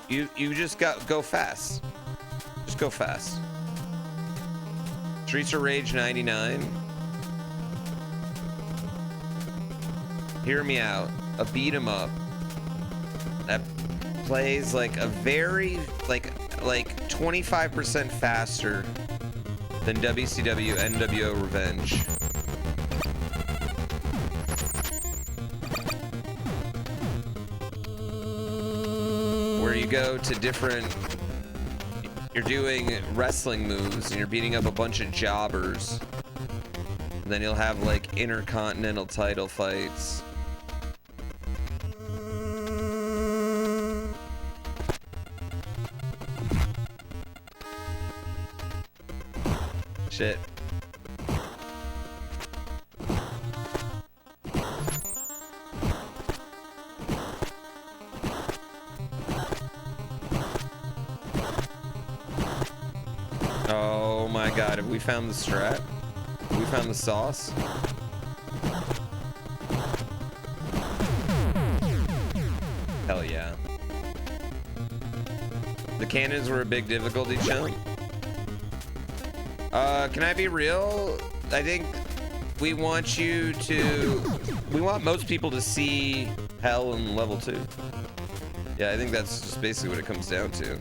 You just go fast. Just go fast. Streets of Rage 99. Hear me out. A beat 'em up that plays like a very like 25% faster than WCW NWO Revenge. Where you go to different, you're doing wrestling moves and you're beating up a bunch of jobbers. And then you'll have like intercontinental title fights. Shit. Oh my god, have we found the strat? Have we found the sauce? Hell yeah. The cannons were a big difficulty challenge. Can I be real? I think we want most people to see Hell in level 2. Yeah, I think that's just basically what it comes down to.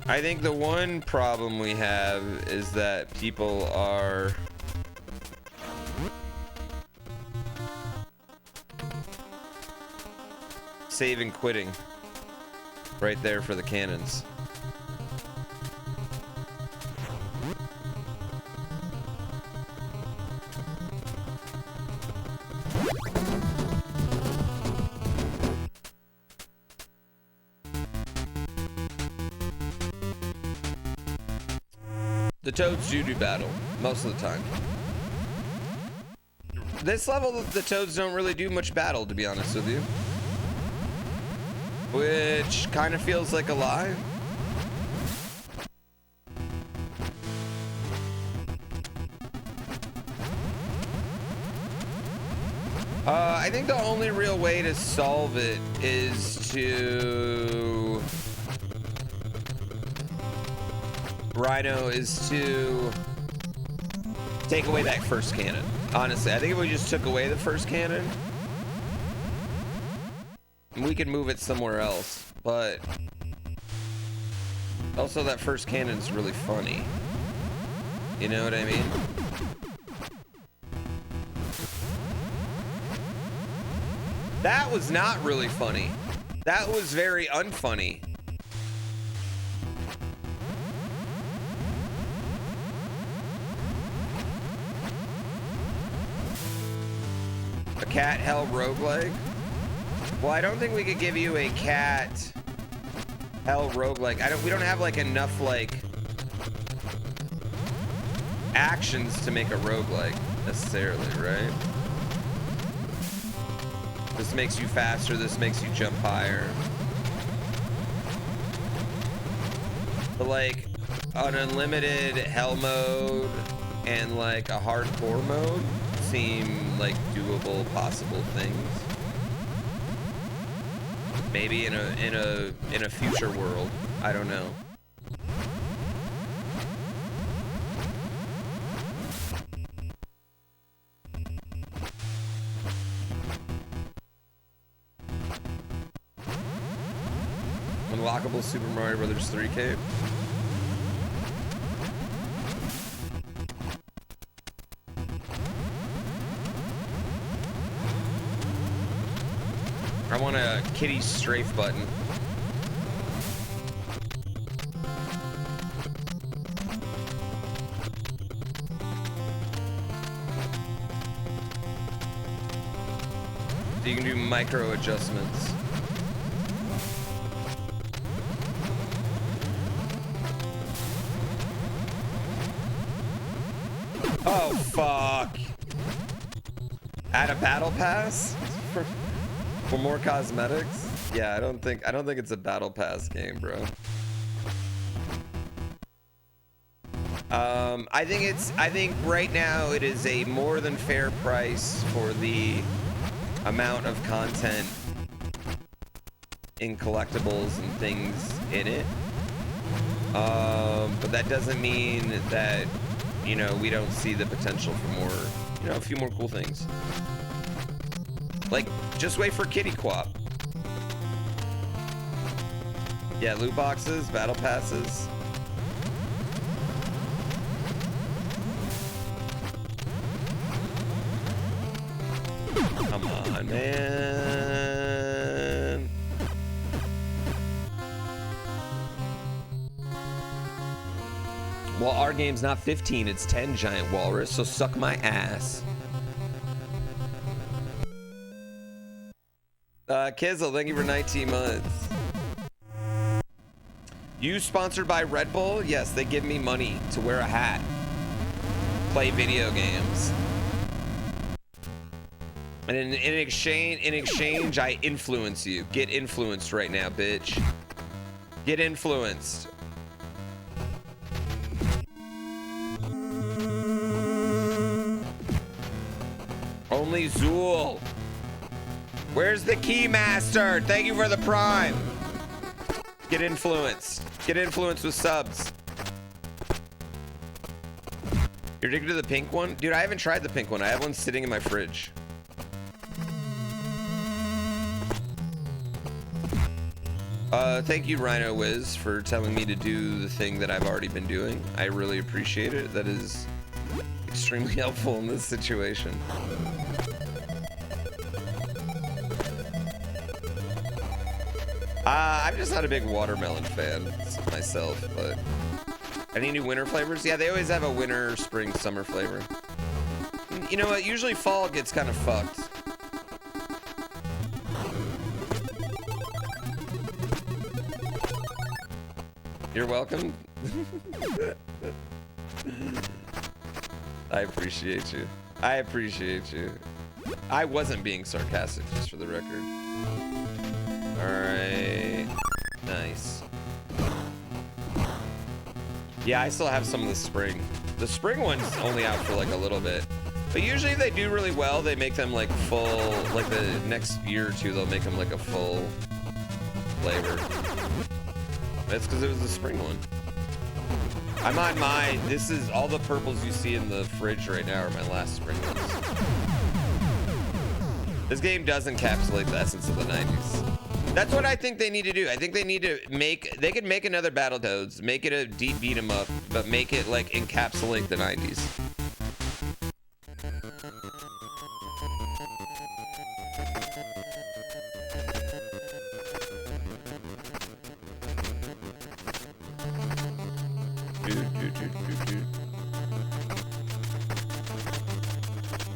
I think the one problem we have is that people are save and quitting right there for the cannons. The Toads do battle most of the time. This level, the Toads don't really do much battle, to be honest with you. Which kind of feels like a lie. I think the only real way to solve it is to Rhino is to take away that first cannon. Honestly, I think if we just took away the first cannon, we could move it somewhere else. But also that first cannon's really funny. You know what I mean? That was not really funny. That was very unfunny. A cat hell roguelike? Well, I don't think we could give you a cat hell roguelike. We don't have like enough like actions to make a roguelike necessarily, right? This makes you faster, this makes you jump higher. But like an unlimited hell mode and like a hardcore mode seem like doable, possible things. Maybe in a future world. I don't know. Unlockable Super Mario Brothers 3 cape. I want a kitty strafe button. So you can do micro adjustments. Oh fuck. Add a battle pass for more cosmetics? Yeah, I don't think it's a battle pass game, bro. I think right now it is a more than fair price for the amount of content in collectibles and things in it. But that doesn't mean that, you know, we don't see the potential for more, you know, a few more cool things. Like, just wait for Kitty Quap. Yeah, loot boxes, battle passes. Come on, man. Well, our game's not 15, it's 10, Giant Walrus, so suck my ass. Kizzle, thank you for 19 months. You sponsored by Red Bull? Yes, they give me money to wear a hat. Play video games. And in exchange, I influence you. Get influenced right now, bitch. Get influenced. Only Zool. Where's the Keymaster? Thank you for the prime. Get influenced. Get influenced with subs. You're addicted to the pink one? Dude, I haven't tried the pink one. I have one sitting in my fridge. Thank you, Rhino Wiz, for telling me to do the thing that I've already been doing. I really appreciate it. That is extremely helpful in this situation. I'm just not a big watermelon fan myself, but any new winter flavors? Yeah, they always have a winter, spring, summer flavor. You know what? Usually fall gets kind of fucked. You're welcome. I appreciate you. I appreciate you. I wasn't being sarcastic, just for the record. Alright. Nice. Yeah, I still have some of the spring. The spring one's only out for like a little bit. But usually if they do really well, they make them like full, like the next year or two, they'll make them like a full flavor. That's because it was the spring one. I'm on my, this is all the purples you see in the fridge right now are my last spring ones. This game does encapsulate the essence of the 90s. That's what I think they need to do. I think they need to make, they could make another Battletoads, make it a deep beat 'em up, but make it like encapsulate the 90s.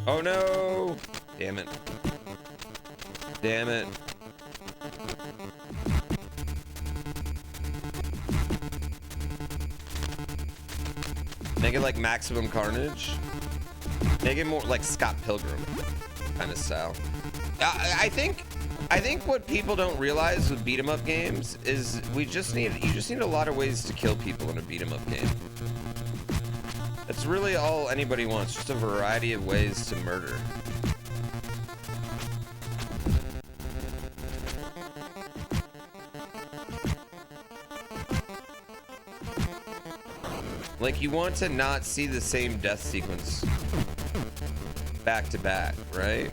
Oh no! Damn it. Damn it. Make it like Maximum Carnage. Make it more like Scott Pilgrim kind of style. I think what people don't realize with beat 'em up games is you just need a lot of ways to kill people in a beat 'em up game. That's really all anybody wants, just a variety of ways to murder. Like, you want to not see the same death sequence back to back, right?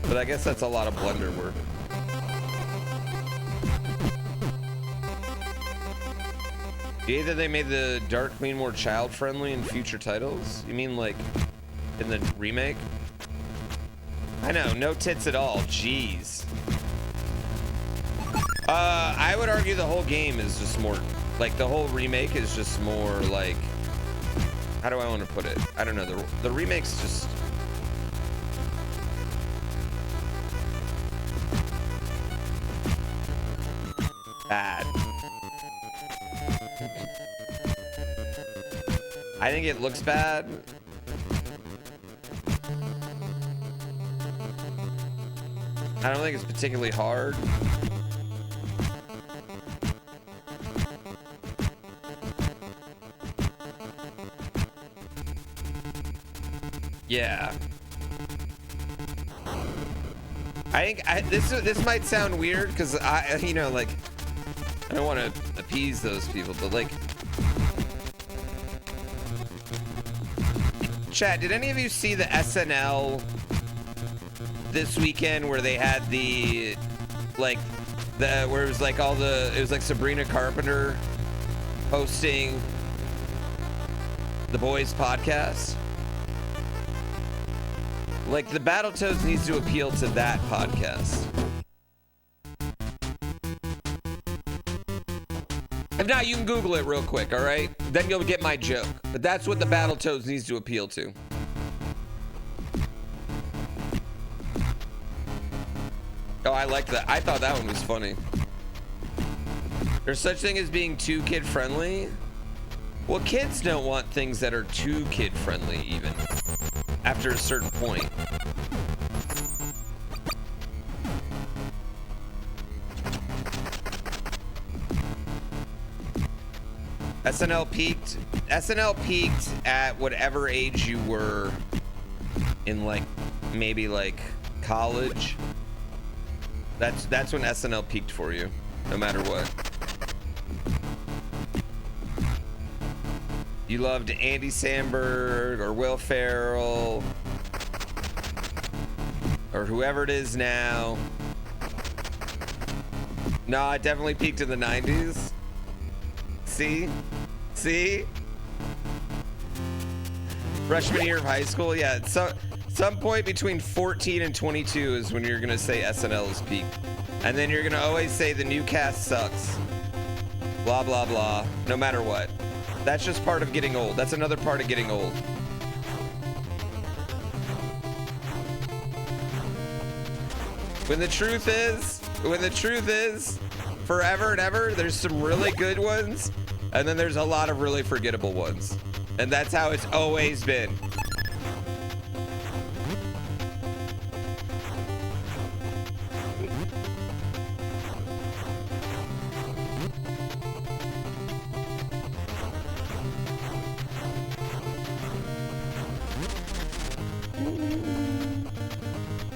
But I guess that's a lot of blender work. Either they made the Dark Queen more child-friendly in future titles? You mean like in the remake? I know, no tits at all, jeez. I would argue the whole game is just more, like the whole remake is just more like, how do I want to put it? I don't know, the remake's just, bad. I think it looks bad. I don't think it's particularly hard. Yeah. I think this might sound weird because you know, like, I don't want to appease those people, but like, chat, did any of you see the SNL this weekend where they had the, like, where it was like it was like Sabrina Carpenter hosting the Boys podcast? Like, the Battletoads needs to appeal to that podcast. If not, you can Google it real quick, all right? Then you'll get my joke. But that's what the Battletoads needs to appeal to. Oh, I like that. I thought that one was funny. There's such thing as being too kid-friendly. Well, kids don't want things that are too kid-friendly, even. After a certain point. SNL peaked at whatever age you were in, like, maybe like college. That's when SNL peaked for you, no matter what. You loved Andy Samberg or Will Ferrell or whoever it is now. No, it definitely peaked in the 90s. See? Freshman year of high school, yeah. Some point between 14 and 22 is when you're gonna say SNL is peak. And then you're gonna always say the new cast sucks. Blah, blah, blah. No matter what. That's just part of getting old. That's another part of getting old. When the truth is, forever and ever, there's some really good ones, and then there's a lot of really forgettable ones. And that's how it's always been.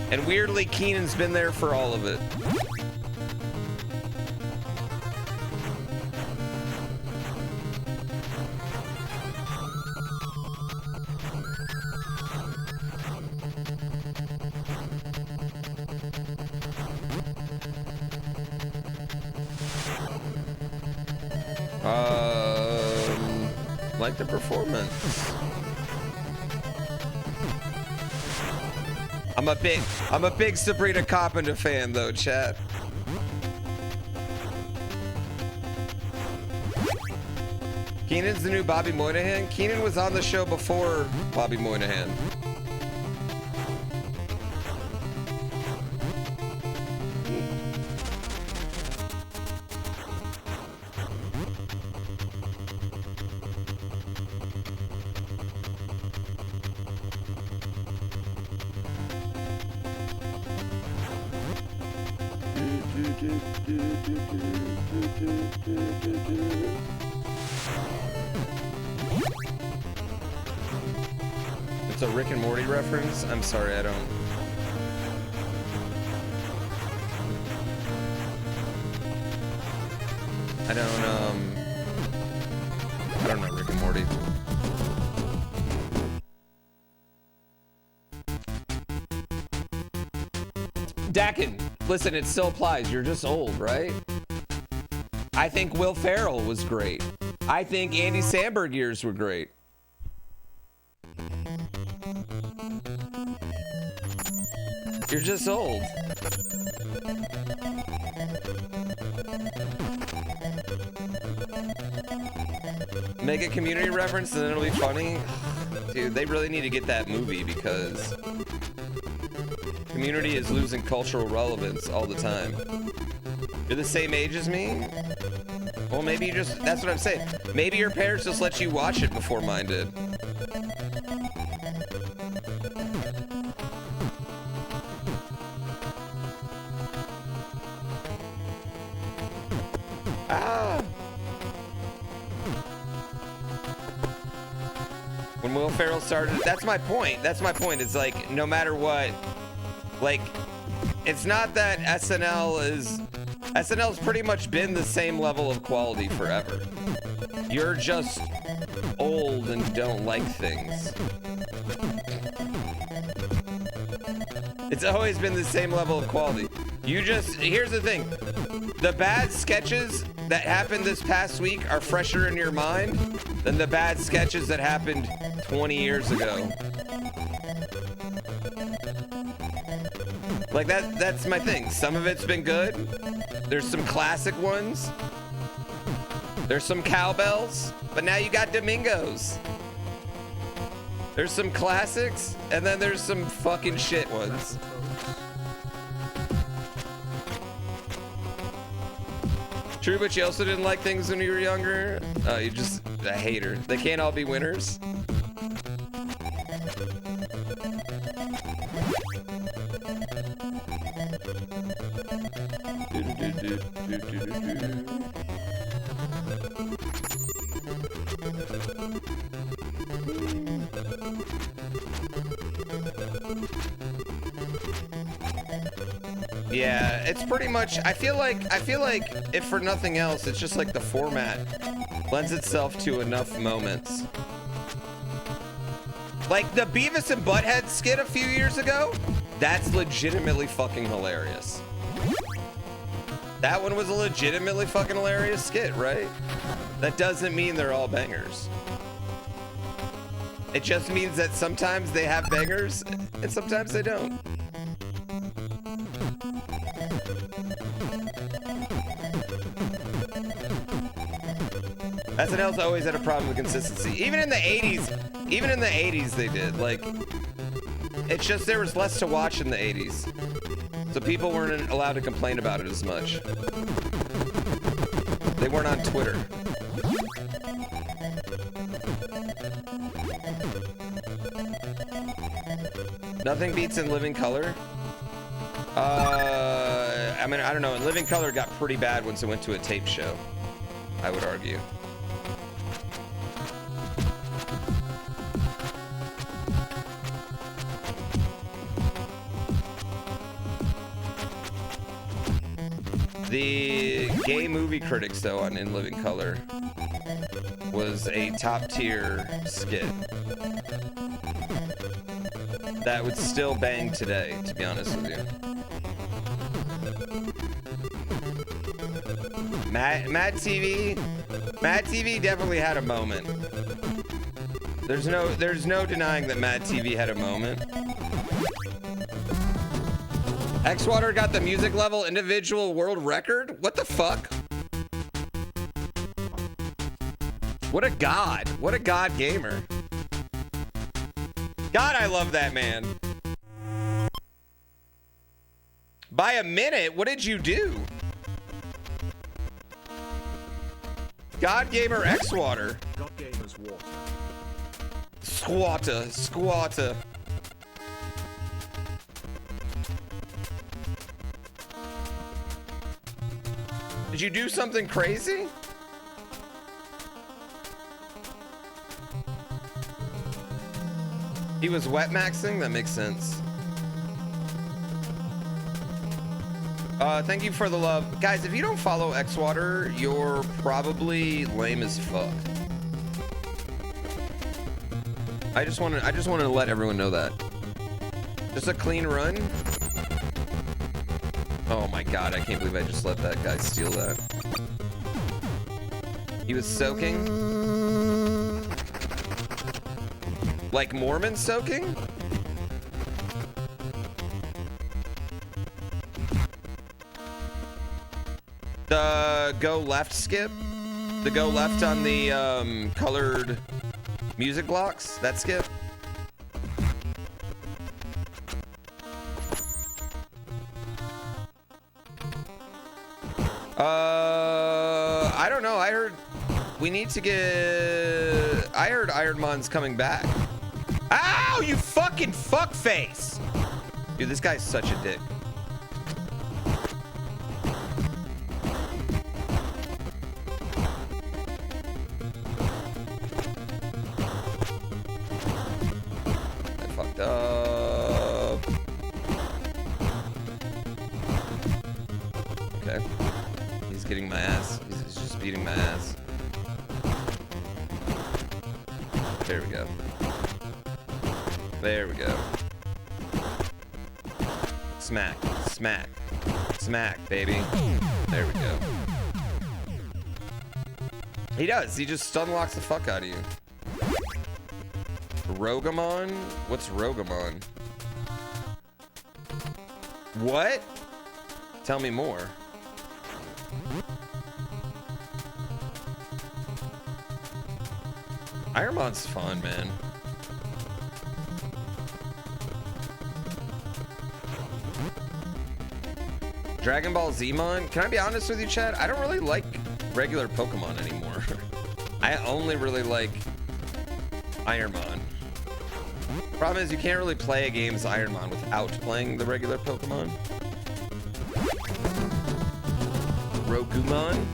And weirdly, Keenan's been there for all of it. Like the performance. I'm a big Sabrina Carpenter fan though, chat. Keenan's the new Bobby Moynihan. Keenan was on the show before Bobby Moynihan. It's a Rick and Morty reference? I'm sorry, I don't know Rick and Morty. Dakin, listen, it still applies. You're just old, right? I think Will Ferrell was great. I think Andy Samberg years were great. You're just old. Make a community reference and then it'll be funny. Dude, they really need to get that movie because Community is losing cultural relevance all the time. You're the same age as me? Well, maybe you just, that's what I'm saying. Maybe your parents just let you watch it before mine did. When Will Ferrell started, that's my point. That's my point. It's like, no matter what, like, it's not that SNL's pretty much been the same level of quality forever. You're just old and don't like things. It's always been the same level of quality. You just, here's the thing. The bad sketches that happened this past week are fresher in your mind than the bad sketches that happened 20 years ago. Like that's my thing. Some of it's been good. There's some classic ones. There's some cowbells, but now you got Domingos. There's some classics, and then there's some fucking shit ones. True, but you also didn't like things when you were younger? You're just a hater. They can't all be winners. Yeah, it's pretty much, I feel like if for nothing else, it's just like the format lends itself to enough moments. Like the Beavis and Butthead skit a few years ago, that's legitimately fucking hilarious. That one was a legitimately fucking hilarious skit, right? That doesn't mean they're all bangers. It just means that sometimes they have bangers and sometimes they don't. SNL's always had a problem with consistency. Even in the 80s they did. Like, it's just there was less to watch in the 80s. So people weren't allowed to complain about it as much. They weren't on Twitter. Nothing beats In Living Color. I mean, I don't know. In Living Color got pretty bad once it went to a tape show, I would argue. The gay movie critics, though, on In Living Color was a top tier skit that would still bang today, to be honest with you. Mad TV definitely had a moment. There's no denying that Mad TV had a moment. Xwater got the music level individual world record? What the fuck? What a god. What a god gamer. God, I love that man. By a minute, what did you do? God Gamer Xwater. God Gamer's water. Squatter. Did you do something crazy? He was wet maxing? That makes sense. Thank you for the love. Guys, if you don't follow Xwater, you're probably lame as fuck. I just wanted to let everyone know that. Just a clean run. Oh my god, I can't believe I just let that guy steal that. He was soaking. Like Mormon soaking? The go left skip? The go left on the colored music blocks? That skip? I don't know. I heard we need to get... I heard Ironmon's coming back. Ow, you fucking fuckface! Dude, this guy's such a dick. I fucked up. Okay. He's getting my ass. He's just beating my ass. There we go. There we go. Smack, smack, smack, baby. There we go. He does. He just stun locks the fuck out of you. Rogamon? What's Rogamon? What? Tell me more. Ironmon's fun, man. Dragon Ball Z-mon? Can I be honest with you, Chad? I don't really like regular Pokemon anymore. I only really like Ironmon. Problem is, you can't really play a game as Ironmon without playing the regular Pokemon. Rogumon?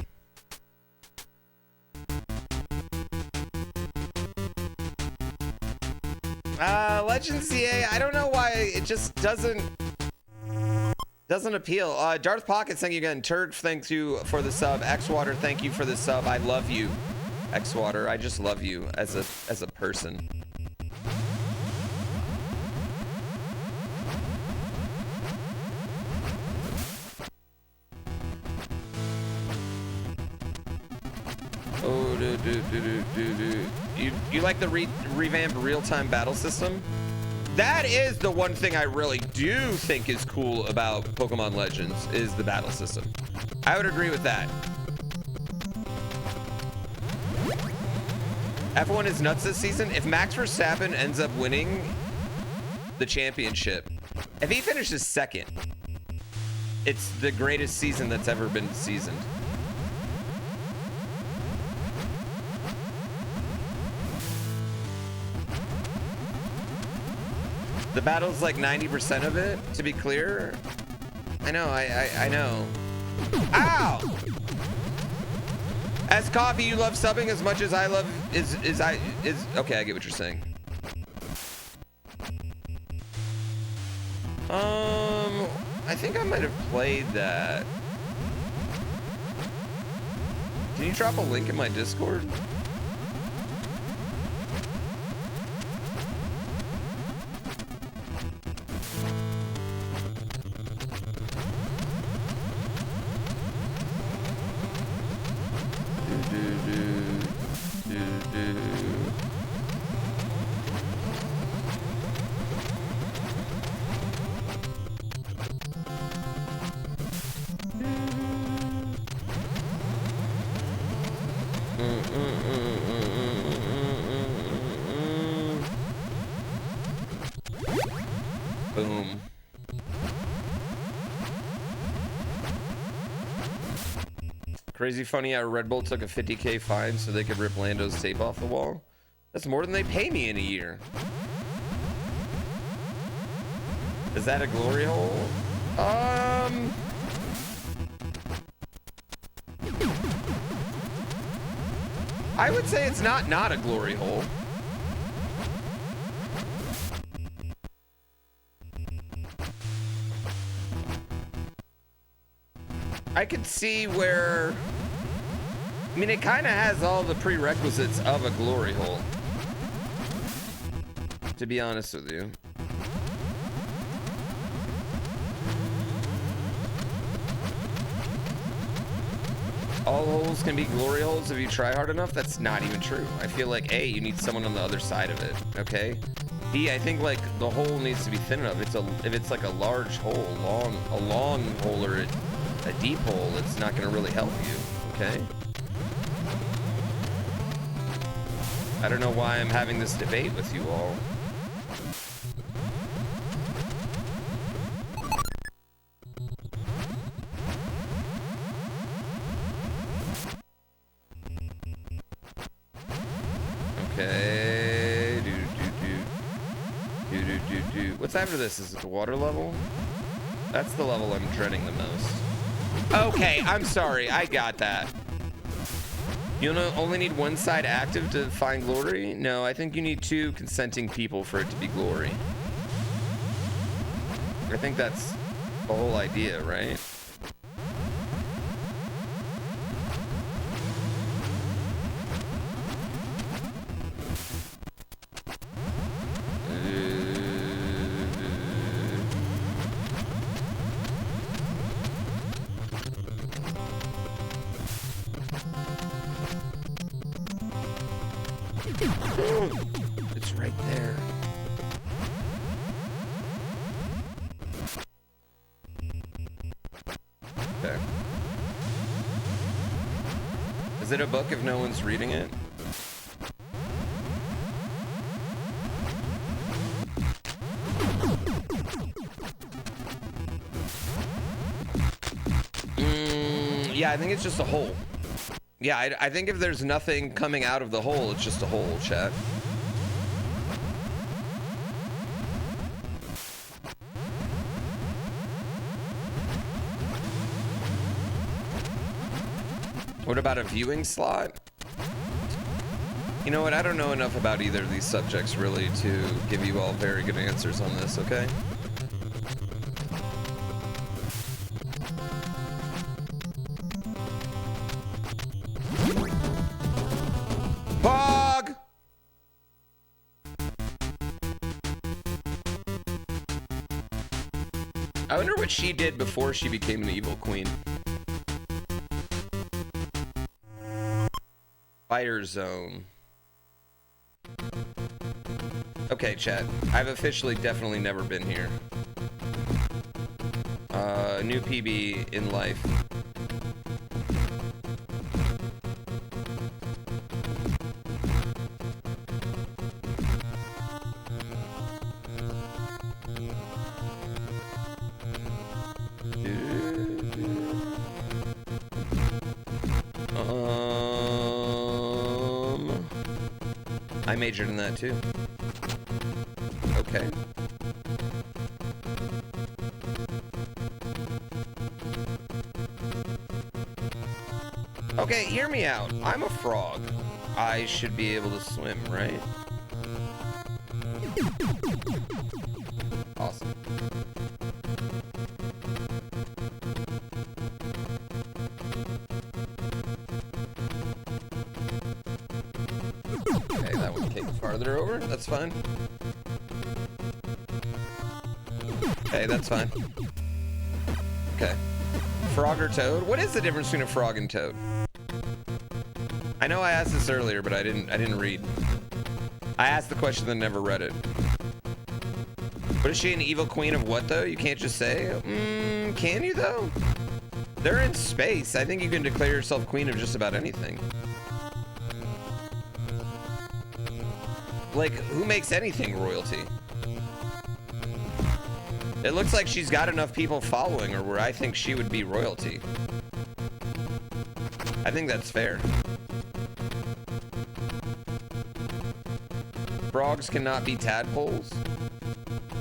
Legends CA, I don't know why it just doesn't appeal. Darth Pockets, thank you again. Turd, thanks you for the sub. Xwater, thank you for the sub. I love you, Xwater. I just love you as a person. Oh, You like the revamped real-time battle system? That is the one thing I really do think is cool about Pokemon Legends, is the battle system. I would agree with that. F1 is nuts this season. If Max Verstappen ends up winning the championship, if he finishes second, it's the greatest season that's ever been seasoned. The battle's like 90% of it, to be clear. I know, I know. Ow! As Coffee, you love subbing as much as I love okay, I get what you're saying. I think I might have played that. Can you drop a link in my Discord? Boom. Crazy funny how Red Bull took a 50K fine so they could rip Lando's tape off the wall. That's more than they pay me in a year. Is that a glory hole? I would say it's not a glory hole. I could see where, I mean, it kind of has all the prerequisites of a glory hole, to be honest with you. All holes can be glory holes if you try hard enough. That's not even true. I feel like A, you need someone on the other side of it, okay? B, I think like the hole needs to be thin enough. If it's like a large hole, a long hole or a deep hole, it's not going to really help you, okay? I don't know why I'm having this debate with you all. Okay. What's after this? Is it the water level? That's the level I'm dreading the most. Okay, I'm sorry. I got that. You only need one side active to find glory? No, I think you need 2 consenting people for it to be glory. I think that's the whole idea, right? It's right there. Okay. Is it a book if no one's reading it? Yeah, I think it's just a hole. Yeah, I think if there's nothing coming out of the hole, it's just a hole, chat. What about a viewing slot? You know what? I don't know enough about either of these subjects really to give you all very good answers on this, okay? Bog! I wonder what she did before she became an evil queen. Fire zone. Okay, chat. I've officially definitely never been here. New PB in life. I majored in that too. Okay. Okay, hear me out. I'm a frog. I should be able to swim, right? Awesome. farther over. That's fine. Okay, that's fine. Okay. Frog or toad? What is the difference between a frog and toad? I know I asked this earlier, but I didn't read. I asked the question and never read it. But is she an evil queen of what though? You can't just say. Can you though? They're in space. I think you can declare yourself queen of just about anything. Like, who makes anything royalty? It looks like she's got enough people following her where I think she would be royalty. I think that's fair. Frogs cannot be tadpoles?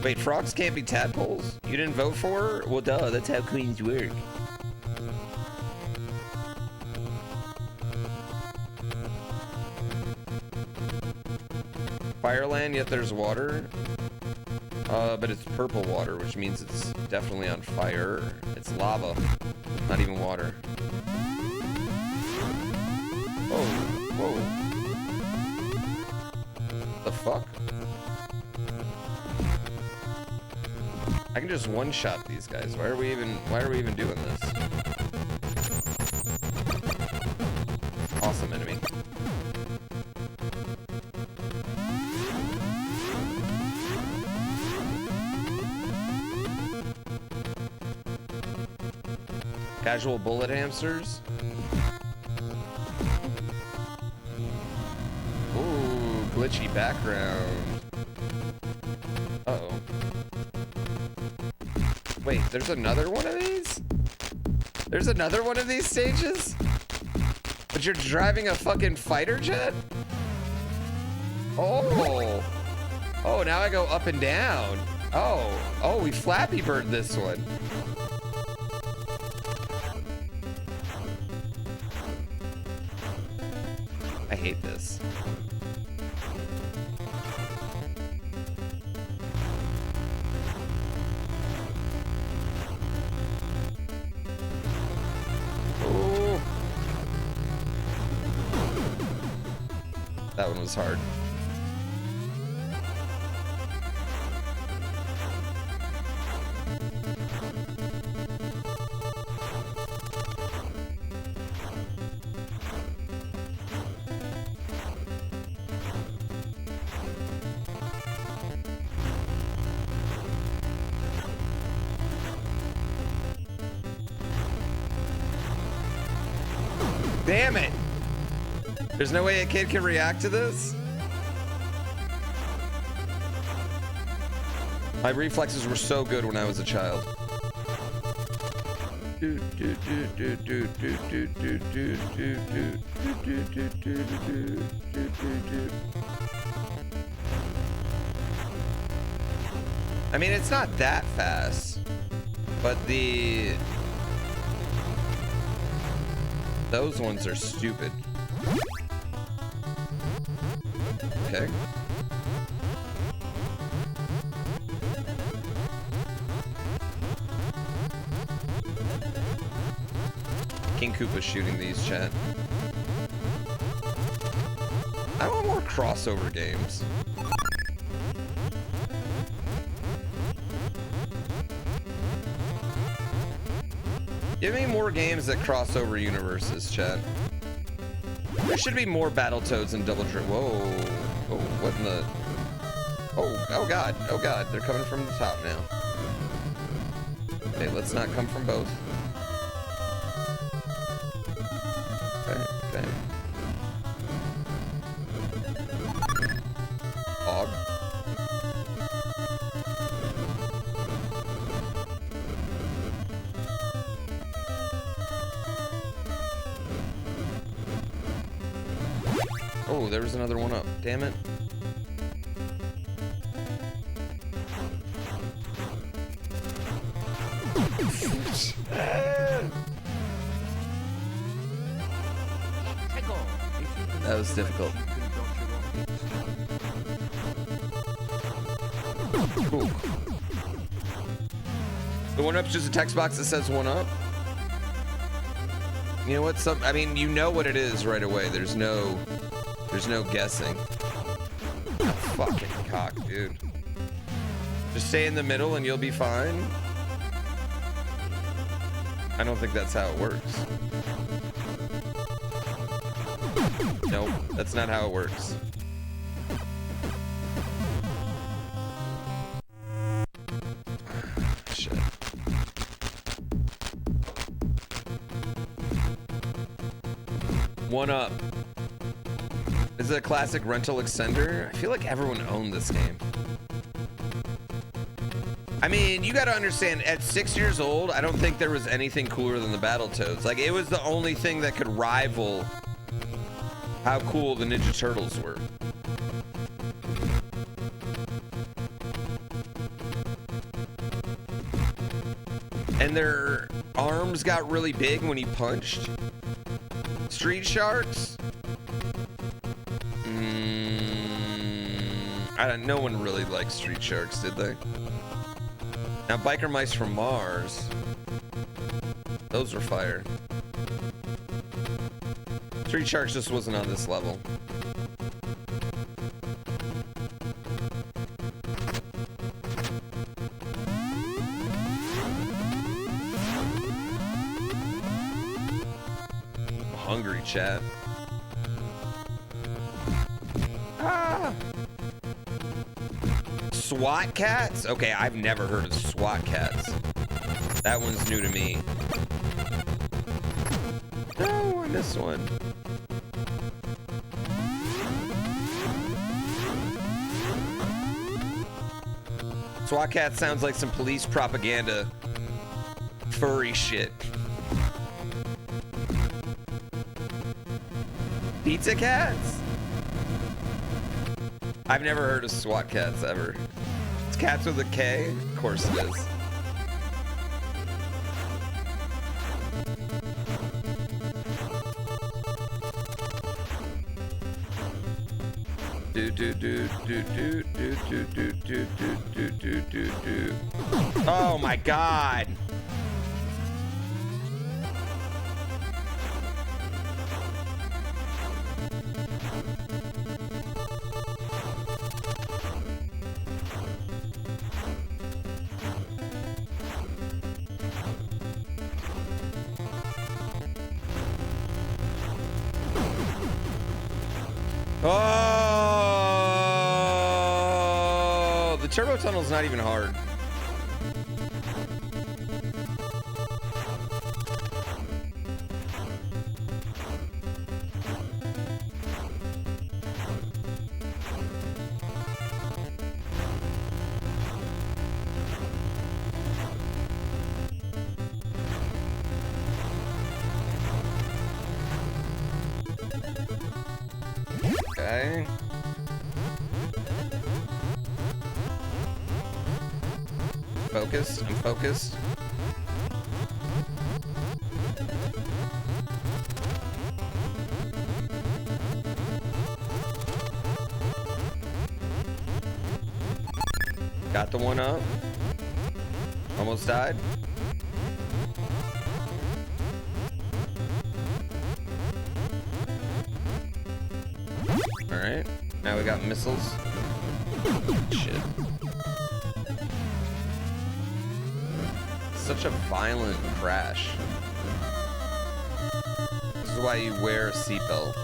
Wait, frogs can't be tadpoles? You didn't vote for her? Well, duh, that's how queens work. Fireland, yet there's water. But it's purple water, which means it's definitely on fire. It's lava, not even water. Whoa, whoa. The fuck? I can just one-shot these guys. Why are we even doing this? Awesome enemy. Casual bullet hamsters. Ooh, glitchy background. Uh-oh. Wait, there's another one of these? There's another one of these stages? But you're driving a fucking fighter jet? Oh. Oh, now I go up and down. Oh, we Flappy Bird this one. I hate this. Oh. That one was hard. Damn it! There's no way a kid can react to this? My reflexes were so good when I was a child. I mean, it's not that fast, but those ones are stupid. Okay. King Koopa's shooting these, chat. I want more crossover games. Give me more games that cross over universes, chat. There should be more Battletoads and Double Drip. Whoa. Oh, what in the... Oh god. Oh god. They're coming from the top now. Okay, let's not come from both. Okay. Og. Oh, there was another one up. Damn it. That was difficult. Cool. The one up's just a text box that says one up. You know what? I mean, you know what it is right away. There's no guessing. Fucking cock, dude. Just stay in the middle and you'll be fine. I don't think that's how it works. Nope, that's not how it works. Shit. One up. Is it a classic rental extender? I feel like everyone owned this game. I mean, you gotta understand, at 6 years old, I don't think there was anything cooler than the Battletoads. Like, it was the only thing that could rival how cool the Ninja Turtles were. And their arms got really big when he punched. Street Sharks? No one really liked Street Sharks, did they? Now, Biker Mice from Mars. Those were fire. Street Sharks just wasn't on this level. I'm hungry, chat. Ah! SWAT cats? Okay, I've never heard of SWAT cats. That one's new to me. No, I missed one. SWAT cat sounds like some police propaganda. Furry shit. Pizza cats? I've never heard of SWAT cats ever. It's cats with a K? Of course it is. Oh my god. Oh, the turbo tunnel's not even hard. Okay. Focused. I'm focused. Got the one up. Almost died. Alright, now we got missiles. Shit. Such a violent crash. This is why you wear a seatbelt.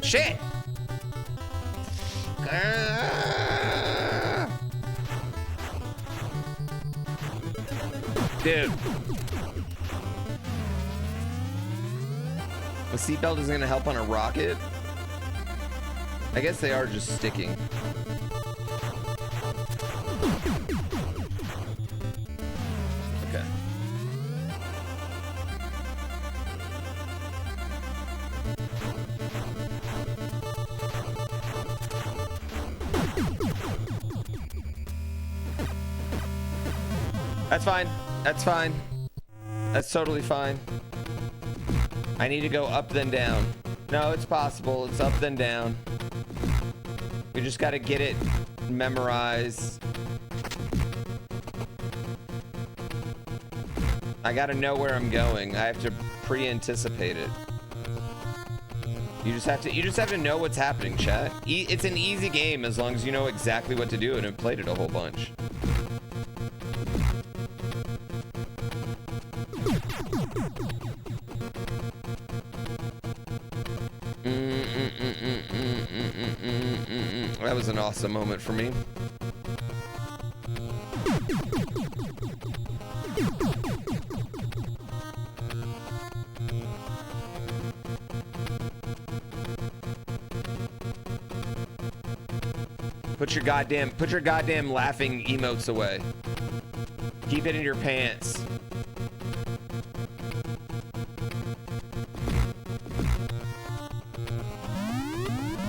Shit! Dude. The seatbelt isn't gonna help on a rocket? I guess they are just sticking. Okay. That's fine. That's fine. That's totally fine. I need to go up then down. No, it's possible. It's up then down. We just got to get it memorized. I got to know where I'm going. I have to pre-anticipate it. You just have to know what's happening, chat. It's an easy game as long as you know exactly what to do and have played it a whole bunch. That was an awesome moment for me. Put your goddamn laughing emotes away. Keep it in your pants.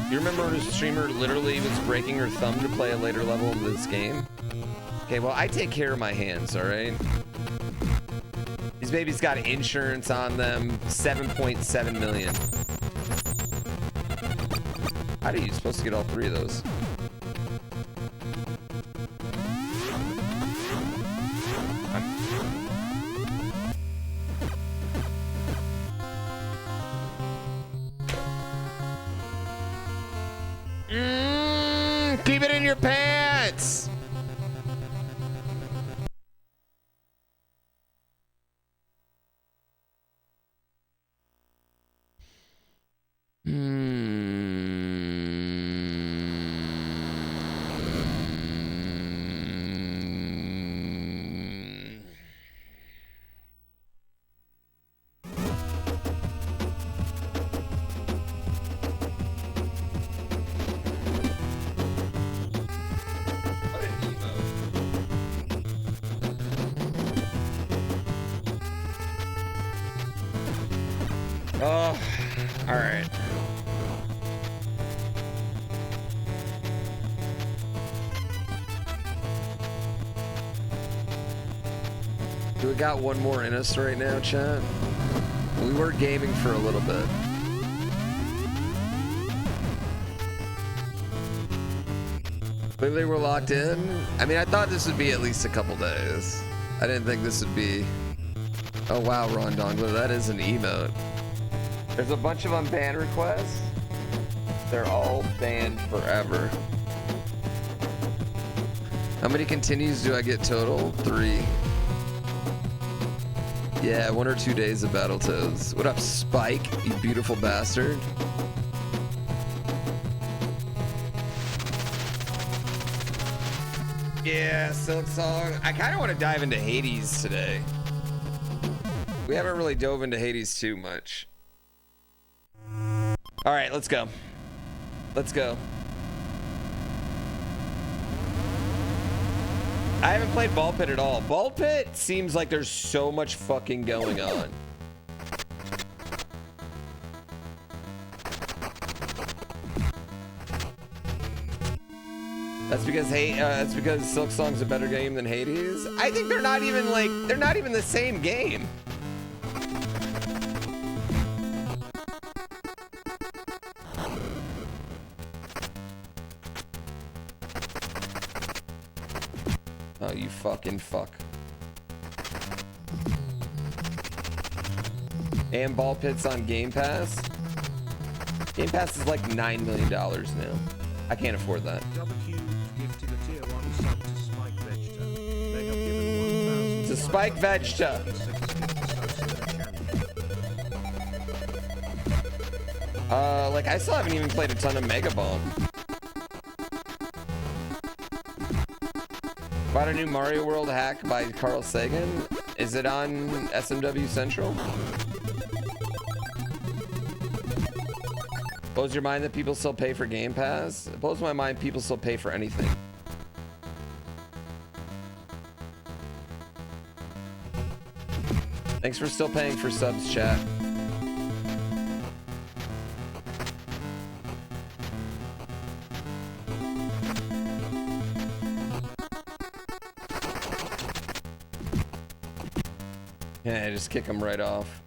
You remember when a streamer literally was breaking her thumb to play a later level of this game? Okay, well, I take care of my hands, all right? These babies got insurance on them, 7.7 million. How are you supposed to get all three of those? Keep it in your pants. Oh, all right. Do we got one more in us right now, chat? We were gaming for a little bit. Clearly we're locked in. I mean, I thought this would be at least a couple days. I didn't think this would be... Oh wow, Ron Dongler, that is an emote. There's a bunch of unbanned requests. They're all banned forever. How many continues do I get total? 3. Yeah, 1 or 2 days of Battletoads. What up, Spike, you beautiful bastard? Yeah, Silk Song. I kind of want to dive into Hades today. We haven't really dove into Hades too much. All right, let's go. Let's go. I haven't played Ball Pit at all. Ball Pit seems like there's so much fucking going on. That's because Silk Song's a better game than Hades. I think they're not even the same game. Oh, you fucking fuck. And Ball Pit's on Game Pass. Game Pass is like $9 million now. I can't afford that. To Spike Vegeta. Like I still haven't even played a ton of Mega Bomb. Bought a new Mario World hack by Carl Sagan. Is it on SMW Central? Blows your mind that people still pay for Game Pass? It blows my mind people still pay for anything. Thanks for still paying for subs, chat. Yeah, just kick him right off.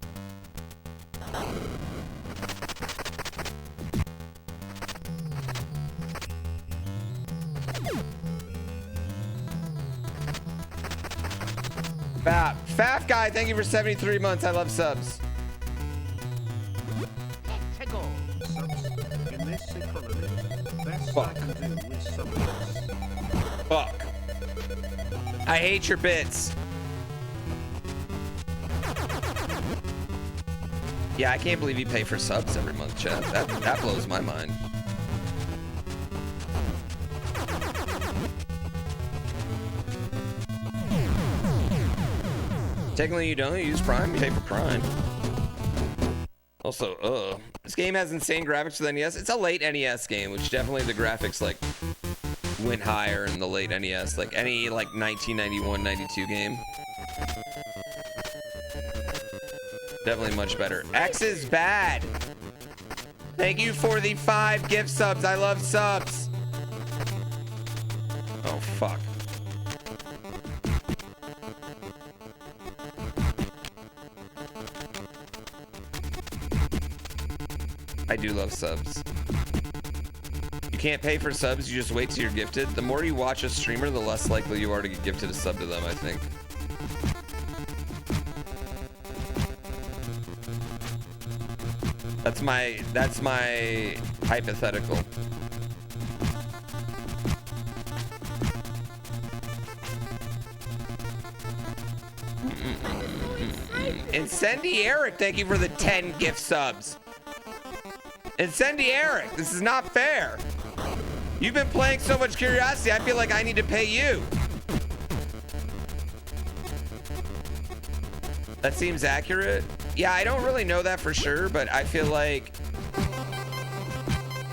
Fat guy, thank you for 73 months. I love subs. In this economy, best Fuck. I can do is summons. Fuck. I hate your bits. Yeah, I can't believe you pay for subs every month, chat. That blows my mind. Technically, you don't use Prime. You pay for Prime. Also, this game has insane graphics for the NES. It's a late NES game, which definitely the graphics like went higher in the late NES, like any like 1991, 92 game. Definitely much better. X is bad. Thank you for the 5 gift subs. I love subs. Oh fuck. I do love subs. You can't pay for subs, you just wait till you're gifted. The more you watch a streamer, the less likely you are to get gifted a sub to them, I think. That's my hypothetical. Incendiaric, thank you for the 10 gift subs. Incendiaric, this is not fair. You've been playing so much Curiosity, I feel like I need to pay you. That seems accurate. Yeah, I don't really know that for sure, but I feel like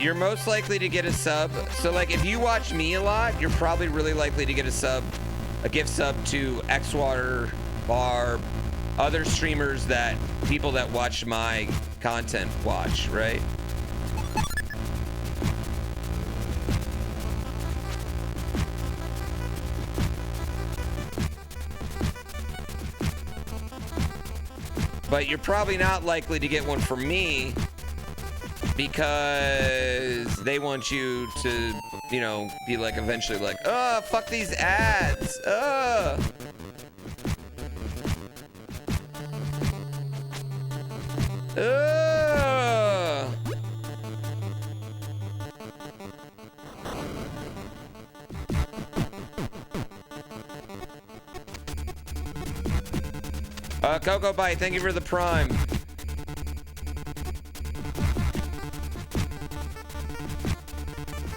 you're most likely to get a sub. So like if you watch me a lot, you're probably really likely to get a gift sub to Xwater, Barb, other streamers that people that watch my content watch, right? But you're probably not likely to get one from me because they want you to, you know, be like eventually like, oh, fuck these ads. Coco Bite, thank you for the Prime.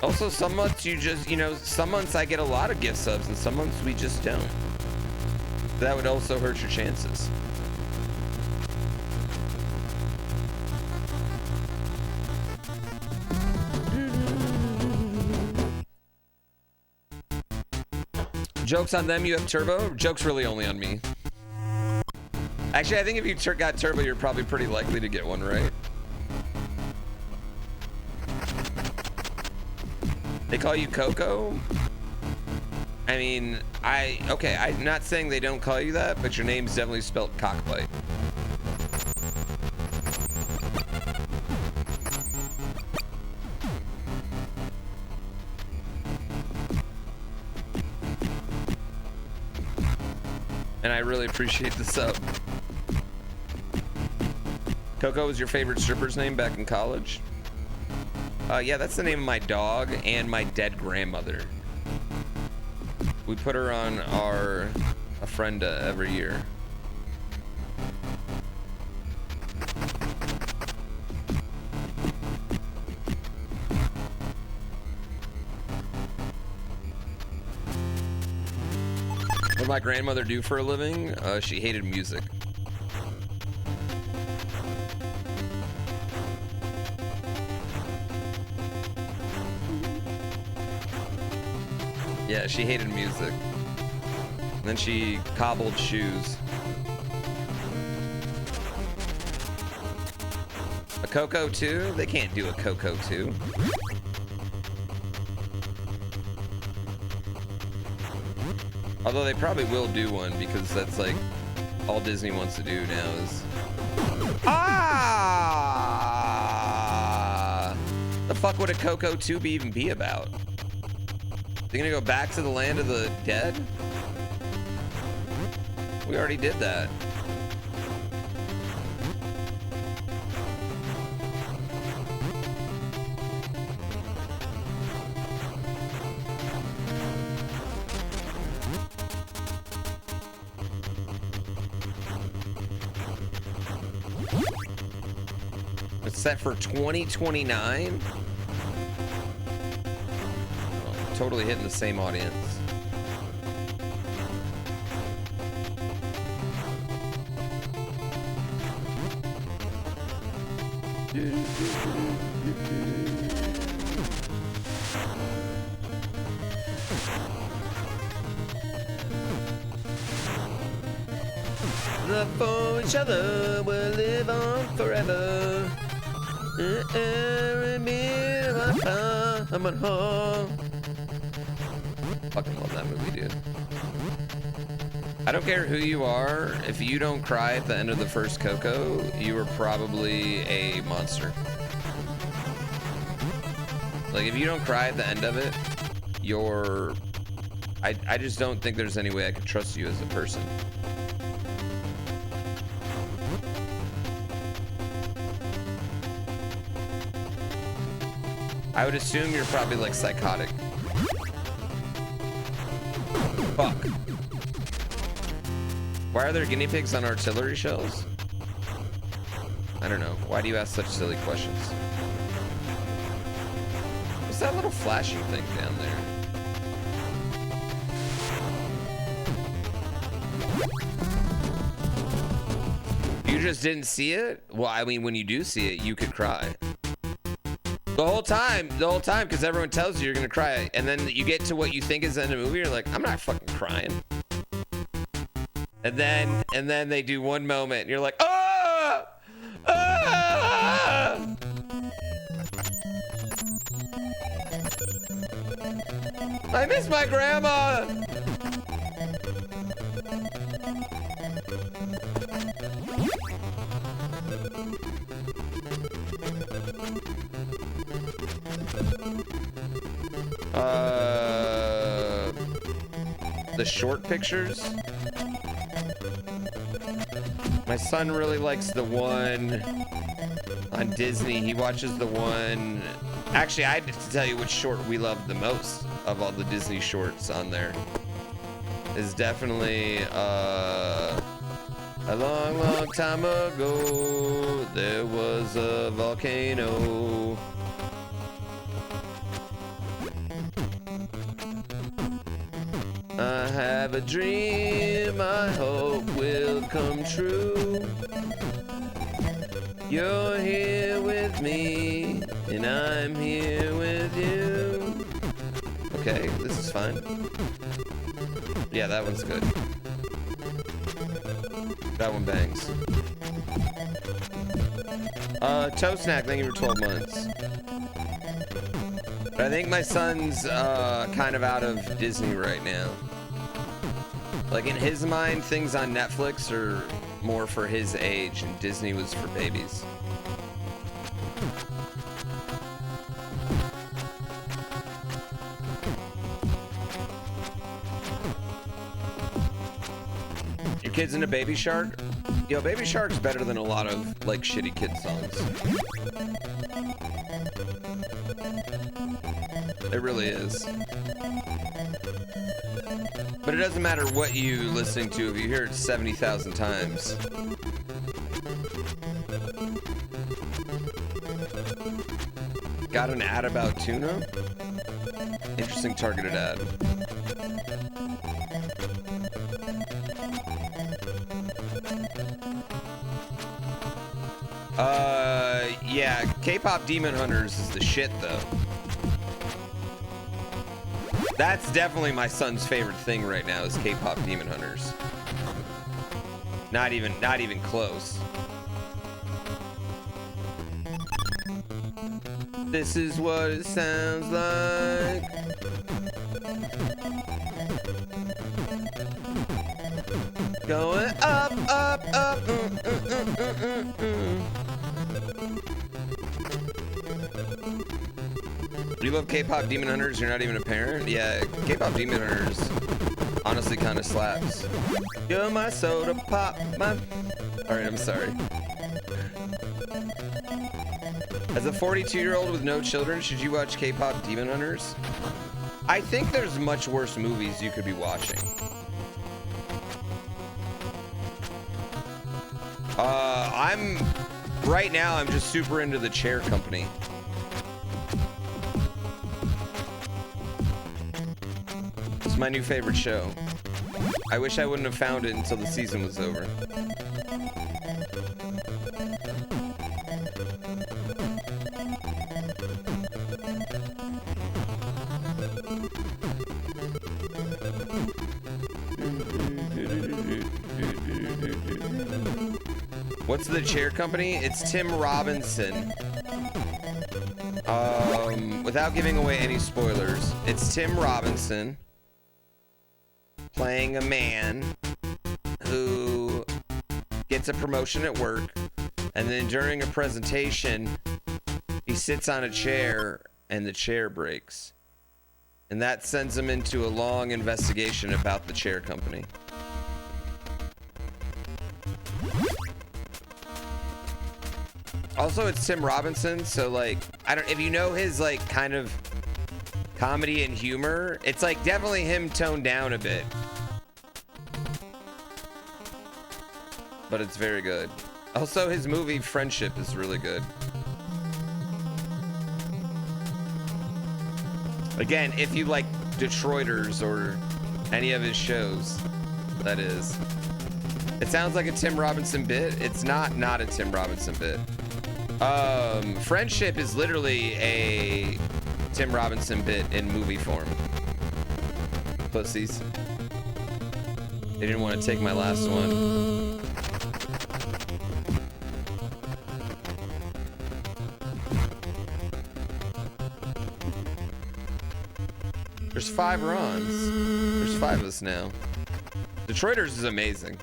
Also, some months you just, you know, some months I get a lot of gift subs and some months we just don't. That would also hurt your chances. Joke's on them, you have turbo? Joke's really only on me. Actually, I think if you got turbo, you're probably pretty likely to get one, right? They call you Coco? I mean, okay, I'm not saying they don't call you that, but your name's definitely spelled cockbite. And I really appreciate the sub. Coco was your favorite stripper's name back in college? Yeah, that's the name of my dog and my dead grandmother. We put her on our ofrenda every year. What did my grandmother do for a living? She hated music. Yeah, she hated music. And then she cobbled shoes. A Coco 2? They can't do a Coco 2. Although they probably will do one because that's like all Disney wants to do now is... The fuck would a Coco 2 even be about? They gonna go back to the land of the dead? We already did that. It's set for 2029. Oh, totally hitting the same audience. Love for each other will live on forever. Fucking love that movie, dude. I don't care who you are. If you don't cry at the end of the first Coco, you are probably a monster. Like, if you don't cry at the end of it, you're... I just don't think there's any way I could trust you as a person. I would assume you're probably like psychotic. Fuck. Why are there guinea pigs on artillery shells? I don't know. Why do you ask such silly questions? What's that little flashing thing down there? You just didn't see it? Well, I mean, when you do see it, you could cry. The whole time, because everyone tells you you're gonna cry, and then you get to what you think is in the movie, you're like, I'm not fucking crying. And then they do one moment, and you're like, ah! Ah! I miss my grandma! The short pictures. My son really likes the one on Disney. He watches the one. Actually, I had to tell you which short we loved the most of all the Disney shorts on there. Is definitely a long, long time ago. There was a volcano. I have a dream I hope will come true. You're here with me, and I'm here with you. Okay, this is fine. Yeah, that one's good. That one bangs. Toe Snack, thank you for 12 months. But I think my son's kind of out of Disney right now. Like, in his mind, things on Netflix are more for his age, and Disney was for babies. Your kid's into Baby Shark? Yo, Baby Shark's better than a lot of, like, shitty kid songs. It really is. But it doesn't matter what you listening to if you hear it 70,000 times. Got an ad about tuna? Interesting targeted ad. Yeah, K-pop Demon Hunters is the shit though. That's definitely my son's favorite thing right now is K-pop Demon Hunters. Not even close. This is what it sounds like. Going up, up. You love K-pop Demon Hunters, you're not even a parent? Yeah, K-pop Demon Hunters honestly kind of slaps. You're my soda pop, my... Alright, I'm sorry. As a 42-year-old with no children, should you watch K-pop Demon Hunters? I think there's much worse movies you could be watching. Right now, I'm just super into the Chair Company. It's my new favorite show. I wish I wouldn't have found it until the season was over. What's the Chair Company? It's Tim Robinson. Without giving away any spoilers, it's Tim Robinson playing a man who gets a promotion at work, and then during a presentation, he sits on a chair and the chair breaks. And that sends him into a long investigation about the Chair Company. Also, it's Tim Robinson, so like, if you know his like kind of comedy and humor, it's like definitely him toned down a bit. But it's very good. Also, his movie Friendship is really good. Again, if you like Detroiters or any of his shows, that is. It sounds like a Tim Robinson bit. It's not a Tim Robinson bit. Friendship is literally a Tim Robinson bit in movie form. Pussies. They didn't want to take my last one. There's 5 runs. There's 5 of us now. Detroiters is amazing.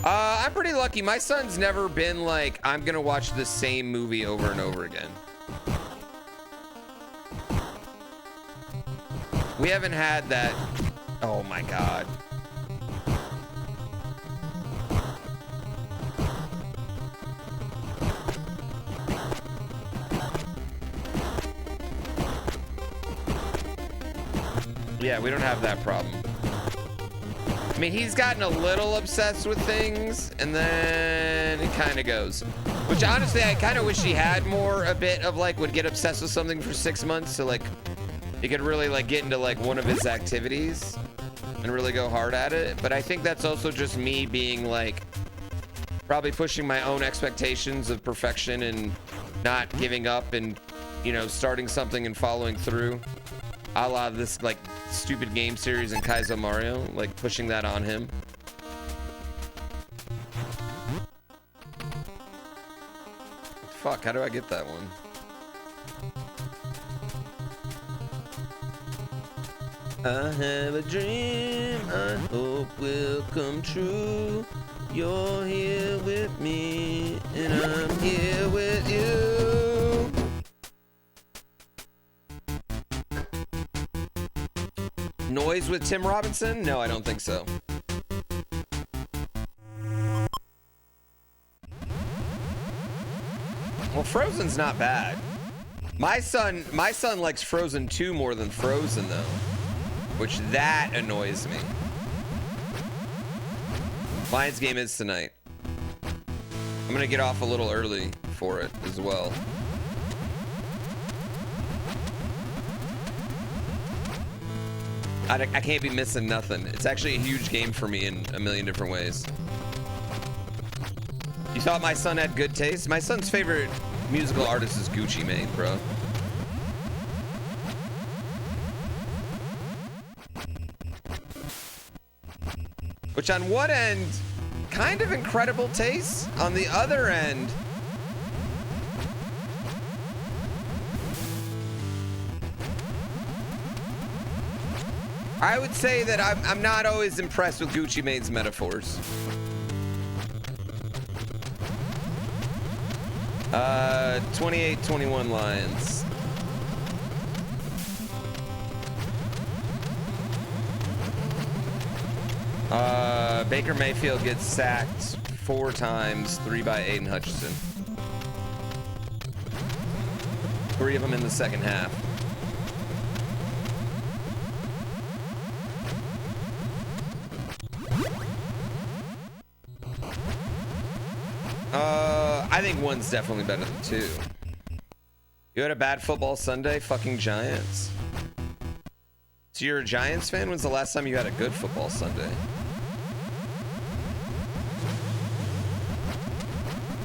I'm pretty lucky. My son's never been like, I'm gonna watch the same movie over and over again. We haven't had that. Oh my God. Yeah, we don't have that problem. I mean, he's gotten a little obsessed with things, and then it kind of goes. Which, honestly, I kind of wish he had more, a bit of, like, would get obsessed with something for 6 months, so, like, he could really, like, get into, like, one of his activities and really go hard at it. But I think that's also just me being, like, probably pushing my own expectations of perfection and not giving up and, you know, starting something and following through. A la this, like, stupid game series in Kaiso Mario, like pushing that on him. Fuck, how do I get that one? I have a dream I hope will come true. You're here with me and I'm here with you. Noise with Tim Robinson? No, I don't think so. Well, Frozen's not bad. My son likes Frozen 2 more than Frozen though, which that annoys me. Lions game is tonight. I'm gonna get off a little early for it as well. I can't be missing nothing. It's actually a huge game for me in a million different ways. You thought my son had good taste? My son's favorite musical artist is Gucci Mane, bro. Which on one end, kind of incredible taste. On the other end, I would say that I'm not always impressed with Gucci Mane's metaphors. 28-21 Lions. Baker Mayfield gets sacked 4 times, 3 by Aiden Hutchinson. 3 of them in the second half. I think 1's definitely better than 2. You had a bad football Sunday? Fucking Giants. So you're a Giants fan? When's the last time you had a good football Sunday?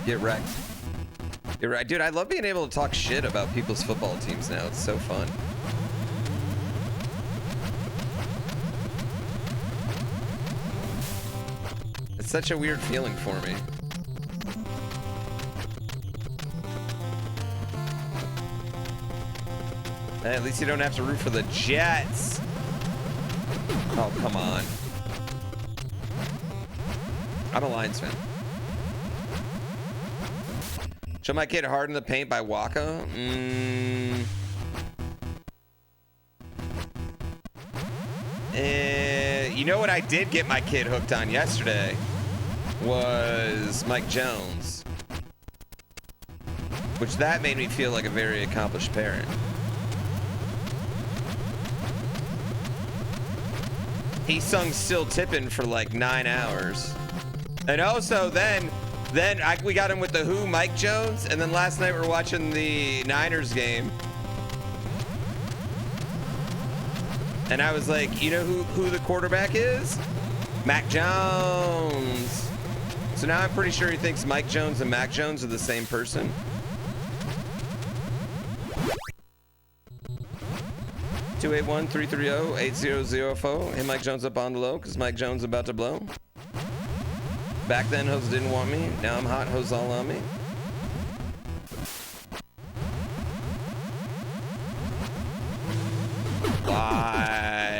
Get wrecked. Get wrecked. Dude, I love being able to talk shit about people's football teams now. It's so fun. It's such a weird feeling for me. Hey, at least you don't have to root for the Jets. Oh, come on. I'm a Lions fan. Show my kid Hard in the Paint by Waka? You know what I did get my kid hooked on yesterday was Mike Jones. Which that made me feel like a very accomplished parent. He sung Still Tippin' for like 9 hours. And also then we got him with the Who, Mike Jones, and then last night we were watching the Niners game. And I was like, you know who the quarterback is? Mac Jones. So now I'm pretty sure he thinks Mike Jones and Mac Jones are the same person. 281-330-8004. Hey, Mike Jones up on the low, because Mike Jones about to blow. Back then, hoes didn't want me. Now I'm hot, hoes all on me. Lies.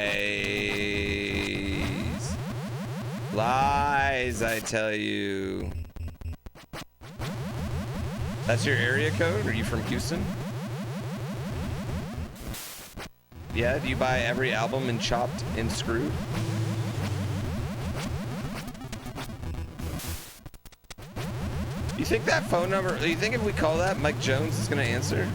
Lies, I tell you. That's your area code? Are you from Houston? Yeah, do you buy every album in Chopped and Screwed? You think that phone number, do you think if we call that, Mike Jones is gonna answer?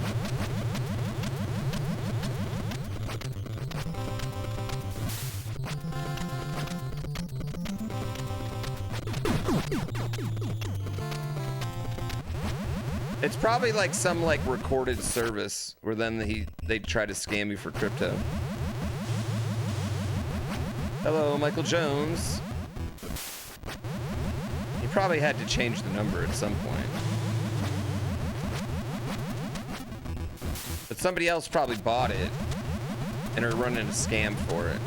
It's probably like some like recorded service where then they try to scam you for crypto. Hello, Michael Jones. You probably had to change the number at some point. But somebody else probably bought it and are running a scam for it.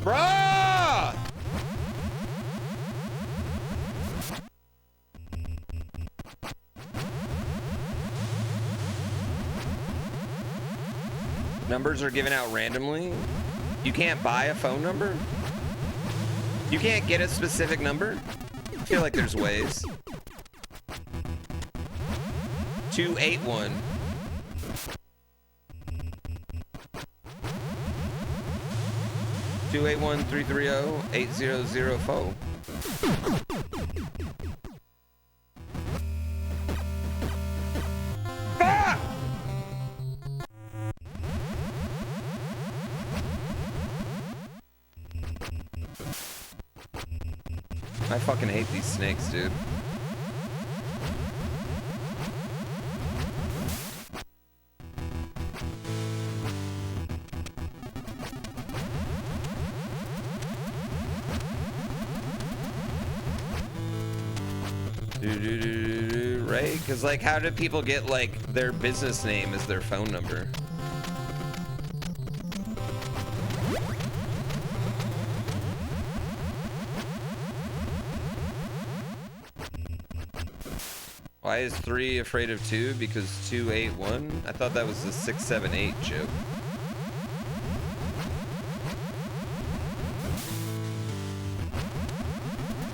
Bruh! Numbers are given out randomly. You can't buy a phone number? You can't get a specific number? I feel like there's ways. 281. Two 281-330-8004. Ah! I fucking hate these snakes, dude. Right? Because, like, how do people get, like, their business name as their phone number? Why is 3 afraid of 2? Because 2 ate 1? I thought that was a 6, 7, 8 joke.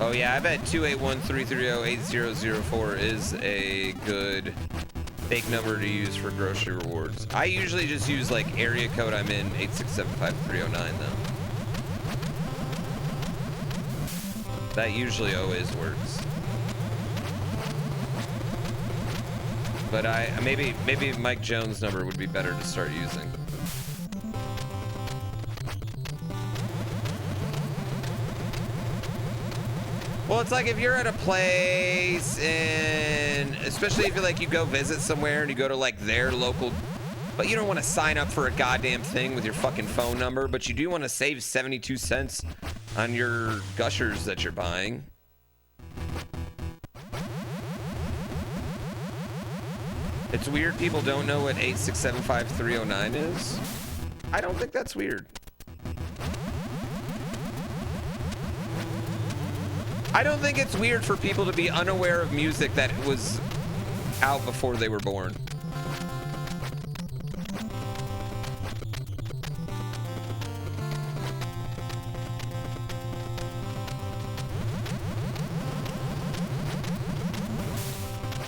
Oh yeah, I bet 281-330-8004 is a good fake number to use for grocery rewards. I usually just use like area code I'm in, 8675309 though. That usually always works. But maybe Mike Jones' number would be better to start using. Well, it's like if you're at a place and especially if you go visit somewhere and you go to like their local, but you don't want to sign up for a goddamn thing with your fucking phone number, but you do want to save 72 cents on your gushers that you're buying. It's weird people don't know what 8675309 is. I don't think that's weird. I don't think it's weird for people to be unaware of music that was out before they were born.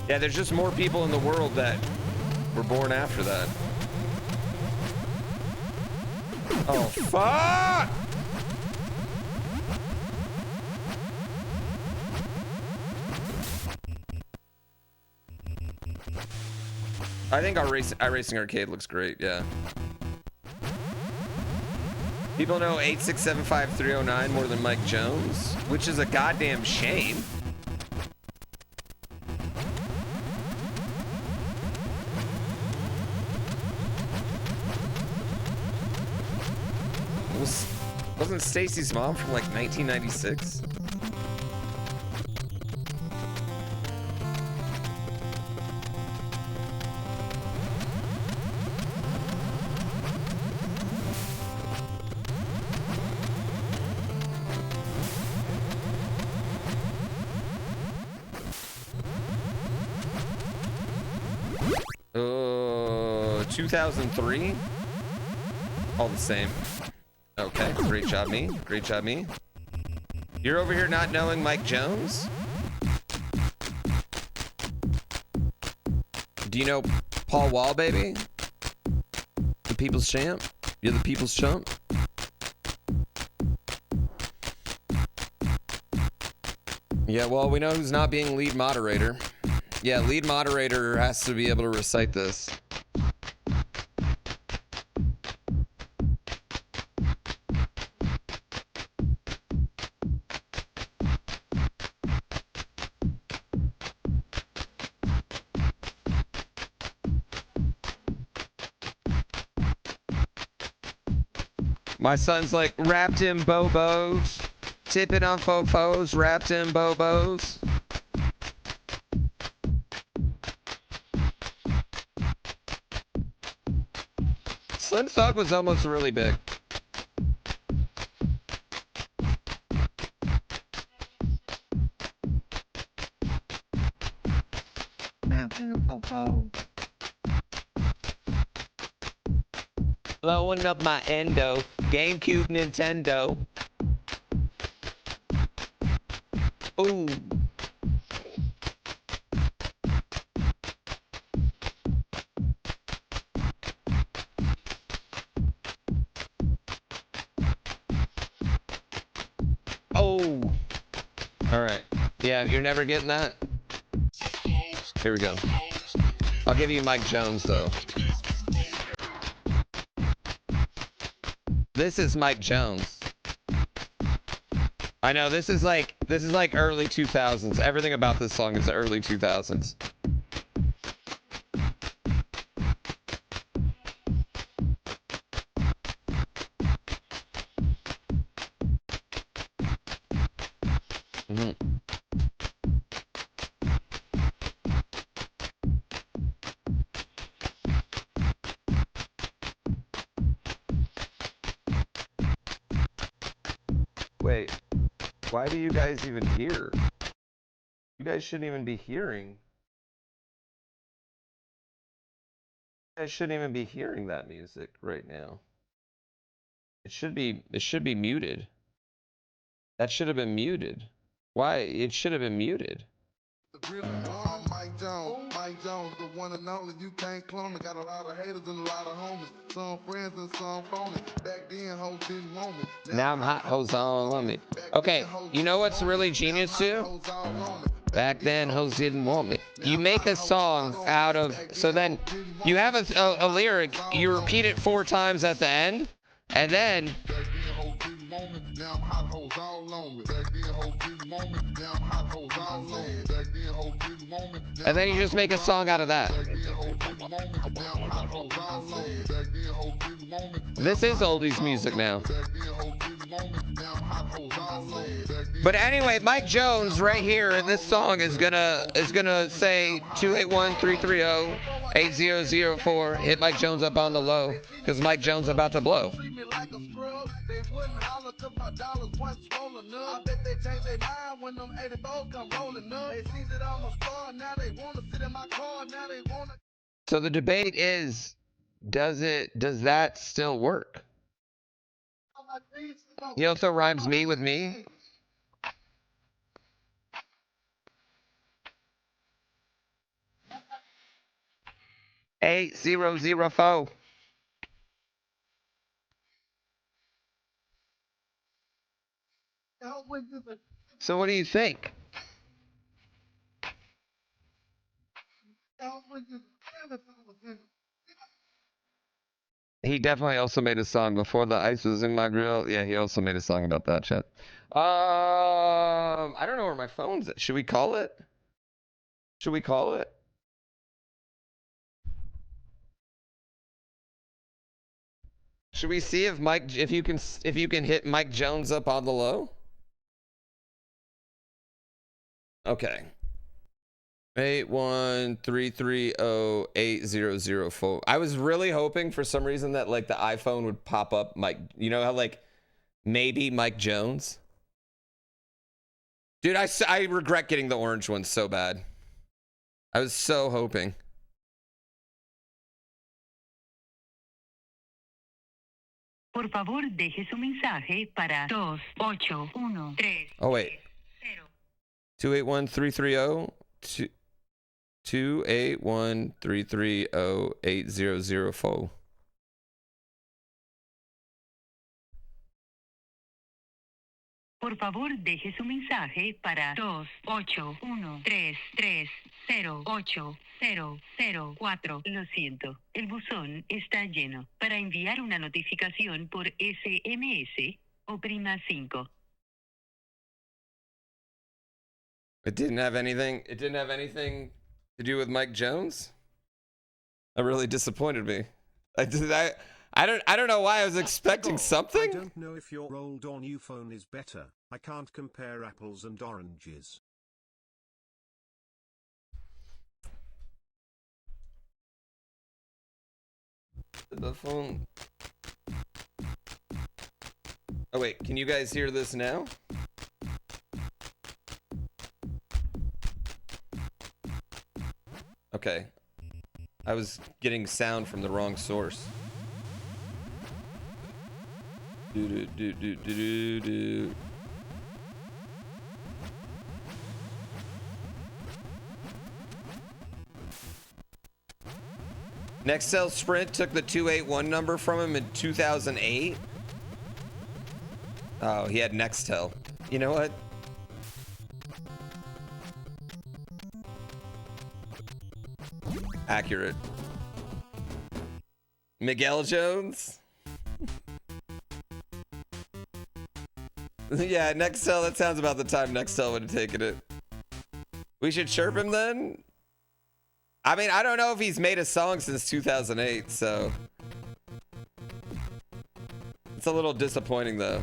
Yeah, there's just more people in the world that were born after that. Oh, fuck! I think our iRacing Arcade looks great, yeah. People know 8675309 more than Mike Jones, which is a goddamn shame. Wasn't Stacy's mom from like 1996? Oh, 2003? All the same. Okay, great job me. Great job me. You're over here not knowing Mike Jones? Do you know Paul Wall, baby? The people's champ? You're the people's chump? Yeah, well, we know who's not being lead moderator. Yeah, lead moderator has to be able to recite this. My son's like, wrapped in bobos, tipping on fofos, wrapped in bobos. Slim Thug was almost really big. Blowing up my endo. GameCube, Nintendo. Ooh. Oh. All right. Yeah, you're never getting that? Here we go. I'll give you Mike Jones, though. This is Mike Jones. I know, this is like early 2000s. Everything about this song is early 2000s. Wait, why do you guys even hear? You guys shouldn't even be hearing. I shouldn't even be hearing that music right now. It should be muted. That should have been muted. Why? It should have been muted. Mike Jones, the one and only. You can't clone it. Got a lot of haters and a lot of homies. Some friends and some phonies. Back then, hoes didn't want me. Now I'm hot, hoes all on me. Okay, you know what's really genius too? Back then, hoes didn't want me. You make a song out of, so then you have a lyric, you repeat it 4 times at the end, and then you just make a song out of that. This is oldies music now. But anyway, Mike Jones right here in this song is gonna say 281-330-8004. Hit Mike Jones up on the low, because Mike Jones about to blow. So the debate is, does that still work? He also rhymes me with me. $8,004. So what do you think? He definitely also made a song before the ice was in my grill. Yeah, he also made a song about that shit. I don't know where my phone's at. Should we call it? Should we call it? Should we see if you can hit Mike Jones up on the low? Okay. 813308004. I was really hoping for some reason that like the iPhone would pop up Mike. You know how like maybe Mike Jones? Dude, I regret getting the orange one so bad. I was so hoping. Por favor, deje su mensaje para 281-330. Oh wait. 281-330 281-330-8004. Por favor, deje su mensaje para 281-330-8004. Lo siento, el buzón está lleno. Para enviar una notificación por SMS, oprima 5. It didn't have anything to do with Mike Jones? That really disappointed me. I don't know why I was expecting something. I don't know if your old or new phone is better. I can't compare apples and oranges. The phone. Oh wait, can you guys hear this now? Okay. I was getting sound from the wrong source. Do. Nextel Sprint took the 281 number from him in 2008. Oh, he had Nextel. You know what? Accurate. Miguel Jones? Yeah, Nextel, that sounds about the time Nextel would have taken it. We should chirp him then? I mean, I don't know if he's made a song since 2008, so... It's a little disappointing, though.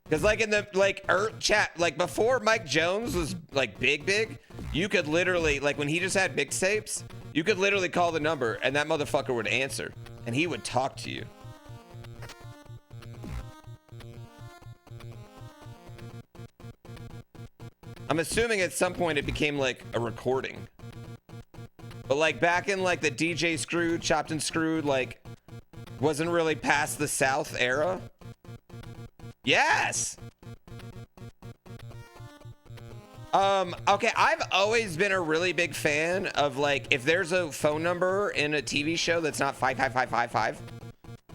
Because, like, in the, like, chat, like, before Mike Jones was, like, big, you could literally, like, when he just had mixtapes, you could literally call the number, and that motherfucker would answer. And he would talk to you. I'm assuming at some point it became, like, a recording. But like back in like the DJ Screwed, Chopped and Screwed, like wasn't really past the South era. Yes. Okay, I've always been a really big fan of like if there's a phone number in a TV show that's not 55555,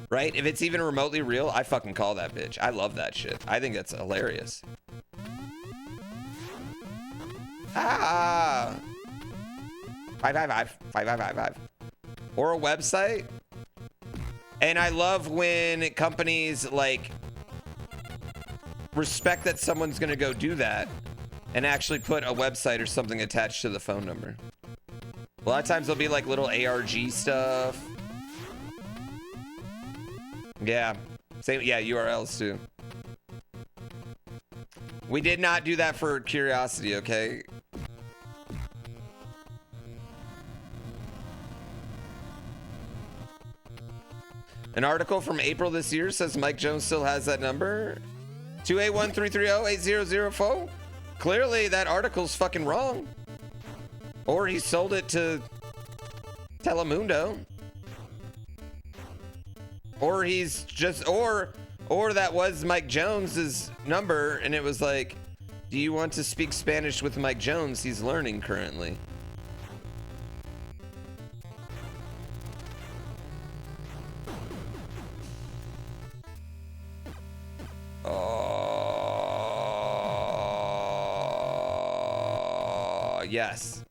right? If it's even remotely real, I fucking call that bitch. I love that shit. I think that's hilarious. Ah. 555 or a website. And I love when companies like respect that someone's gonna go do that and actually put a website or something attached to the phone number. A lot of times there'll be like little ARG stuff. Yeah, same. Yeah, URLs too. We did not do that for curiosity, okay? An article from April this year says Mike Jones still has that number. 281-330-8004. Clearly that article's fucking wrong. Or he sold it to Telemundo. Or he's just, or that was Mike Jones's number and it was like, do you want to speak Spanish with Mike Jones? He's learning currently. Yes.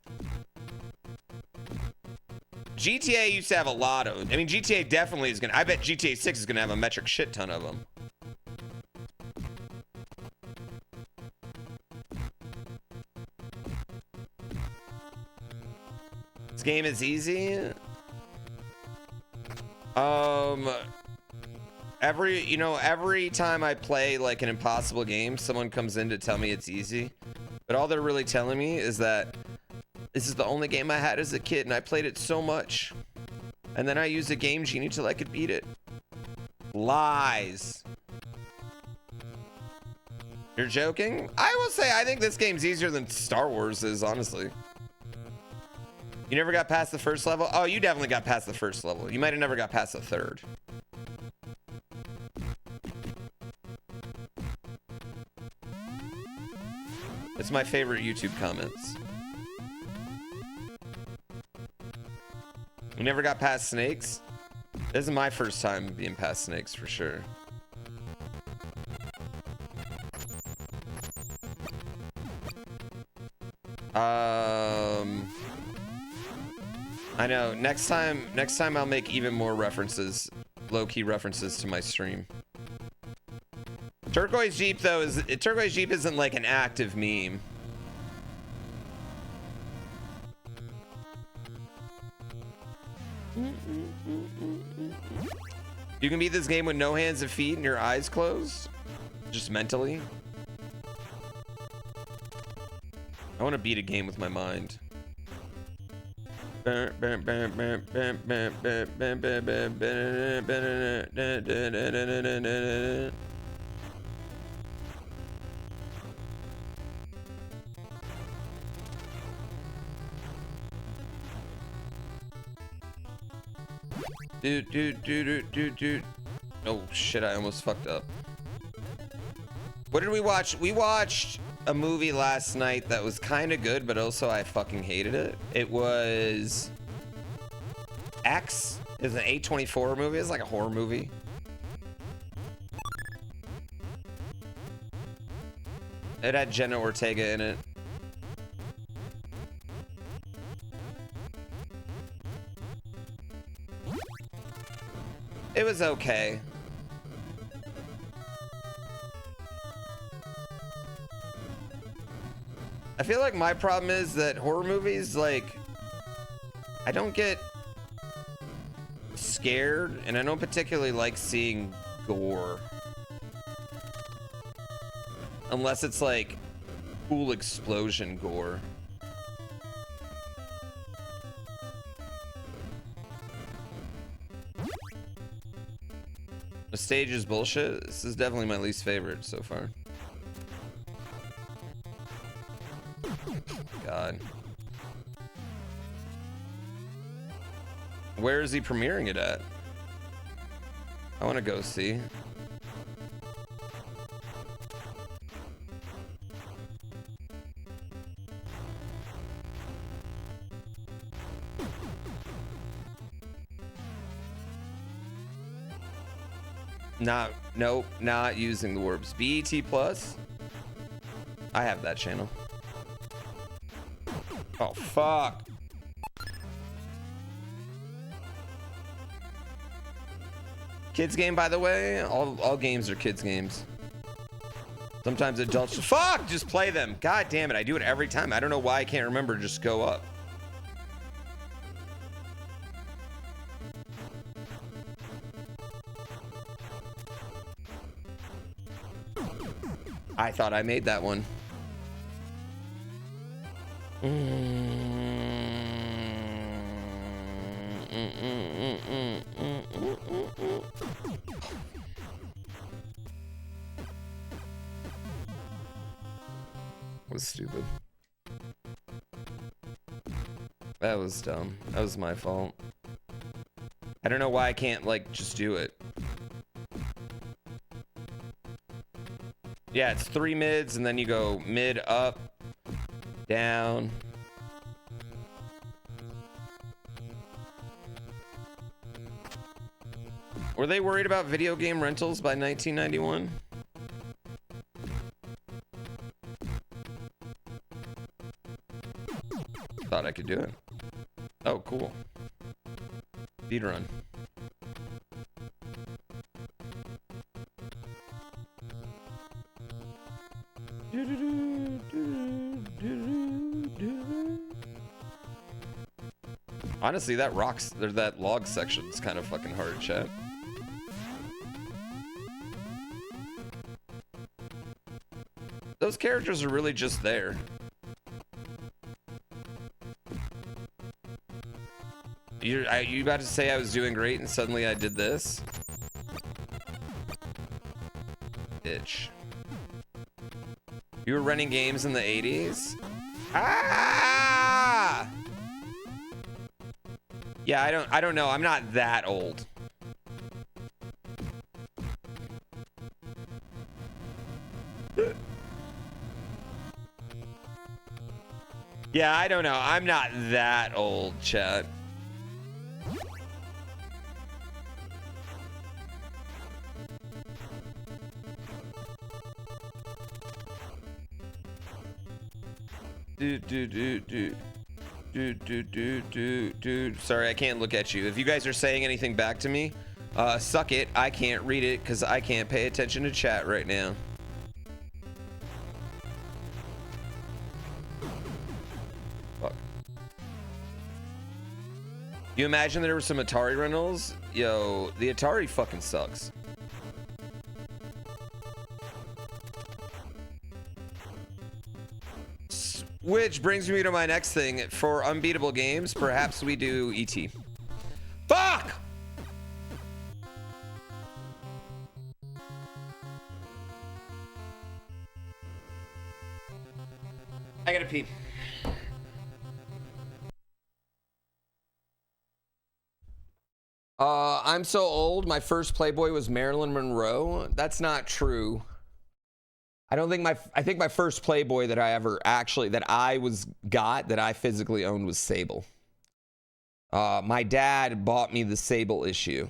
GTA used to have a lot of, I mean, GTA definitely is gonna, I bet GTA 6 is gonna have a metric shit ton of them. This game is easy. Every time I play like an impossible game, someone comes in to tell me it's easy. But all they're really telling me is that this is the only game I had as a kid and I played it so much. And then I used a Game Genie till I could beat it. Lies. You're joking? I will say I think this game's easier than Star Wars is, honestly. You never got past the first level? Oh, you definitely got past the first level. You might have never got past the third. It's my favorite YouTube comments. You never got past snakes? This is my first time being past snakes for sure. I know. Next time I'll make even more references, low-key references to my stream. Turquoise Jeep though Turquoise Jeep isn't like an active meme. You can beat this game with no hands and feet and your eyes closed, just mentally. I want to beat a game with my mind. Dude. Oh shit, I almost fucked up. What did we watch? We watched a movie last night that was kind of good, but also I fucking hated it. It was X. It's an A24 movie. It's like a horror movie. It had Jenna Ortega in it. It was okay. I feel like my problem is that horror movies, like, I don't get scared, and I don't particularly like seeing gore. Unless it's like cool explosion gore. The stage is bullshit. This is definitely my least favorite so far. God. Where is he premiering it at? I want to go see. Nope, not using the warps. BET Plus. I have that channel. Oh, fuck. Kids game, by the way. All games are kids games. Sometimes adults. Fuck! Just play them. God damn it. I do it every time. I don't know why I can't remember. Just go up. I thought I made that one. Was stupid. That was dumb. That was my fault. I don't know why I can't, like, just do it. Yeah, it's 3 mids, and then you go mid, up, down. Were they worried about video game rentals by 1991? Thought I could do it. Oh, cool. Speed run. Honestly, that that log section is kind of fucking hard, chat. Those characters are really just there. You about to say I was doing great and suddenly I did this? Bitch. You were running games in the 80s? Ah! Yeah, I don't know. I'm not that old. Yeah, I don't know. I'm not that old, chat. Dude. Sorry, I can't look at you. If you guys are saying anything back to me, suck it. I can't read it because I can't pay attention to chat right now. Fuck. You imagine there were some Atari rentals? Yo, the Atari fucking sucks. Which brings me to my next thing. For Unbeatable games, perhaps we do ET. Fuck! I gotta pee. I'm so old. My first Playboy was Marilyn Monroe. That's not true. I think my first Playboy that I physically owned was Sable. My dad bought me the Sable issue,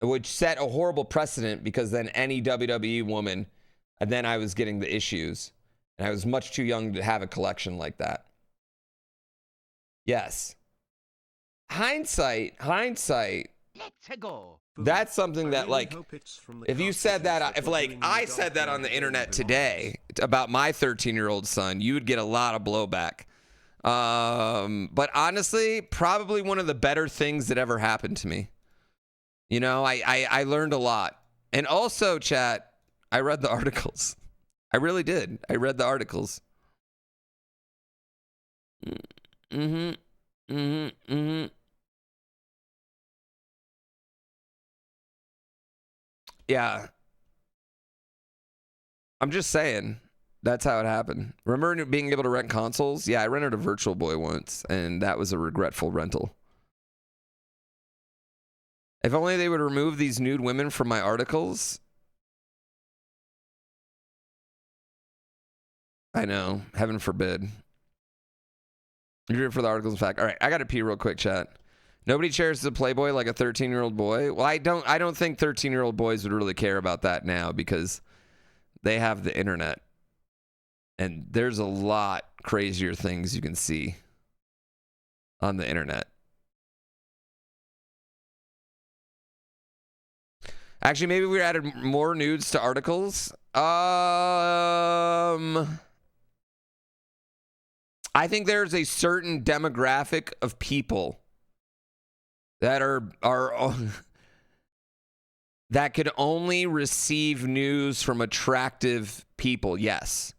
which set a horrible precedent because then any WWE woman, and then I was getting the issues, and I was much too young to have a collection like that. Yes. Hindsight. Let's go. That's something that, like, if you said that, if like I said that on the internet today about my 13-year-old son, you would get a lot of blowback. But honestly, probably one of the better things that ever happened to me. You know, I learned a lot. And also, chat, I read the articles. I really did. I read the articles. Yeah. I'm just saying. That's how it happened. Remember being able to rent consoles? Yeah, I rented a Virtual Boy once, and that was a regretful rental. If only they would remove these nude women from my articles. I know. Heaven forbid. You're here for the articles, in fact. All right, I got to pee real quick, chat. Nobody cherishes a Playboy like a 13-year-old boy. Well, I don't think 13-year-old boys would really care about that now because they have the internet. And there's a lot crazier things you can see on the internet. Actually, maybe we added more nudes to articles. I think there's a certain demographic of people that are that could only receive news from attractive people. Yes.